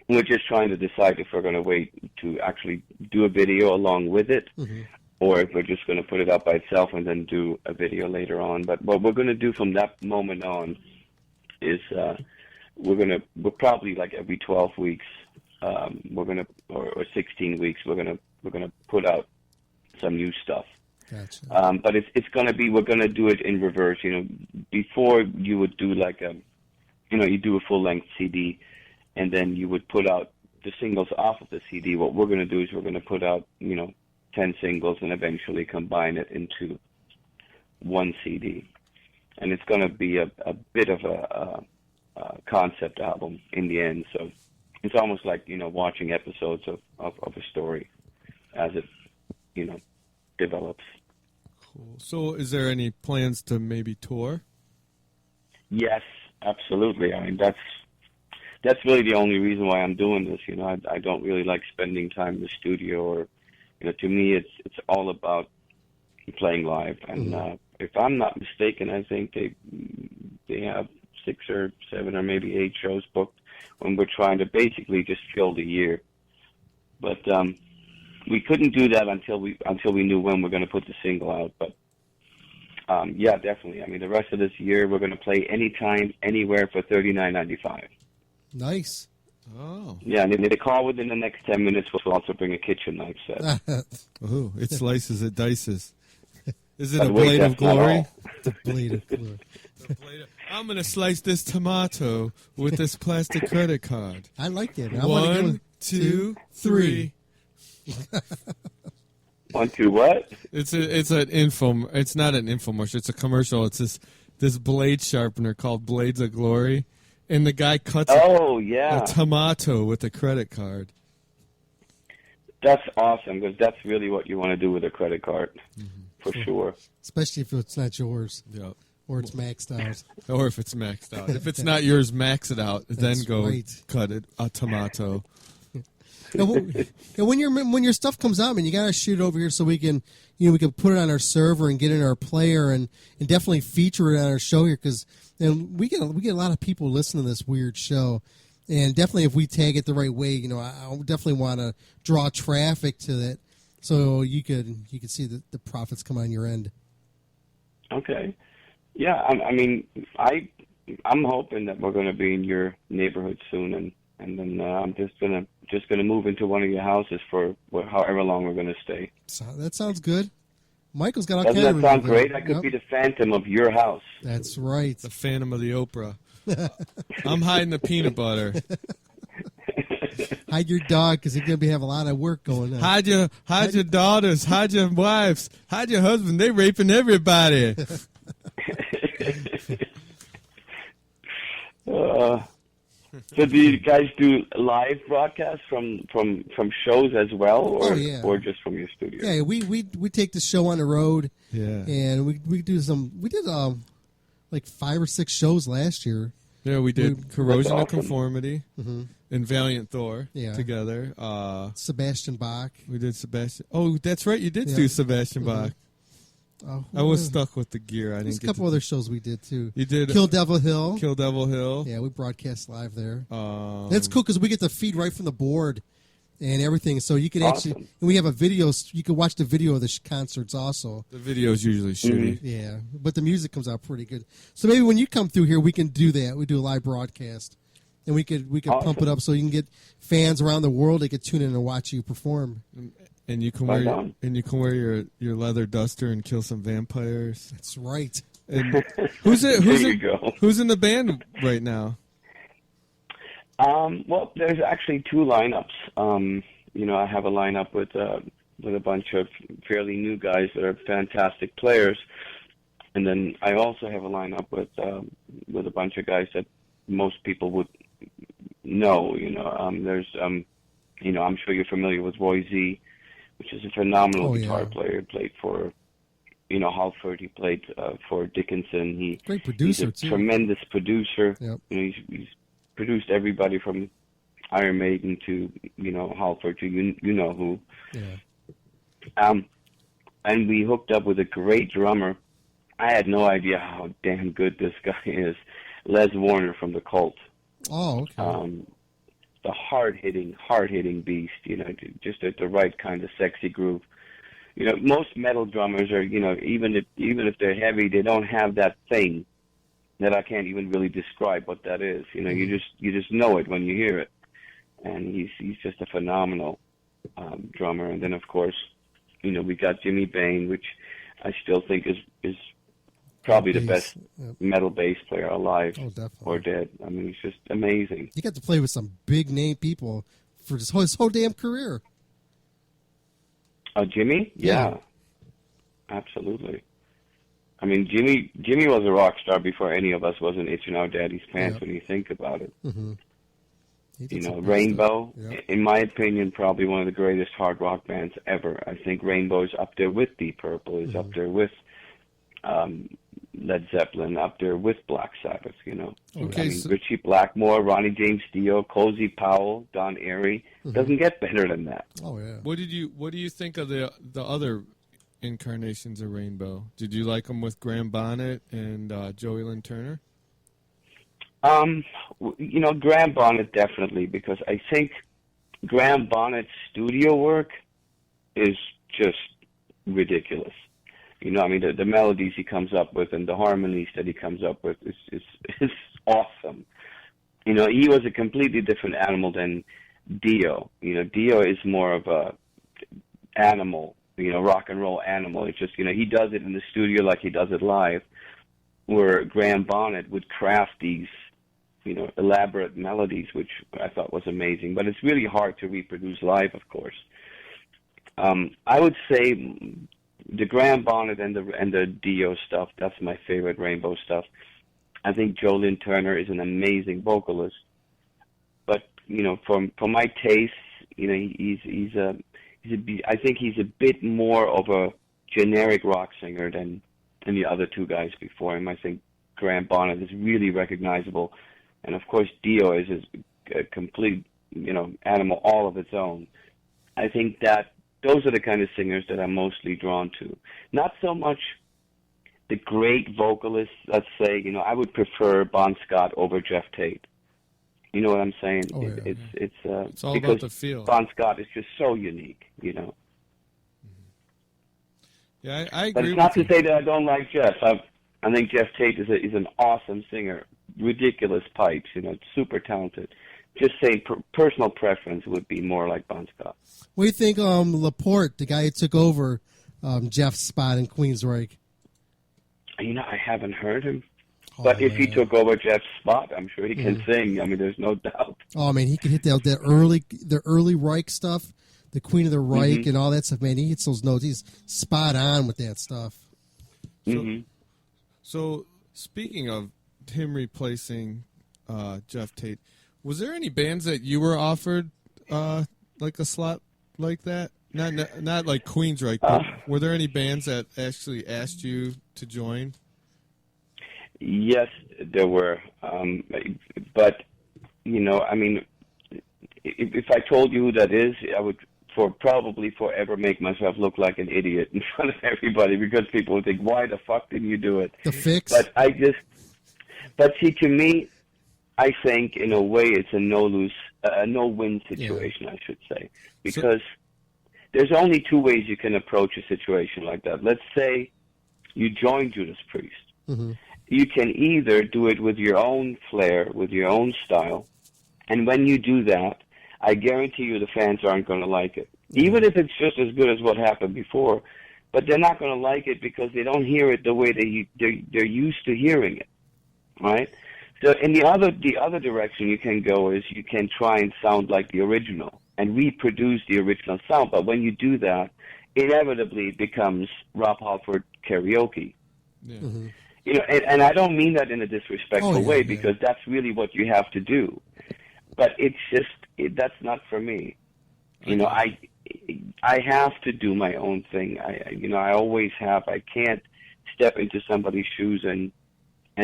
I: We're just trying to decide if we're going to wait to actually do a video along with it, or if we're just going to put it up by itself and then do a video later on. But what we're going to do from that moment on is we're probably every 12 weeks or 16 weeks we're gonna put out some new stuff.
A: Gotcha.
I: But it's gonna be, we're gonna do it in reverse. Before you would do you do a full length CD, and then you would put out the singles off of the CD. What we're gonna do is we're gonna put out 10 singles and eventually combine it into one CD. And it's going to be a bit of a concept album in the end. So it's almost like, watching episodes of a story as it, develops.
G: Cool. So is there any plans to maybe tour?
I: Yes, absolutely. I mean, that's really the only reason why I'm doing this. I don't really like spending time in the studio, or, to me, it's all about playing live. And, if I'm not mistaken, I think they have 6 or 7 or maybe 8 shows booked when we're trying to basically just fill the year. But we couldn't do that until we knew when we're going to put the single out. But yeah, definitely. I mean, the rest of this year we're going to play anytime, anywhere for $39.95.
A: Nice.
G: Oh.
I: Yeah, and the call within the next 10 minutes will also bring a kitchen knife set.
G: Oh, it slices, it dices. Is it
I: By
G: a
I: the way,
G: blade of
I: that's not
G: glory?
I: all.
A: The blade of glory.
G: I'm going to slice this tomato with this plastic credit card.
A: I like it. I wanna go
G: 1,
A: with
G: 2, 3.
I: 1, 2, what?
G: It's an It's not an infomercial. It's a commercial. It's this blade sharpener called Blades of Glory, and the guy cuts a tomato with a credit card.
I: That's awesome, because that's really what you want to do with a credit card, for sure.
A: Especially if it's not yours.
G: Yep.
A: Or it's maxed out.
G: Or if it's maxed out. If it's not yours, max it out. Then go cut it a tomato.
A: When your stuff comes out, man, you gotta shoot it over here so we can put it on our server and get it in our player and definitely feature it on our show here, because we get a lot of people listening to this weird show, and definitely if we tag it the right way, I definitely want to draw traffic to it so you could see the profits come on your end.
I: Okay. Yeah, I'm hoping that we're going to be in your neighborhood soon, and then I'm just gonna move into one of your houses for however long we're going to stay.
A: So, that sounds good. Michael's got all
I: Doesn't
A: kinds of
I: that sound
A: room there.
I: great? I could be the phantom of your house.
A: That's right.
G: The Phantom of the Oprah. I'm hiding the peanut butter.
A: Hide your dog, because he's going to have a lot of work going on.
G: Hide your daughters. Hide your wives. Hide your husband. They raping everybody.
I: So do you guys do live broadcasts from shows as well, or just from your studio?
A: Yeah, we take the show on the road.
G: Yeah,
A: and we did like 5 or 6 shows last year.
G: Yeah, we did Corrosion of Conformity
A: Mhm.
G: and Valiant Thor
A: together. Sebastian Bach.
G: We did Sebastian. Oh, that's right, you did do Sebastian Bach. I was stuck with the gear.
A: There's a couple other shows we did too.
G: You did
A: Kill Devil Hill.
G: Kill Devil Hill.
A: Yeah, we broadcast live there. That's cool because we get the feed right from the board and everything. So you can actually, and we have a video. You can watch the video of the concerts also.
G: The video's usually shitty.
A: Yeah, but the music comes out pretty good. So maybe when you come through here, we can do that. We do a live broadcast, and we could pump it up so you can get fans around the world. They could tune in and watch you perform.
G: And you can wear your leather duster and kill some vampires.
A: That's right.
G: And who's in the band right now?
I: Well, there's actually 2 lineups. I have a lineup with a bunch of fairly new guys that are fantastic players, and then I also have a lineup with a bunch of guys that most people would know. There's I'm sure you're familiar with Roy Z, which is a phenomenal guitar player. Played for, Halford. He played for Dickinson.
A: Great producer,
I: he's a
A: too.
I: tremendous producer.
A: Yep.
I: He's produced everybody from Iron Maiden to, Halford to you know who.
A: Yeah.
I: And we hooked up with a great drummer. I had no idea how damn good this guy is. Les Warner from The Cult.
A: Oh, okay.
I: The hard-hitting beast, just at the right kind of sexy groove. Most metal drummers are, even if they're heavy, they don't have that thing that I can't even really describe what that is. You just know it when you hear it. And he's just a phenomenal drummer. And then of course, we got Jimmy Bain, which I still think is probably the best metal bass player alive or dead. I mean, he's just amazing.
A: You got to play with some big name people for his whole damn career.
I: Jimmy? Yeah. Absolutely. I mean, Jimmy was a rock star before any of us wasn't itching our daddy's pants when you think about it.
A: Mm-hmm.
I: Rainbow, in my opinion, probably one of the greatest hard rock bands ever. I think Rainbow's up there with Deep Purple, is up there with Led Zeppelin, up there with Black Sabbath,
G: Okay,
I: Ritchie Blackmore, Ronnie James Dio, Cozy Powell, Don Airey. Doesn't get better than that.
A: Oh, yeah.
G: What do you think of the other incarnations of Rainbow? Did you like them with Graham Bonnet and Joey Lynn Turner?
I: Graham Bonnet definitely, because I think Graham Bonnet's studio work is just ridiculous. The melodies he comes up with and the harmonies that he comes up with is awesome. You know, he was a completely different animal than Dio. You know, Dio is more of a animal, you know, rock and roll animal. It's just, you know, he does it in the studio like he does it live, where Graham Bonnet would craft these, you know, elaborate melodies, which I thought was amazing. But it's really hard to reproduce live, of course. I would say the Graham Bonnet and the Dio stuff, that's my favorite Rainbow stuff. I think Joe Lynn Turner is an amazing vocalist, but you know, for my taste, you know, I think he's a bit more of a generic rock singer than the other two guys before him. I think Graham Bonnet is really recognizable, and of course Dio is a complete, you know, animal all of its own. I think that those are the kind of singers that I'm mostly drawn to. Not so much the great vocalists, let's say, you know, I would prefer Bon Scott over Jeff Tate. You know what I'm saying?
G: Oh, yeah,
I: It's
G: all
I: because
G: about the feel.
I: Bon Scott is just so unique, you know.
G: Yeah, I agree.
I: But it's not to say that I don't like Jeff. I think Jeff Tate is an awesome singer, ridiculous pipes, you know, super talented. Just saying, personal preference would be more like Bon Scott.
A: What do you think, Laporte, the guy who took over Jeff's spot in Queensryche?
I: You know, I haven't heard him. But if he took over Jeff's spot, I'm sure he can sing. I mean, there's no doubt.
A: Oh, man, he can hit the early Reich stuff, the Queen of the Reich and all that stuff. Man, he hits those notes. He's spot on with that stuff.
G: So speaking of him replacing Jeff Tate, was there any bands that you were offered like a slot like that? Not like Queensryche, but were there any bands that actually asked you to join?
I: Yes, there were. But, you know, I mean, if I told you who that is, I would probably forever make myself look like an idiot in front of everybody because people would think, why the fuck didn't you do it?
A: The Fix?
I: But see, to me, I think in a way it's a no-win situation, I should say, because there's only two ways you can approach a situation like that. Let's say you join Judas Priest.
A: Mm-hmm.
I: You can either do it with your own flair, with your own style, and when you do that, I guarantee you the fans aren't going to like it. Even if it's just as good as what happened before, but they're not going to like it because they don't hear it the way they're used to hearing it, right? So in the other direction you can go is you can try and sound like the original and reproduce the original sound, but when you do that, inevitably it becomes Rob Halford karaoke.
G: Yeah.
A: Mm-hmm.
I: You know, and I don't mean that in a disrespectful way because that's really what you have to do. But it's just that's not for me. You know, I have to do my own thing. I always have. I can't step into somebody's shoes and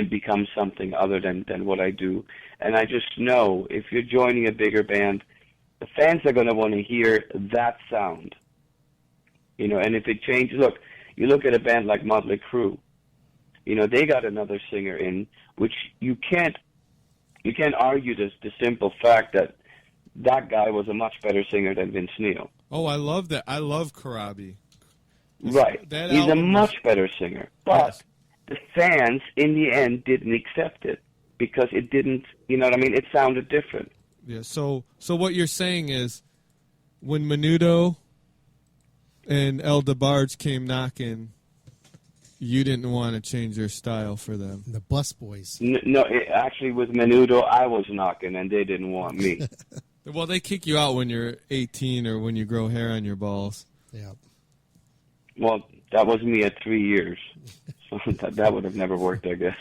I: become something other than what I do. And I just know if you're joining a bigger band, the fans are going to want to hear that sound. You know, and if it changes, you look at a band like Motley Crue. You know, they got another singer in, which you can't argue the simple fact that guy was a much better singer than Vince Neil.
G: Oh, I love that. I love Karabi.
I: Right. He's a much better singer. But the fans, in the end, didn't accept it because it didn't, you know what I mean? It sounded different.
G: Yeah, so what you're saying is when Menudo and El DeBarge came knocking, you didn't want to change your style for them.
A: The Bus Boys.
I: No, actually with Menudo, I was knocking and they didn't want me.
G: Well, they kick you out when you're 18 or when you grow hair on your balls.
A: Yeah.
I: Well, that was me at 3 years. So that would have never worked, I guess.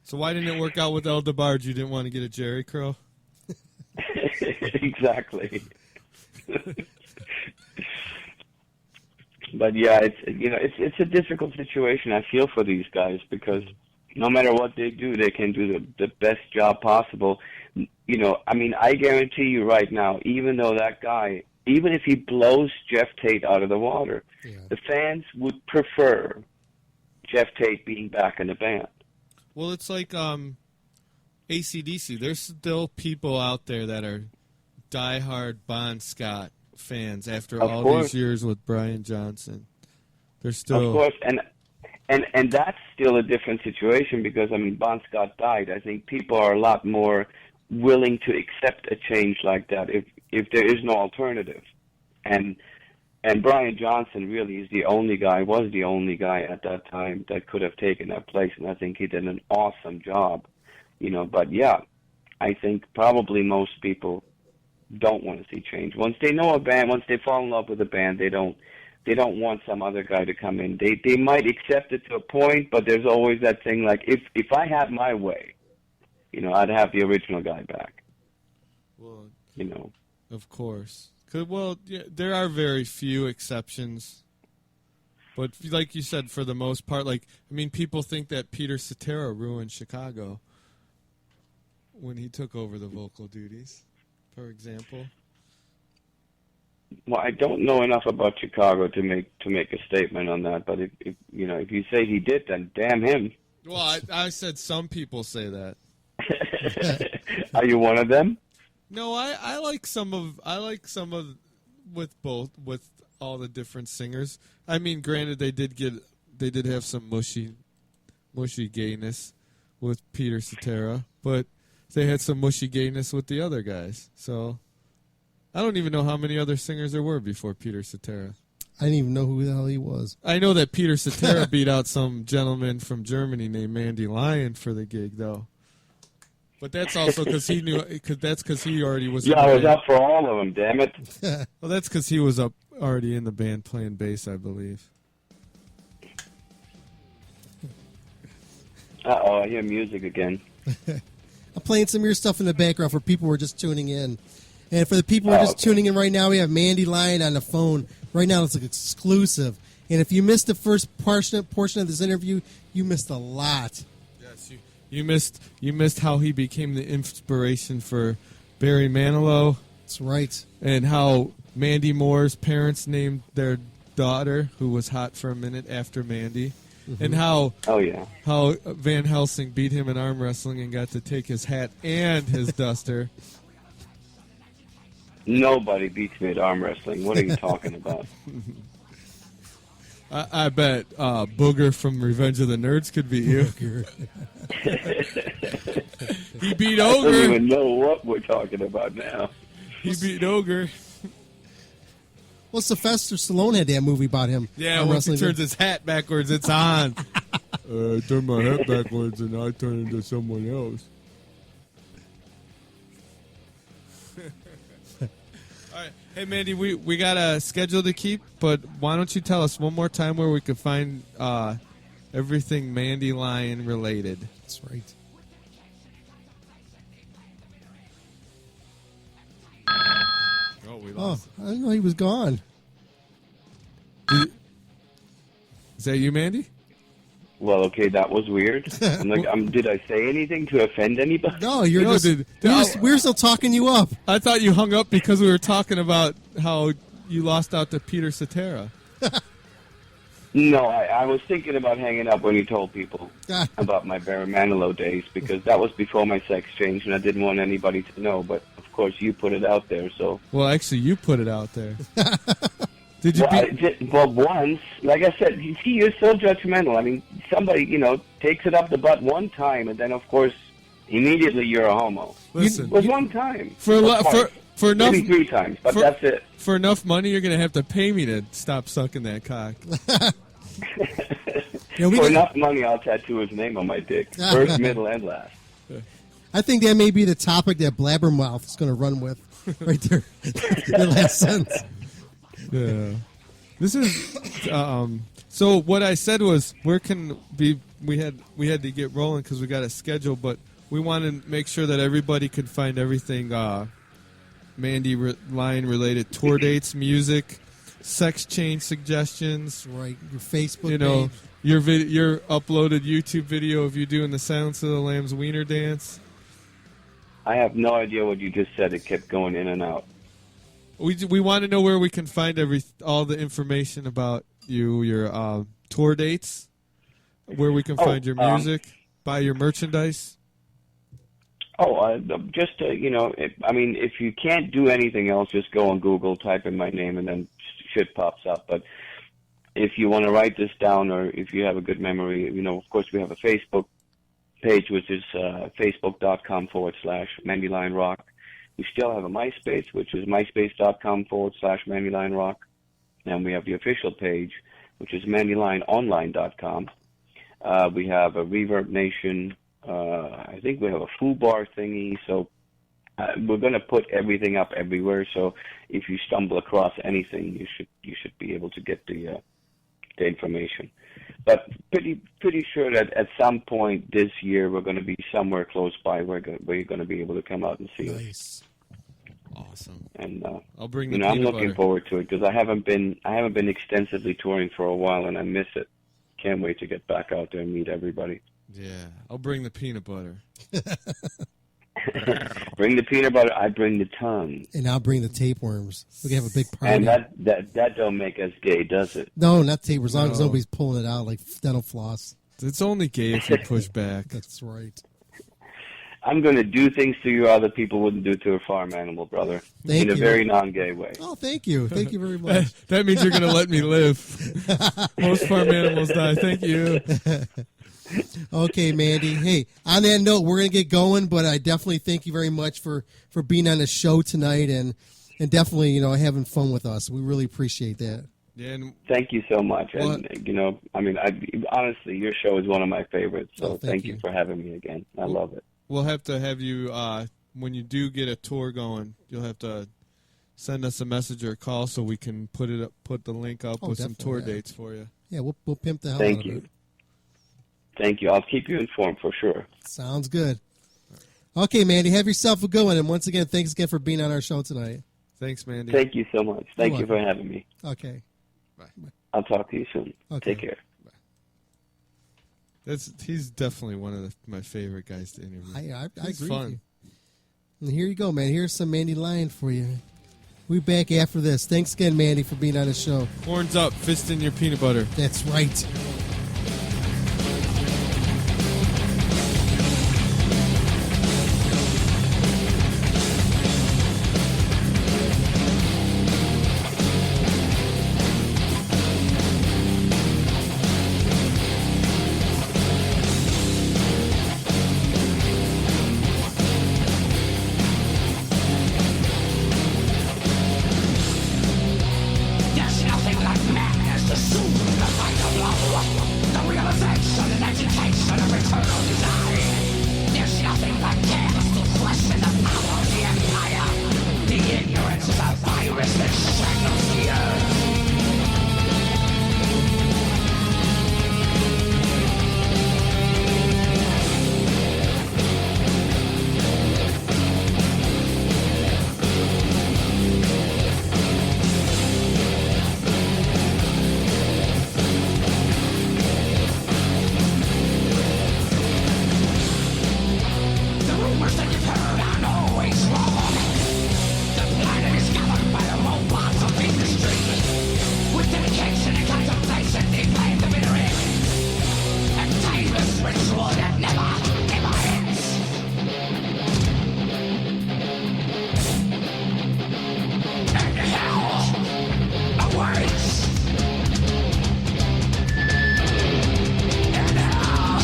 G: So why didn't it work out with El DeBarge? You didn't want to get a Jerry curl?
I: Exactly. But yeah, it's a difficult situation. I feel for these guys because no matter what they do, they can do the best job possible. You know, I mean, I guarantee you right now, even though that guy, even if he blows Jeff Tate out of the water, the fans would prefer Jeff Tate being back in the band.
G: Well, it's like AC/DC. There's still people out there that are diehard Bon Scott fans after all these years with Brian Johnson. They're still,
I: of course, And that's still a different situation because, I mean, Bon Scott died. I think people are a lot more willing to accept a change like that if there is no alternative. And Brian Johnson really was the only guy at that time that could have taken that place, and I think he did an awesome job. But yeah, I think probably most people don't want to see change. Once they know a band, once they fall in love with a band, they don't want some other guy to come in. They might accept it to a point, but there's always that thing like, if I had my way, I'd have the original guy back.
G: Well, of course. Yeah, there are very few exceptions. But like you said, for the most part, people think that Peter Cetera ruined Chicago when he took over the vocal duties, for example.
I: Well, I don't know enough about Chicago to make a statement on that. But if you say he did, then damn him.
G: Well, I said some people say that.
I: Are you one of them?
G: No, I like some of with all the different singers. I mean, granted, they did have some mushy gayness with Peter Cetera, but they had some mushy gayness with the other guys. So I don't even know how many other singers there were before Peter Cetera.
A: I didn't even know who the hell he was.
G: I know that Peter Cetera beat out some gentleman from Germany named Mandy Lion for the gig, though. But that's also because he knew. That's because he already was.
I: Yeah, I was up for all of them. Damn it!
G: Well, that's because he was already in the band playing bass, I believe.
I: Uh-oh, I hear music again.
A: I'm playing some of your stuff in the background for people who are just tuning in. And for the people who are just tuning in right now, we have Mandy Lion on the phone. Right now, it's an exclusive. And if you missed the first portion of this interview, you missed a lot.
G: Yes, you missed how he became the inspiration for Barry Manilow.
A: That's right.
G: And how Mandy Moore's parents named their daughter, who was hot for a minute after Mandy. Mm-hmm. And how Van Helsing beat him in arm wrestling and got to take his hat and his duster.
I: Nobody beats me at arm wrestling. What are you talking about?
G: I bet Booger from Revenge of the Nerds could beat you. He beat Ogre.
I: I don't even know what we're talking about now.
G: He beat Ogre.
A: Well, Sylvester Stallone had that movie about him.
G: Yeah, when he turns his hat backwards, it's on. I turn my hat backwards and I turn into someone else. All right. Hey, Mandy, we got a schedule to keep, but why don't you tell us one more time where we could find everything Mandy Lion related?
A: That's right.
G: Oh, we lost.
A: I didn't know he was gone.
G: Is that you, Mandy?
I: Well, okay, that was weird. I'm like, did I say anything to offend anybody?
A: No, we're still talking you up.
G: I thought you hung up because we were talking about how you lost out to Peter Cetera.
I: No, I was thinking about hanging up when you told people about my Barry Manilow days, because that was before my sex change and I didn't want anybody to know, but of course you put it out there, so...
G: Well, actually, you put it out there. Did you
I: once, like I said, you're so judgmental. I mean, somebody, takes it up the butt one time, and then, of course, immediately you're a homo.
G: Listen,
I: it was one time.
G: For enough,
I: maybe 3 times, but that's it.
G: For enough money, you're going to have to pay me to stop sucking that cock.
I: For enough money, I'll tattoo his name on my dick. First, middle, and last.
A: I think that may be the topic that Blabbermouth is going to run with right there. The last sentence.
G: Yeah. This is so what I said was we had to get rolling because we got a schedule, but we wanted to make sure that everybody could find everything Mandy Lion related: tour dates, music, sex change suggestions,
A: right? Your Facebook page.
G: your uploaded YouTube video of you doing the Silence of the Lambs wiener dance.
I: I have no idea what you just said. It kept going in and out.
G: We want to know where we can find all the information about you, your tour dates, where we can find your music, buy your merchandise.
I: Just if you can't do anything else, just go on Google, type in my name, and then shit pops up. But if you want to write this down, or if you have a good memory, of course we have a Facebook page, which is facebook.com/Mandy Lion Rock. We still have a MySpace, which is myspace.com/Mandy Lion Rock. And we have the official page, which is MandyLionOnline.com. We have a Reverb Nation. I think we have a FooBar thingy. So we're going to put everything up everywhere. So if you stumble across anything, you should be able to get the information. But pretty sure that at some point this year we're going to be somewhere close by where you're going to be able to come out and see us.
G: Awesome.
I: And
G: I'll bring the
I: I'm
G: peanut
I: looking
G: butter.
I: forward to it because I haven't been extensively touring for a while, and I miss it. Can't wait to get back out there and meet everybody.
G: Yeah, I'll bring the peanut butter.
I: Bring the peanut butter. I bring the tongue.
A: And I'll bring the tapeworms. We can have a big party.
I: And that don't make us gay, does it?
A: No, not tapeworms. As long as
G: No.
A: nobody's pulling it out like dental floss.
G: It's only gay if you push back.
A: That's right.
I: I'm going to do things to you other people wouldn't do to a farm animal, brother.
A: Thank
I: in a
A: you.
I: very non-gay way.
A: Oh, thank you. Thank you very much.
G: That means you're going to let me live. Most farm animals die. Thank you.
A: Okay, Mandy. Hey, on that note, we're going to get going, but I definitely thank you very much for being on the show tonight and definitely, having fun with us. We really appreciate that.
G: Yeah, and
I: Thank you so much. And, honestly, your show is one of my favorites. So
A: thank
I: thank you for having me again. I love it.
G: we'll have to have you, when you do get a tour going, you'll have to send us a message or a call so we can put the link up with some tour dates for you.
A: Yeah, we'll pimp the hell
I: Thank
A: out
I: you.
A: of it.
I: Thank you. I'll keep you informed for sure.
A: Sounds good. Okay, Mandy, have yourself a good one. And once again, thanks again for being on our show tonight.
G: Thanks, Mandy.
I: Thank you so much. Thank
A: You're
I: you for having me.
A: Okay.
I: I'll talk to you soon.
A: Okay.
I: Take care.
G: He's definitely one of my favorite guys to interview.
A: I
G: He's
A: agree
G: fun.
A: with you. And here you go, man. Here's some Mandy Lion for you. We'll be back after this. Thanks again, Mandy, for being on the show.
G: Horns up, fist in your peanut butter.
A: That's right.
K: There's nothing like madness to soothe the fight of love. The realization and agitation of eternal desire. There's nothing like chaos to question the power of the empire. The ignorance is a virus that shackles the earth. The rumors that you've heard aren't always wrong. The planet is governed by the robots of industry. With dedication and contemplation, they plan the bitter end. A timeless ritual that never, never ends. And hell awaits. And hell.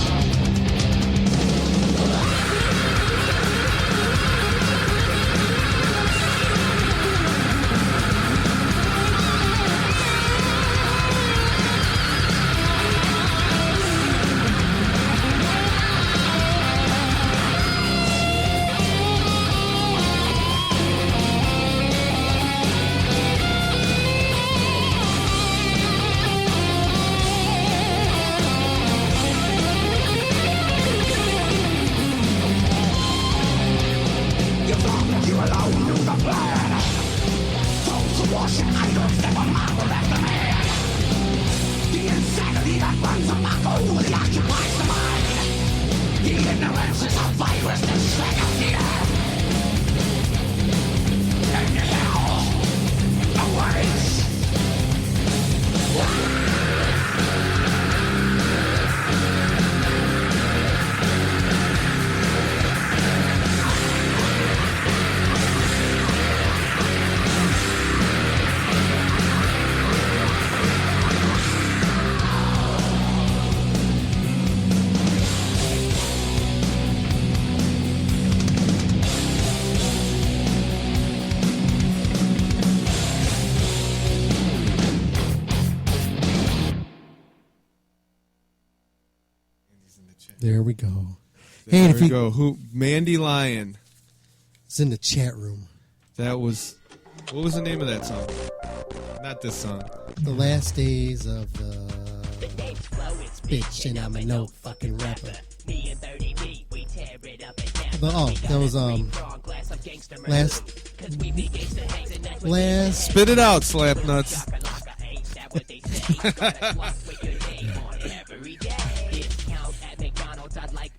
K: You thought that you alone knew the plan. Those who worship idols never marvel at the man. The insanity that runs amok only occupies the mind. The ignorance is a virus that shackles the earth. And hell awaits.
A: There we go.
G: There
A: Hey, if
G: we
A: you
G: go. Who? Mandy Lion.
A: It's in the chat room.
G: That was. What was the name of that song? Not this song.
A: The last days of the bitch, and I'm a no fucking rapper. That was last.
G: Spit it out, slap nuts.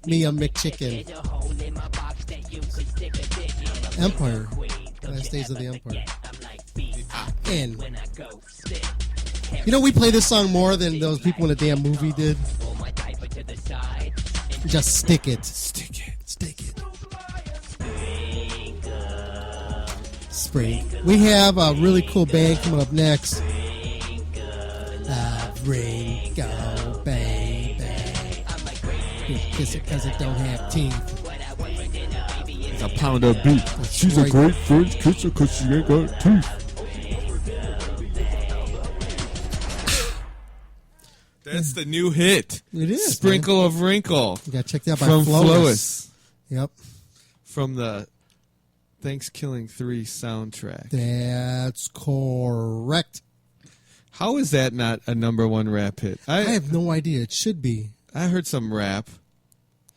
A: Me a McChicken. Empire. Last days of the Empire. And we play this song more than those people in the damn movie did. Just stick it. Stick it. Stick it. Spring. We have a really cool band coming up next. Ringo, baby. Kiss it because it don't have teeth.
G: It's a pound of beef. She's a great French kisser because she ain't got teeth. That's the new hit.
A: It is.
G: Sprinkle of Wrinkle.
A: You got checked out by
G: from
A: Flois. Yep.
G: From the Thanksgiving 3 soundtrack.
A: That's correct.
G: How is that not a number one rap hit?
A: I have no idea. It should be.
G: I heard some rap.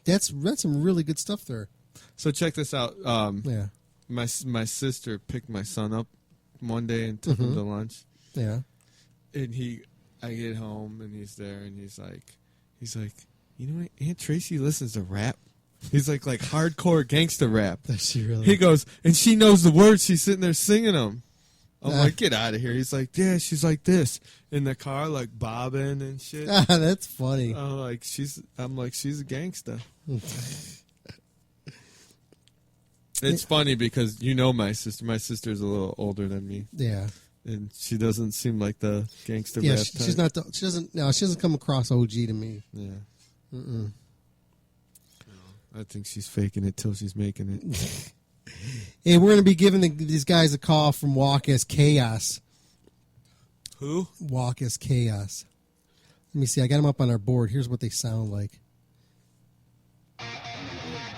A: That's some really good stuff there.
G: So check this out.
A: Yeah.
G: My sister picked my son up one day and took him to lunch.
A: Yeah.
G: And I get home and he's there and he's like, you know what? Aunt Tracy listens to rap. He's like hardcore gangster rap.
A: Does she really?
G: He goes, and she knows the words. She's sitting there singing them. I'm like, get out of here. He's like, yeah, she's like this in the car, like bobbing and shit.
A: That's funny.
G: I'm like, she's a gangster. It's funny because my sister. My sister's a little older than me.
A: Yeah.
G: And she doesn't seem like the gangster
A: Yeah,
G: rap type.
A: she's not. She doesn't come across OG to me.
G: Yeah.
A: Mm-mm.
G: I think she's faking it till she's making it.
A: Hey, we're going to be giving these guys a call from Walk as Chaos.
G: Who?
A: Walk as Chaos. Let me see. I got them up on our board. Here's what they sound like.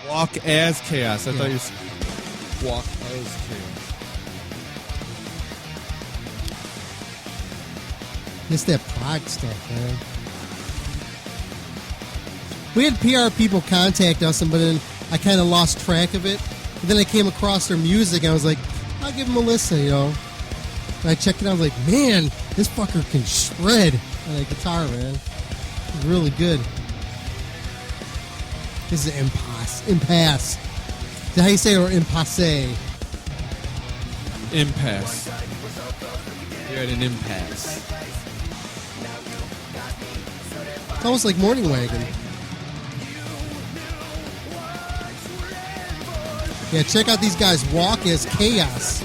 G: Walk as Chaos. I thought you said Walk as Chaos.
A: It's that prog stuff, man. We had PR people contact us, but then I kind of lost track of it. And then I came across their music, and I was like, I'll give them a listen, And I checked it out, I was like, man, this fucker can shred on a guitar, man. It's really good. This is Impasse. Is that how you say it, or Impasse?
G: Impasse. You're at an impasse.
A: It's almost like Morning Wagon. Yeah, check out these guys. Walk as Chaos.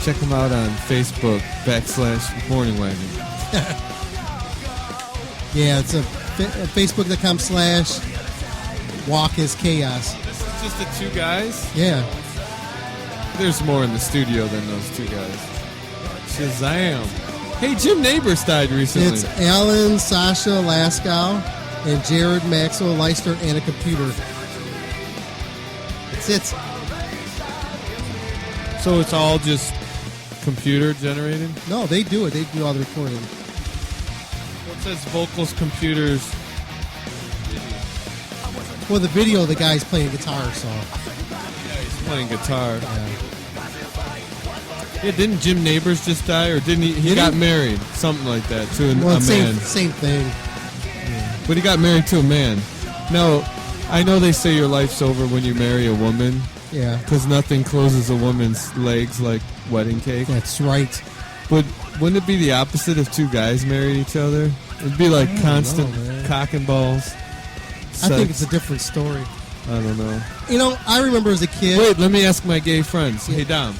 G: Check them out on Facebook /Morning Wagon.
A: Yeah, it's Facebook.com/Walk as Chaos.
G: This is just the two guys?
A: Yeah.
G: There's more in the studio than those two guys. Shazam. Hey, Jim Neighbors died recently.
A: It's Alan, Sasha Laskow, and Jared Maxwell Leister and a computer. That's it.
G: So it's all just computer generated?
A: No, they do it. They do all the recording.
G: Well, it says vocals, computers.
A: Well, the video, the guy's playing guitar, so.
G: Yeah, he's playing guitar. Yeah, didn't Jim Neighbors just die, or didn't he? He got married, something like that, to a man.
A: Same thing.
G: Yeah. But he got married to a man. No, I know they say your life's over when you marry a woman.
A: Yeah.
G: Because nothing closes a woman's legs like wedding cake.
A: That's right.
G: But wouldn't it be the opposite if two guys married each other? It'd be like constant cock and balls. Sex.
A: I think it's a different story.
G: I don't know.
A: I remember as a kid.
G: Wait, let me ask my gay friends. Hey, Dom.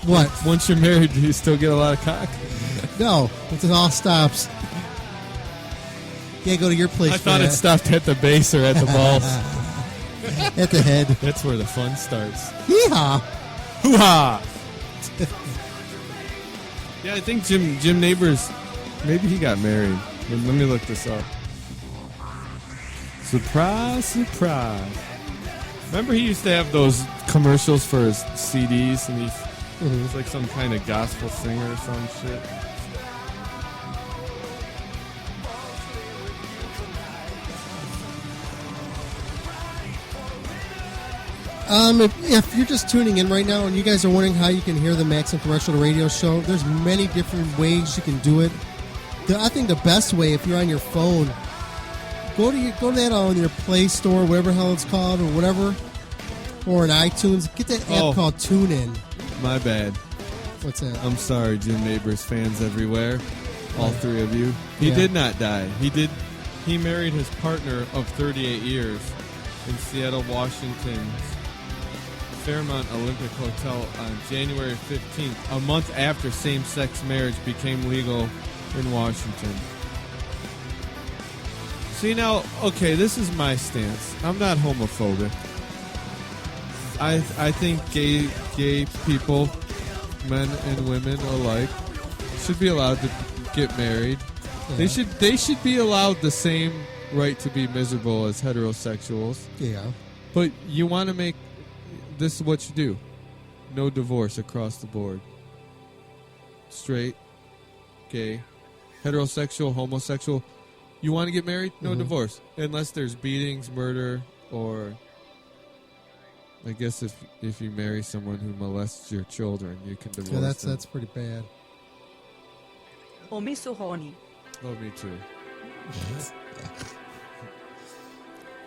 A: What?
G: Once you're married, do you still get a lot of cock?
A: No. Once it all stops. Yeah, go to your place.
G: I thought it stopped at the base or at the balls.
A: At the head.
G: That's where the fun starts.
A: Hee-haw.
G: Hoo-ha! Yeah, I think Jim Neighbors, maybe he got married. Let me look this up. Surprise, surprise. Remember he used to have those commercials for his CDs, and he was like some kind of gospel singer or some shit.
A: If you're just tuning in right now and you guys are wondering how you can hear the Maximum Threshold radio show, there's many different ways you can do it. I think the best way, if you're on your phone, go to that on your Play Store, whatever the hell it's called, or whatever, or in iTunes. Get that app called TuneIn.
G: My bad.
A: What's that?
G: I'm sorry, Jim Neighbors fans everywhere, all three of you. He did not die. He married his partner of 38 years in Seattle, Washington's Fairmont Olympic Hotel on January 15th, a month after same-sex marriage became legal in Washington. See now, okay, this is my stance. I'm not homophobic. I think gay people, men and women alike, should be allowed to get married.
A: Yeah.
G: They should be allowed the same right to be miserable as heterosexuals.
A: Yeah.
G: But you want to make this is what you do. No divorce across the board. Straight, gay, heterosexual, homosexual. You want to get married? No divorce. Unless there's beatings, murder, or I guess if you marry someone who molests your children, you can divorce them.
A: That's pretty bad.
D: Oh, me so horny.
G: Oh, me too.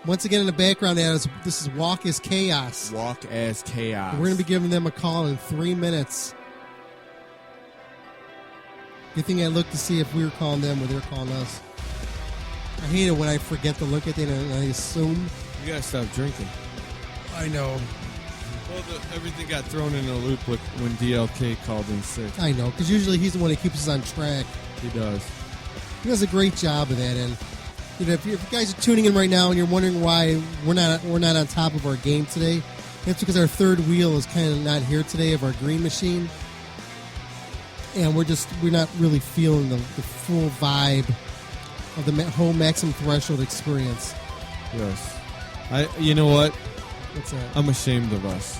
A: Once again, in the background, this is Walk as Chaos.
G: Walk as Chaos.
A: We're going to be giving them a call in 3 minutes. Good thing I looked to see if we were calling them or they're calling us. I hate it when I forget to look at it and I assume.
G: You gotta stop drinking.
A: I know.
G: Well, everything got thrown in a loop when DLK called in sick.
A: I know, because usually he's the one that keeps us on track.
G: He does.
A: He does a great job of that. And you know, if you guys are tuning in right now and you're wondering why we're not on top of our game today, that's because our third wheel is kind of not here today of our green machine, and we're not really feeling the full vibe of the whole Maximum Threshold experience.
G: Yes. You know what?
A: What's that?
G: I'm ashamed of us.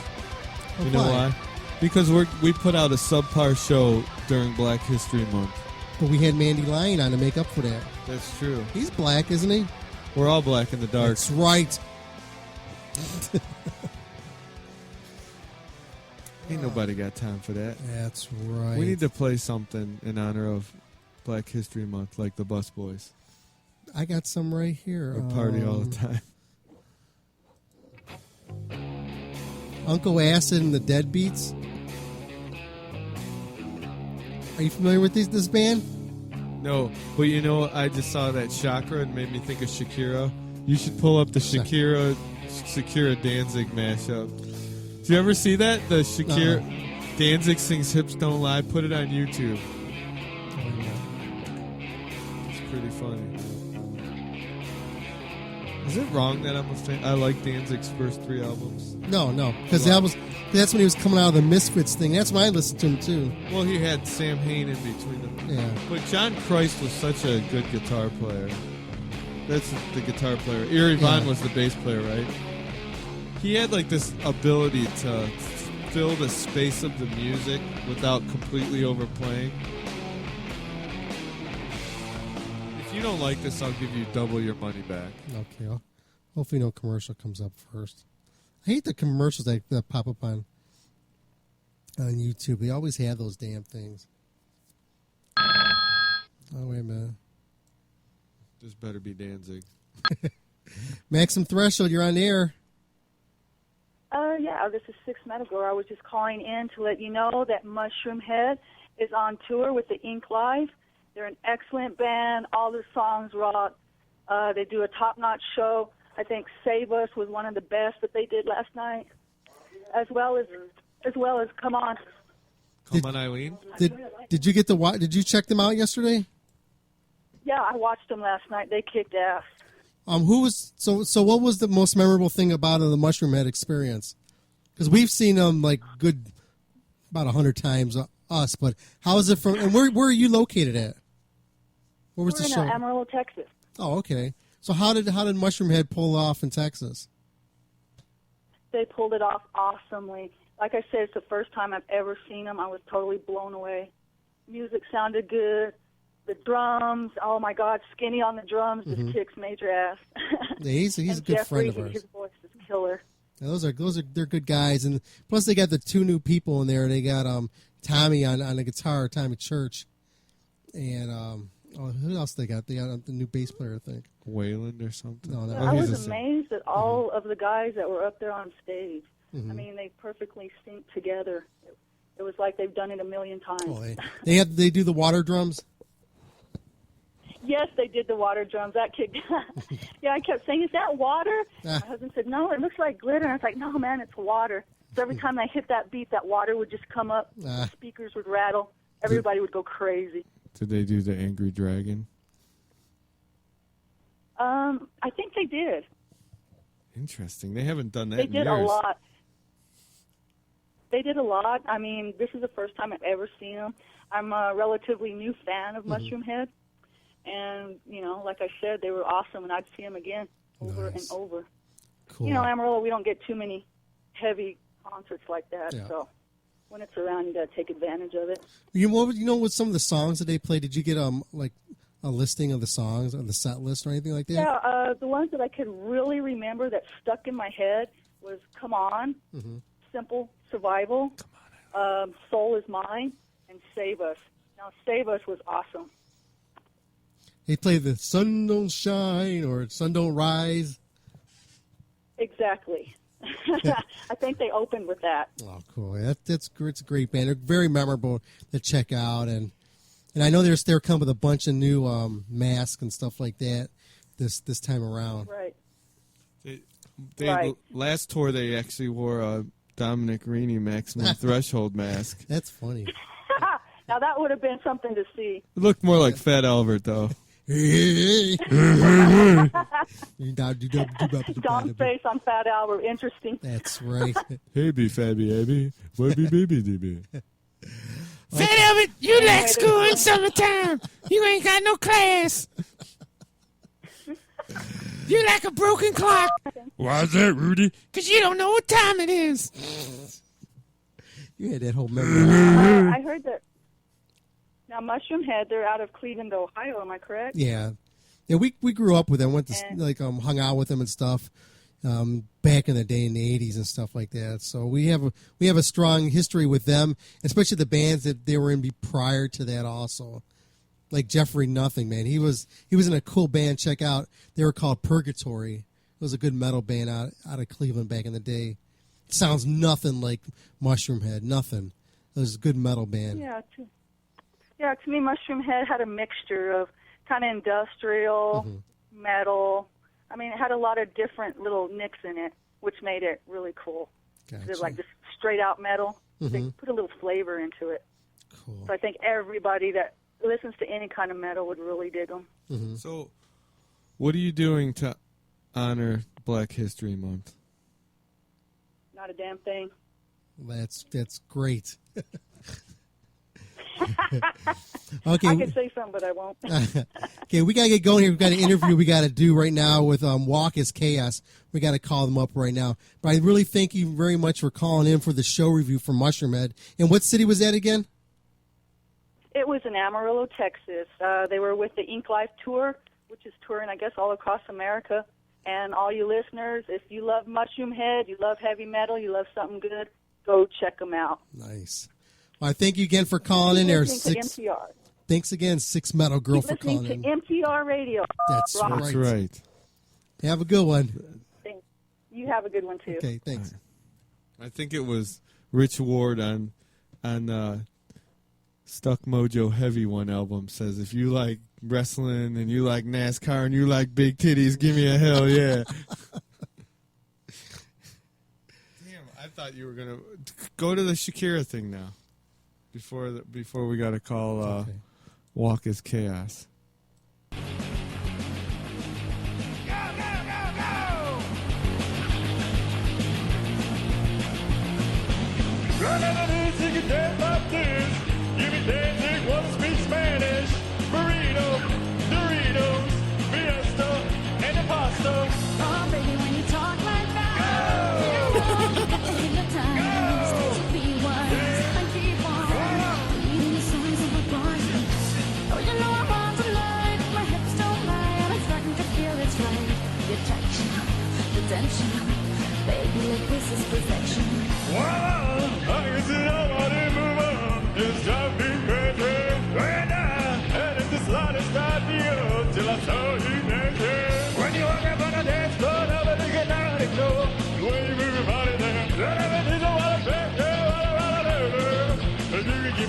A: Oh,
G: you know why? Because we put out a subpar show during Black History Month.
A: But we had Mandy Lion on to make up for that.
G: That's true.
A: He's black, isn't he?
G: We're all black in the dark.
A: That's right.
G: Ain't nobody got time for that.
A: That's right.
G: We need to play something in honor of Black History Month, like the Bus Boys.
A: I got some right here.
G: We party all the time.
A: Uncle Acid and the Deadbeats. Are you familiar with this band?
G: No, but you know, I just saw that Chakra and made me think of Shakira. You should pull up the Shakira Danzig mashup. Do you ever see that? The Shakira Danzig sings Hips Don't Lie. Put it on YouTube. It's pretty funny. Is it wrong that I'm a fan? I like Danzig's first 3 albums.
A: No, because that's when he was coming out of the Misfits thing. That's when I listened to him too.
G: Well, he had Sam Hain in between them.
A: Yeah.
G: But John Christ was such a good guitar player. That's the guitar player. Eerie Von was the bass player, right? He had like this ability to fill the space of the music without completely overplaying. If you don't like this, I'll give you double your money back.
A: Okay. Hopefully no commercial comes up first. I hate the commercials that pop up on YouTube. They always have those damn things. Oh, wait a minute.
G: This better be Danzig.
A: Maximum Threshold, you're on the air.
L: Yeah, this is Six Medical. I was just calling in to let you know that Mushroom Head is on tour with the Ink Live. They're an excellent band. All their songs rock. They do a top-notch show. I think Save Us was one of the best that they did last night, as well as Come On.
G: Come On, Eileen.
A: Did you get Did you check them out yesterday?
L: Yeah, I watched them last night. They kicked ass.
A: Who was so? What was the most memorable thing about the Mushroom Head experience? Because we've seen them like about 100 times us. But how is it from? And where are you located at? Where was
L: We're
A: the
L: in
A: show?
L: Amarillo, Texas.
A: Oh, okay. So how did Mushroom Head pull off in Texas?
L: They pulled it off awesomely. Like I said, it's the first time I've ever seen them. I was totally blown away. Music sounded good. The drums, oh my God, Skinny on the drums just kicks major ass.
A: Yeah, he's a good
L: Jeffrey,
A: friend of ours.
L: His voice is killer.
A: Yeah, they're good guys, and plus they got the two new people in there. They got Tommy on the guitar, Tommy Church, and who else they got? They got the new bass player, I think.
G: Wayland or something.
A: No,
L: I was amazed at all of the guys that were up there on stage.
A: Mhm.
L: I mean, they perfectly synced together. It was like they've done it a million times.
A: Oh, they do the water drums.
L: Yes, they did the water drums. That kid, yeah, I kept saying, "Is that water?" My husband said, "No, it looks like glitter." And I was like, "No, man, it's water." So every time I hit that beat, that water would just come up. The speakers would rattle. Everybody would go crazy.
G: Did they do the Angry Dragon?
L: I think they did.
G: Interesting. They haven't done that
L: They
G: in
L: did
G: years.
L: a lot. They did a lot. I mean, this is the first time I've ever seen them. I'm a relatively new fan of Mushroom Head. And, you know, like I said, they were awesome, and I'd see them again over and over.
A: Cool.
L: You know, Amarillo, we don't get too many heavy concerts like that,
A: Yeah.
L: so when it's around, you got to take advantage of it.
A: You know what some of the songs that they played? Did you get like a listing of the songs on the set list or anything like that?
L: Yeah, the ones that I could really remember that stuck in my head was Come On, Simple Survival, Soul Is Mine, and Save Us. Now, Save Us was awesome.
A: They played the Sun Don't Shine or Sun Don't Rise.
L: Exactly. I think they opened with that.
A: Oh, cool. That's great. It's a great band. They're very memorable to check out. And I know they're coming with a bunch of new masks and stuff like that this time around.
L: Right.
G: They last tour they actually wore a Dominic Rini Maximum Threshold mask.
A: That's funny.
L: Now, that would have been something to see.
G: It looked more like Fat Albert, though.
L: Dom's face on Fat Albert. Interesting.
A: That's right.
G: Hey, Fabby, Abby. What be baby, DB?
K: Fat Albert, you like school in summertime. You ain't got no class. You like a broken clock.
G: Why is that, Rudy?
K: Because you don't know what time it is.
A: You had that whole memory.
L: I heard that. Now, Mushroom Head, they're out of Cleveland, Ohio. Am I correct?
A: Yeah. We grew up with them. Went to hung out with them and stuff back in the day in the 80s and stuff like that. So we have a strong history with them, especially the bands that they were in prior to that also. Like Jeffrey Nothing, man. He was in a cool band. Check out. They were called Purgatory. It was a good metal band out of Cleveland back in the day. It sounds nothing like Mushroom Head. Nothing. It was a good metal band.
L: Yeah, to me, Mushroom Head had a mixture of kind of industrial, metal. I mean, it had a lot of different little nicks in it, which made it really cool.
A: Gotcha.
L: It's like just straight out metal. They put a little flavor into it.
A: Cool.
L: So I think everybody that listens to any kind of metal would really dig them.
G: So, what are you doing to honor Black History Month?
L: Not a damn thing.
A: That's great. Okay.
L: I could say something, but I won't.
A: Okay, we got to get going here. We've got an interview we got to do right now with Walk is Chaos. We got to call them up right now. But I really thank you very much for calling in for the show review for Mushroom Head. And what city was that again?
L: It was in Amarillo, Texas. They were with the Ink Life Tour, which is touring, I guess, all across America. And all you listeners, if you love Mushroom Head, you love heavy metal, you love something good, go check them out.
A: Nice. Well, I thank you again for calling in there.
L: Listening to MTR.
A: Thanks again, Six Metal Girl, for calling
L: Listening
A: in.
L: to MTR Radio.
A: That's
L: Rock.
A: right. Have a good one.
L: Thanks. You have a good one, too.
A: Okay, thanks.
G: I think it was Rich Ward on Stuck Mojo Heavy One album says, if you like wrestling and you like NASCAR and you like big titties, give me a hell yeah. Damn, I thought you were going to go to the Shakira thing now before we got to call Walk is Chaos.
K: Give me dancing, wanna speak Spanish. Burrito, Doritos, Fiesta, and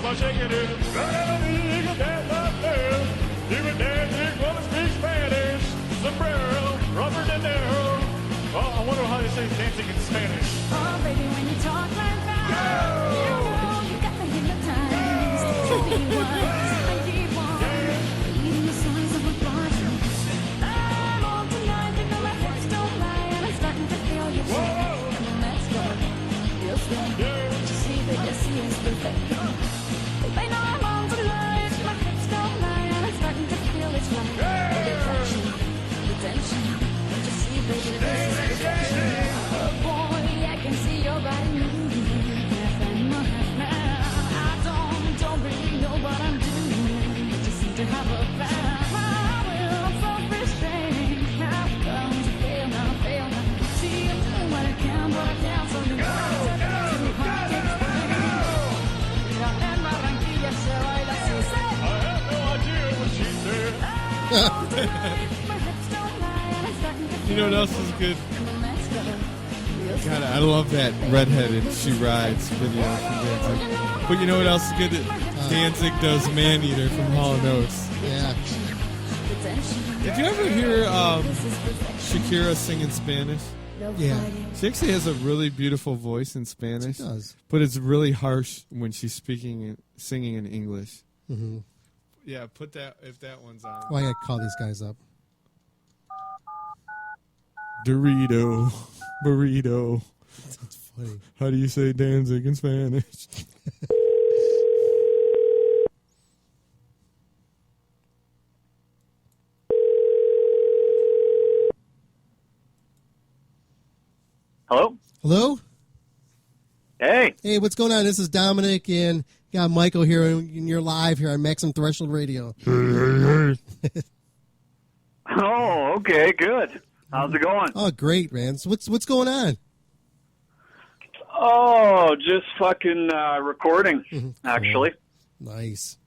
M: on shaking it. You can dance it, woman speak Spanish. Sombrero, Robert De Niro. Oh, I wonder how they say dancing in Spanish.
K: Oh, baby, when you talk like that, you know you got me hypnotized. Keeping you once, I keep on reading the signs of a blossom. I'm on tonight, you know my hips don't lie, and I'm starting to feel your shake. Come on, let's go. Real slow. Don't you see that your see is perfect? Baby, know I'm on tonight, my hips don't lie, and I'm starting to feel it's right. The tension, don't you see, baby, this is perfection. Oh boy, I can see your body moving, half animal, half man. I don't really know what I'm doing, just seem to have a plan. I'm self-restrained, how comes I fail now? See, I'm doing what I can, but I can't, so you know too hard to explain. En Barranquilla se baila así, say.
M: I have no idea what she said.
G: You know what else is good? God, I love that Redhead and She Rides video from Danzig. But you know what else is good? Danzig does Man Eater from Hall & Oates.
A: Yeah.
G: Did you ever hear Shakira sing in Spanish?
A: Yeah.
G: She actually has a really beautiful voice in Spanish.
A: She does.
G: But it's really harsh when she's singing in English.
A: Mm-hmm.
G: Yeah, put that, if that one's on.
A: Well, I gotta call these guys up.
G: Dorito, burrito.
A: That's funny.
G: How do you say Danzig in Spanish?
O: Hello?
A: Hello?
O: Hey.
A: Hey, what's going on? This is Dominic, and got Michael here, and you're live here on Maximum Threshold Radio.
O: Oh, okay, good. How's it going?
A: Oh, great, man. So what's going on?
O: Oh, just fucking recording, actually.
A: Nice.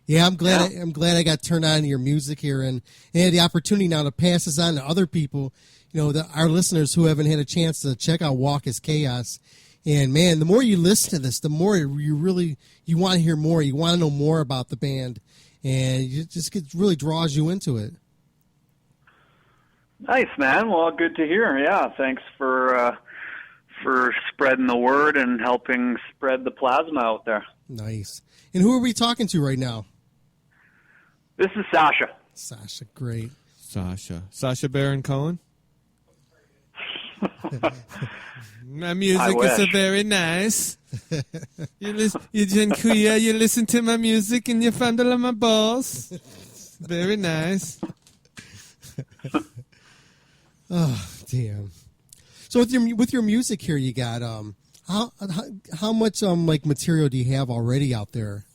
A: Yeah, I'm glad. I'm glad I got turned on to your music here, and had the opportunity now to pass this on to other people. You know, our listeners who haven't had a chance to check out Walk is Chaos. And man, the more you listen to this, the more you want to hear more. You want to know more about the band, and it really draws you into it.
O: Nice, man. Well, good to hear. Yeah, thanks for spreading the word and helping spread the plasma out there.
A: Nice. And who are we talking to right now?
O: This is Sasha.
A: Sasha, great.
G: Sasha Baron Cohen. My music is so very nice. You Gen Queer, you listen to my music and you fondle on my balls. Very nice.
A: Oh, damn. So with your music here, you got how much like material do you have already out there?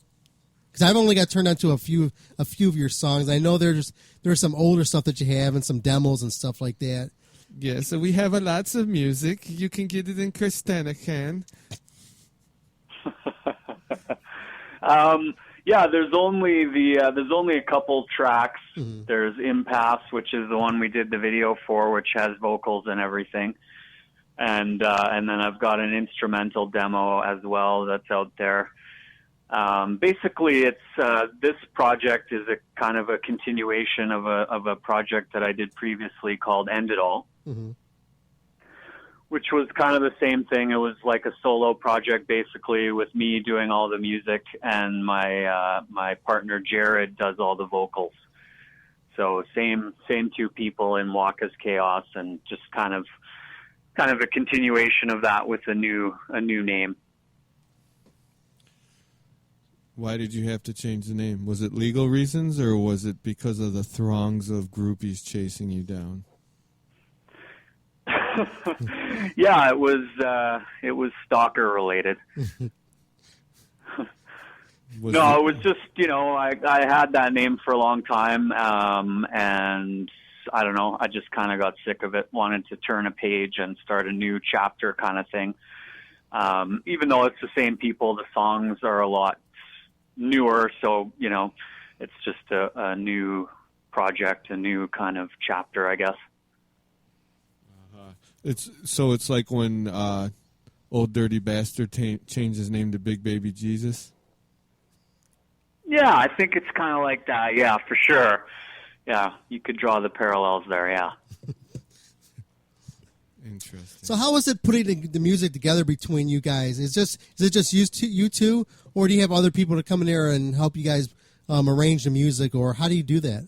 A: Because I've only got turned on to a few of your songs. I know there's some older stuff that you have and some demos and stuff like that.
G: Yeah, so we have lots of music. You can get it in Christanacan.
O: Yeah, there's only a couple tracks. Mm-hmm. There's Impasse, which is the one we did the video for, which has vocals and everything. And then I've got an instrumental demo as well that's out there. Basically, it's this project is a kind of a continuation of a project that I did previously called End It All, mm-hmm. which was kind of the same thing. It was like a solo project, basically, with me doing all the music, and my partner Jared does all the vocals. So same two people in Walk as Chaos, and just kind of a continuation of that with a new name.
G: Why did you have to change the name? Was it legal reasons, or was it because of the throngs of groupies chasing you down?
O: Yeah, it was stalker related. No, it was just, I had that name for a long time, and I don't know, I just kind of got sick of it, wanted to turn a page and start a new chapter kind of thing. Even though it's the same people, the songs are a lot newer, so it's just a new project, a new kind of chapter, I guess.
G: It's like when Old Dirty Bastard changed his name to Big Baby Jesus.
O: Yeah, I think it's kind of like that. Yeah, for sure. Yeah, you could draw the parallels there. Yeah.
G: Interesting.
A: So how is it putting the music together between you guys? Is it just you two, or do you have other people to come in there and help you guys arrange the music, or how do you do that?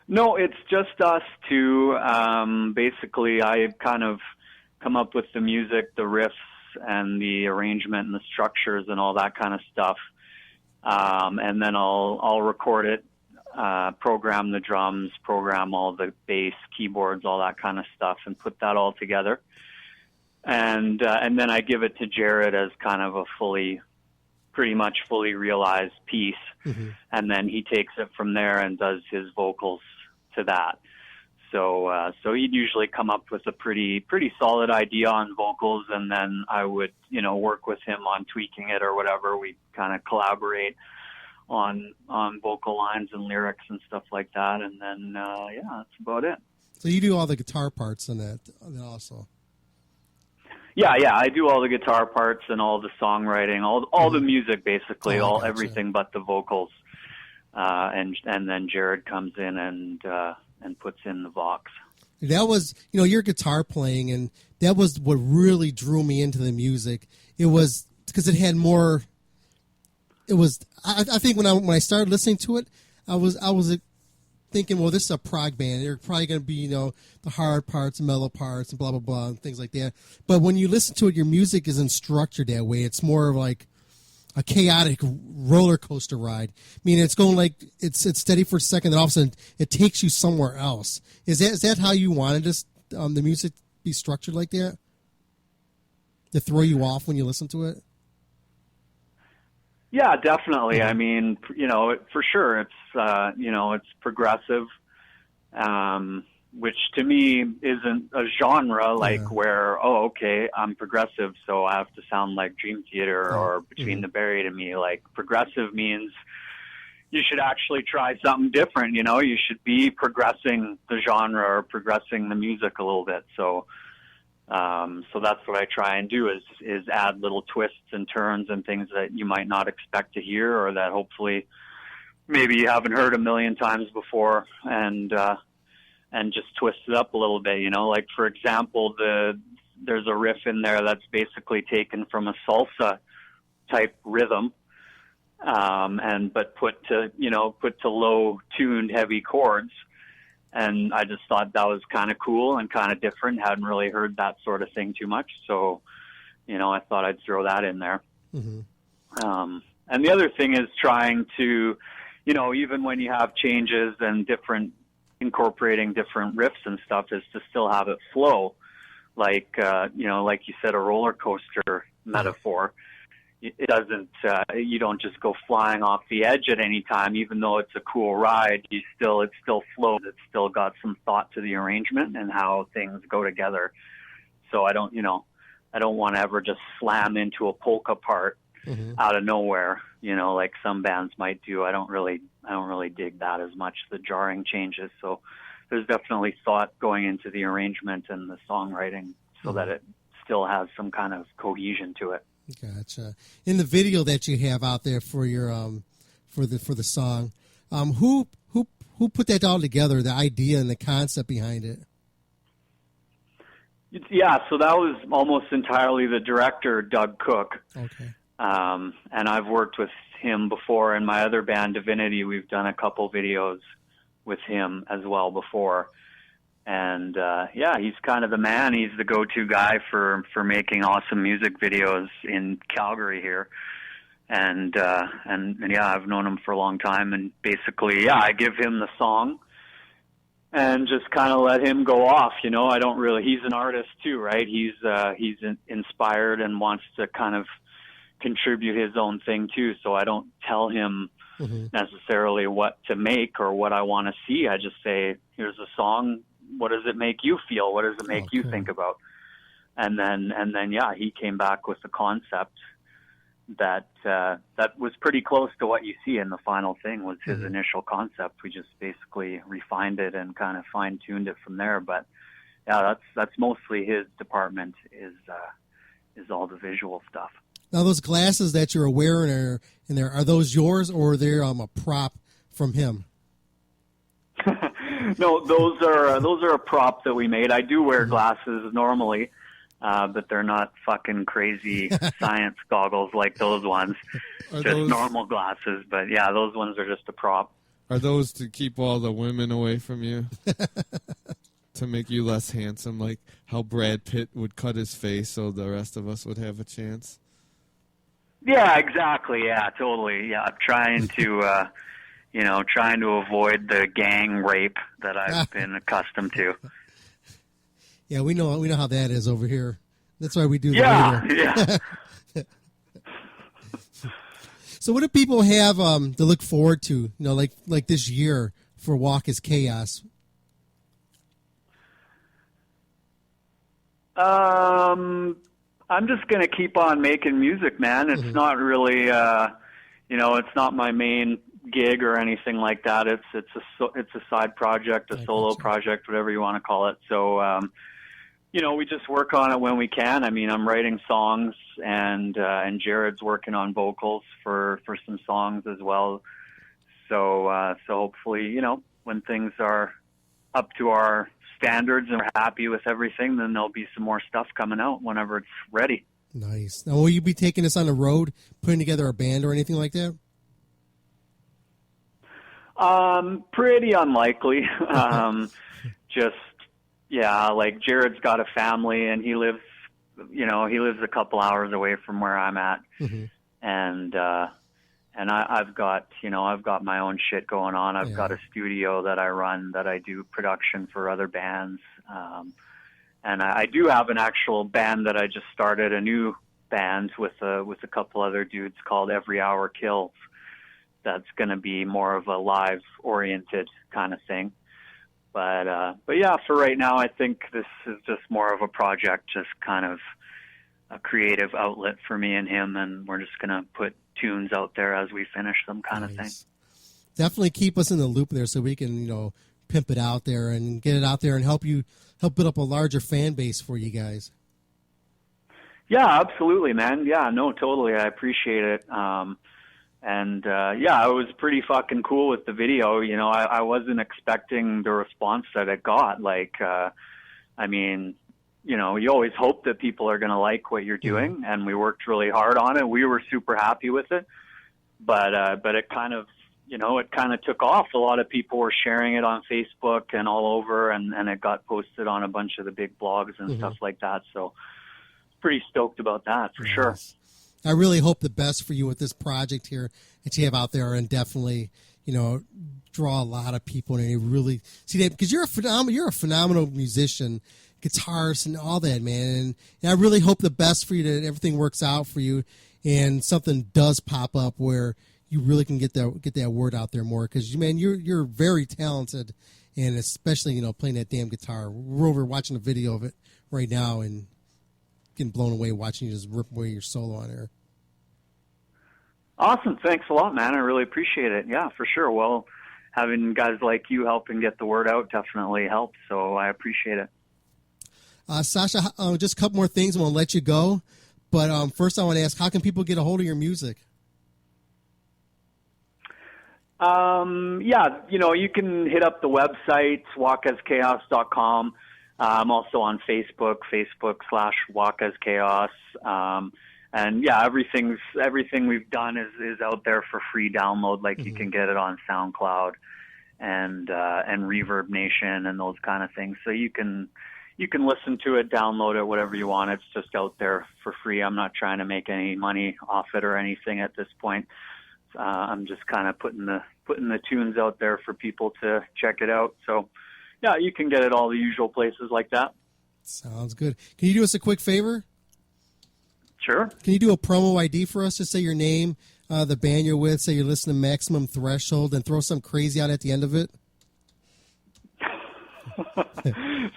O: No, it's just us two. Basically, I kind of come up with the music, the riffs, and the arrangement and the structures and all that kind of stuff. And then I'll record it, program the drums, program all the bass, keyboards, all that kind of stuff, and put that all together. And then I give it to Jared as kind of a pretty much fully realized piece. Mm-hmm. And then he takes it from there and does his vocals to that. So he'd usually come up with a pretty solid idea on vocals, and then I would, work with him on tweaking it or whatever. We kind of collaborate on vocal lines and lyrics and stuff like that, and then that's about it.
A: So you do all the guitar parts in that also.
O: Yeah, I do all the guitar parts and all the songwriting, all the music basically, everything but the vocals. And then Jared comes in and puts in the vox.
A: That was, your guitar playing, and that was what really drew me into the music. It was because it had more. It was. I think when I started listening to it, I was thinking, well, this is a prog band. They're probably going to be, the hard parts, mellow parts, and blah blah blah, and things like that. But when you listen to it, your music isn't structured that way. It's more of like a chaotic roller coaster ride. I mean, it's going like it's steady for a second, then all of a sudden it takes you somewhere else. Is that how you wanted this, the music be structured like that? To throw you off when you listen to it?
O: Yeah, definitely. I mean, for sure, it's it's progressive, which to me isn't a genre where, I'm progressive, so I have to sound like Dream Theater or Between the Buried to me. Like, progressive means you should actually try something different, you should be progressing the genre or progressing the music a little bit. So that's what I try and do is add little twists and turns and things that you might not expect to hear, or that hopefully maybe you haven't heard a million times before, and just twist it up a little bit, like, for example, there's a riff in there that's basically taken from a salsa type rhythm, but put to low tuned heavy chords. And I just thought that was kind of cool and kind of different. Hadn't really heard that sort of thing too much. So, I thought I'd throw that in there. Mm-hmm. And the other thing is trying to, even when you have changes and incorporating different riffs and stuff, is to still have it flow. Like, like you said, a roller coaster metaphor. It doesn't, you don't just go flying off the edge at any time, even though it's a cool ride. It still flows. It's still got some thought to the arrangement and how things go together. So I don't want to ever just slam into a polka part out of nowhere, like some bands might do. I don't really dig that as much, the jarring changes. So there's definitely thought going into the arrangement and the songwriting so that it still has some kind of cohesion to it.
A: Gotcha. In the video that you have out there for your for the song, who put that all together? The idea and the concept behind it.
O: Yeah, so that was almost entirely the director, Doug Cook.
A: Okay.
O: And I've worked with him before in my other band, Divinity. We've done a couple videos with him as well before. And, he's kind of the man. He's the go-to guy for making awesome music videos in Calgary here. And I've known him for a long time. And basically, I give him the song and just kind of let him go off. I don't really, he's an artist too, right? He's inspired and wants to kind of contribute his own thing too. So I don't tell him necessarily what to make or what I want to see. I just say, here's a song. What does it make you feel? What does it make you think about? And then, he came back with a concept that was pretty close to what you see in the final thing. Was his initial concept. We just basically refined it and kind of fine tuned it from there. But that's mostly his department is all the visual stuff.
A: Now, those glasses that you're wearing are those yours, or they're a prop from him?
O: No, those are a prop that we made. I do wear glasses normally, but they're not fucking crazy science goggles like those ones. Just normal glasses. But yeah, those ones are just a prop.
G: Are those to keep all the women away from you? To make you less handsome, like how Brad Pitt would cut his face so the rest of us would have a chance?
O: Yeah, exactly. Yeah, totally. Yeah, I'm trying to, trying to avoid the gang rape that I've been accustomed to.
A: Yeah, we know how that is over here. That's why we do the radio.
O: Yeah.
A: So what do people have to look forward to, like this year for Walk as Chaos?
O: I'm just going to keep on making music, man. It's not really, it's not my main gig or anything like that. It's a side project, a solo project, whatever you want to call it. So, we just work on it when we can. I mean, I'm writing songs and Jared's working on vocals for some songs as well. So hopefully, when things are up to our standards and we're happy with everything, then there'll be some more stuff coming out whenever it's ready.
A: Nice. Now, will you be taking us on the road, putting together a band or anything like that?
O: Pretty unlikely. Like Jared's got a family and he lives a couple hours away from where I'm at.
A: Mm-hmm.
O: And I've got my own shit going on. I've got a studio that I run, that I do production for other bands. And I do have an actual band that I just started, a new band with a couple other dudes called Every Hour Kills. That's going to be more of a live oriented kind of thing. But yeah, for right now, I think this is just more of a project, just kind of a creative outlet for me and him. And we're just going to put tunes out there as we finish them kind of thing.
A: Definitely keep us in the loop there so we can, pimp it out there and get it out there and help build up a larger fan base for you guys.
O: Yeah, absolutely, man. Yeah, no, totally. I appreciate it. It was pretty fucking cool with the video. I wasn't expecting the response that it got. You always hope that people are going to like what you're doing, and we worked really hard on it. We were super happy with it, but it kind of took off. A lot of people were sharing it on Facebook and all over, and it got posted on a bunch of the big blogs and stuff like that. So pretty stoked about that for sure.
A: I really hope the best for you with this project here that you have out there, and definitely, draw a lot of people and you really see that, because you're a phenomenal musician, guitarist and all that, man. And I really hope the best for you, that everything works out for you and something does pop up where you really can get that word out there more, because, man, you're very talented, and especially, playing that damn guitar. We're over watching a video of it right now and getting blown away watching you just rip away your solo on air.
O: Awesome. Thanks a lot, man. I really appreciate it. Yeah, for sure. Well, having guys like you helping get the word out definitely helps, so I appreciate it.
A: Sasha, just a couple more things and we'll let you go. But first I want to ask, how can people get a hold of your music?
O: You can hit up the website, walkaschaos.com. I'm also on Facebook.com/walkaschaos. Everything we've done is out there for free download. Like you can get it on SoundCloud and Reverb Nation and those kind of things. So you can listen to it, download it, whatever you want. It's just out there for free. I'm not trying to make any money off it or anything at this point. I'm just kind of putting the tunes out there for people to check it out. So, yeah, you can get it all the usual places like that.
A: Sounds good. Can you do us a quick favor?
O: Sure.
A: Can you do a promo ID for us? Just say your name, the band you're with, say you're listening to Maximum Threshold, and throw some crazy out at the end of it.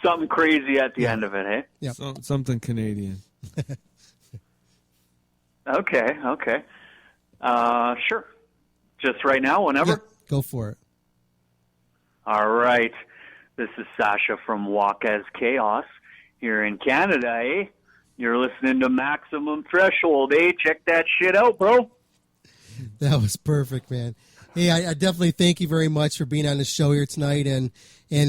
O: Something crazy at the end of it, eh?
A: Yeah.
G: Something Canadian.
O: Okay. Sure. Just right now, whenever?
A: Yeah, go for it.
O: All right. This is Sasha from Walk as Chaos here in Canada, eh? You're listening to Maximum Threshold, eh? Check that shit out, bro.
A: That was perfect, man. Hey, I definitely thank you very much for being on the show here tonight and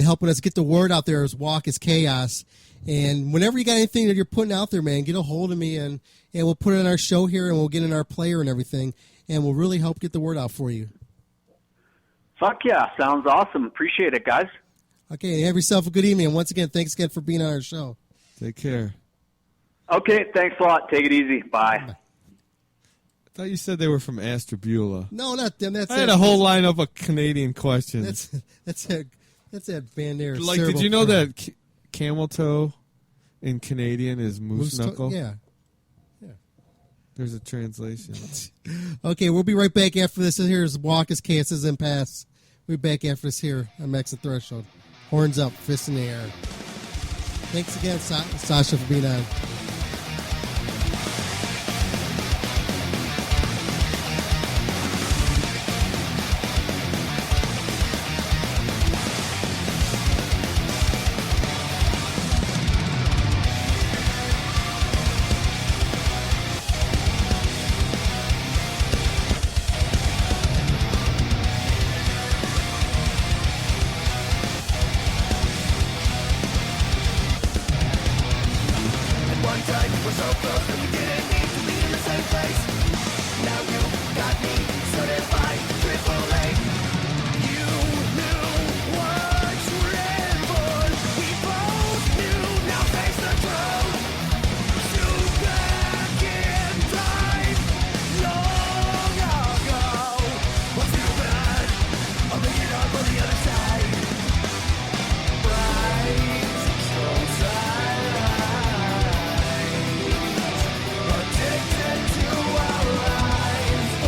A: helping us get the word out there as Walk is Chaos. And whenever you got anything that you're putting out there, man, get a hold of me and we'll put it in our show here and we'll get in our player and everything. And we'll really help get the word out for you.
O: Fuck yeah. Sounds awesome. Appreciate it, guys.
A: Okay, have yourself a good evening. And once again, thanks again for being on our show.
G: Take care.
O: Okay, thanks a lot. Take it easy. Bye.
G: I thought you said they were from Ashtabula.
A: No, not them.
G: I had a whole lineup of Canadian questions.
A: That's that band there.
G: Like, did you know that camel toe in Canadian is moose knuckle?
A: Yeah.
G: There's a translation.
A: Okay, we'll be right back after this. Here's Walk is Chaos is Impasse. We'll be back after this here on Max and Threshold. Horns up, fists in the air. Thanks again, Sasha, for being on.
K: Addicted to our lives.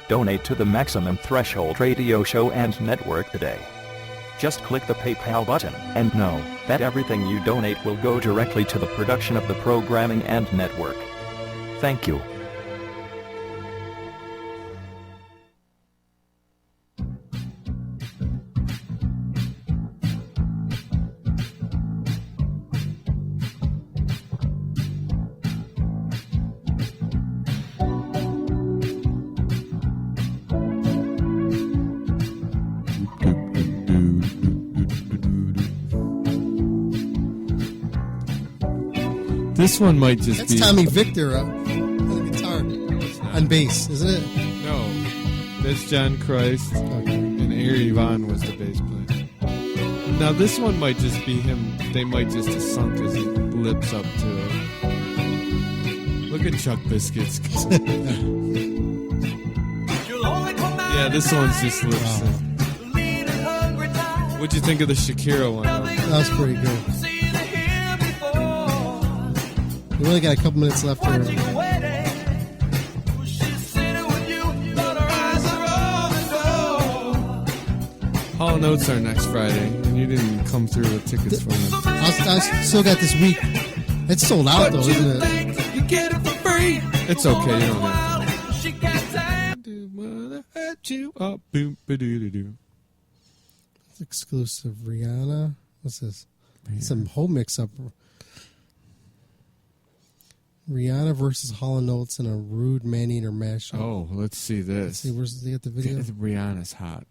P: Donate to the Maximum Threshold Radio Show and Network today. Just click the PayPal button and know that everything you donate will go directly to the production of the programming and network. Thank you.
G: This one might just
A: That's
G: be...
A: Tommy Victor on the guitar. On bass, isn't it?
G: No. That's John Christ. Okay. And Ari Vaughn was the bass player. Now, this one might just be him. They might just have sunk his lips up to it. Look at Chuck Biscuits. Yeah, this one's just lip sync. What'd you think of the Shakira one?
A: That was pretty good. We only got a couple minutes left here.
G: Hall Notes are next Friday, and you didn't come through with tickets for them.
A: I still got this week. It's sold out, though, isn't it?
G: You get it for free. It's okay, you don't have to.
A: It's exclusive Rihanna. What's this? Some whole mix-up. Rihanna versus Hall & Notes in a rude man-eater mashup.
G: Oh, let's see this.
A: Let's see, where's they got the video?
G: Rihanna's hot.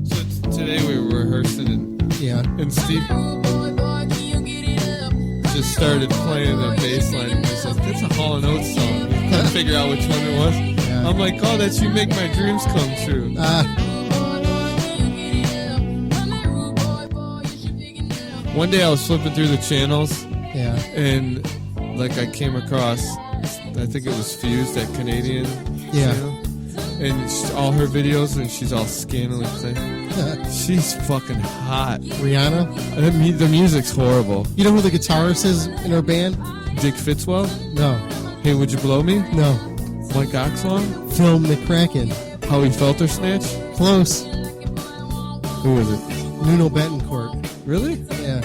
G: So today we were rehearsing and Steve just started playing the bass line and he said, that's a Hall & Oates song. Couldn't figure out which one it was. Yeah. I'm like, oh, that's You Make My Dreams Come True. One day I was flipping through the channels and like I came across, I think it was Fuse, that Canadian channel. And all her videos, and she's all scantily clad. She's fucking hot.
A: Rihanna?
G: The music's horrible.
A: You know who the guitarist is in her band?
G: Dick Fitzwell?
A: No.
G: Hey, Would You Blow Me?
A: No.
G: Mike Oxlong?
A: Phil McCracken.
G: Howie Felter Snatch?
A: Close.
G: Who was it?
A: Nuno Betancourt.
G: Really?
A: Yeah.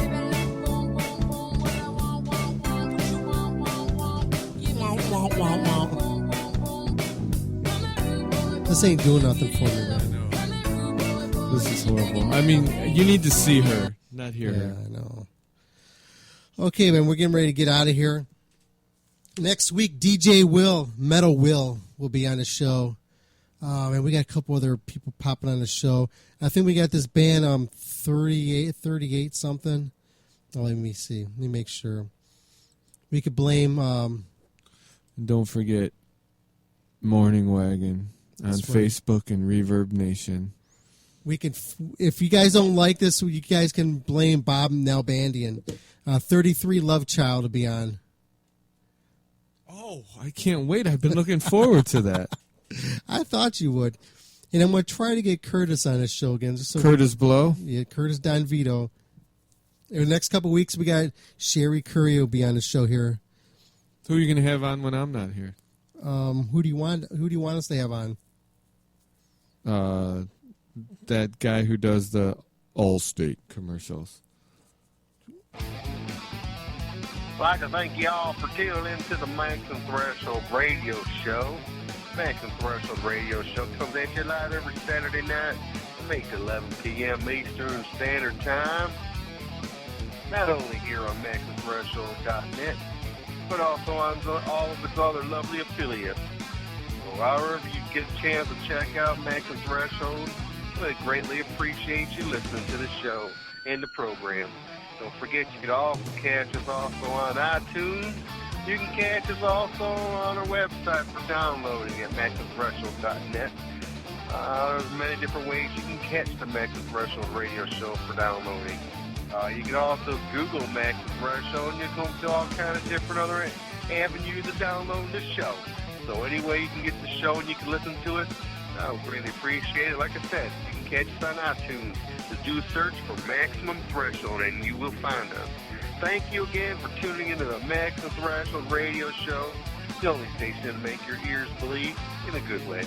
A: This ain't doing nothing for me, man.
G: This is horrible. I mean, you need to see her, not hear her.
A: Yeah, I know. Okay, man, we're getting ready to get out of here. Next week, DJ Will, Metal Will be on the show. And we got a couple other people popping on the show. I think we got this band, 38 something. Oh, let me see. Let me make sure. We could blame...
G: And don't forget Morning Wagon on Facebook and Reverb Nation.
A: We can, if you guys don't like this, you guys can blame Bob Nalbandian. 33 Love Child to be on.
G: Oh, I can't wait. I've been looking forward to that.
A: I thought you would. And I'm going to try to get Curtis on this show again. Just so
G: Curtis Blow?
A: Yeah, Curtis Don Vito. In the next couple of weeks, we got Sherry Curry will be on the show here.
G: Who are you going to have on when I'm not here?
A: Who do you want us to have on?
G: That guy who does the Allstate commercials.
Q: I'd like to thank you all for tuning in to the Maximum Threshold Radio Show. Maximum Threshold Radio Show comes at you live every Saturday night from 8 to 11 p.m. Eastern Standard Time. Not only here on MaximumThreshold.net, but also on all of its other lovely affiliates. So however you get a chance to check out Maximum Threshold, we'd greatly appreciate you listening to the show and the program. Don't forget you can also catch us also on iTunes. You can catch us also on our website for downloading at MaximumThreshold.net. There's many different ways you can catch the Maximum Threshold Radio Show for downloading. You can also Google Maximum Threshold and you'll come to all kinds of different other avenue to download the show. So any way you can get the show and you can listen to it, I would really appreciate it. Like I said, you can catch us on iTunes. Just do a search for Maximum Threshold and you will find us. Thank you again for tuning into the Maximum Threshold radio show, the only station to make your ears bleed in a good way.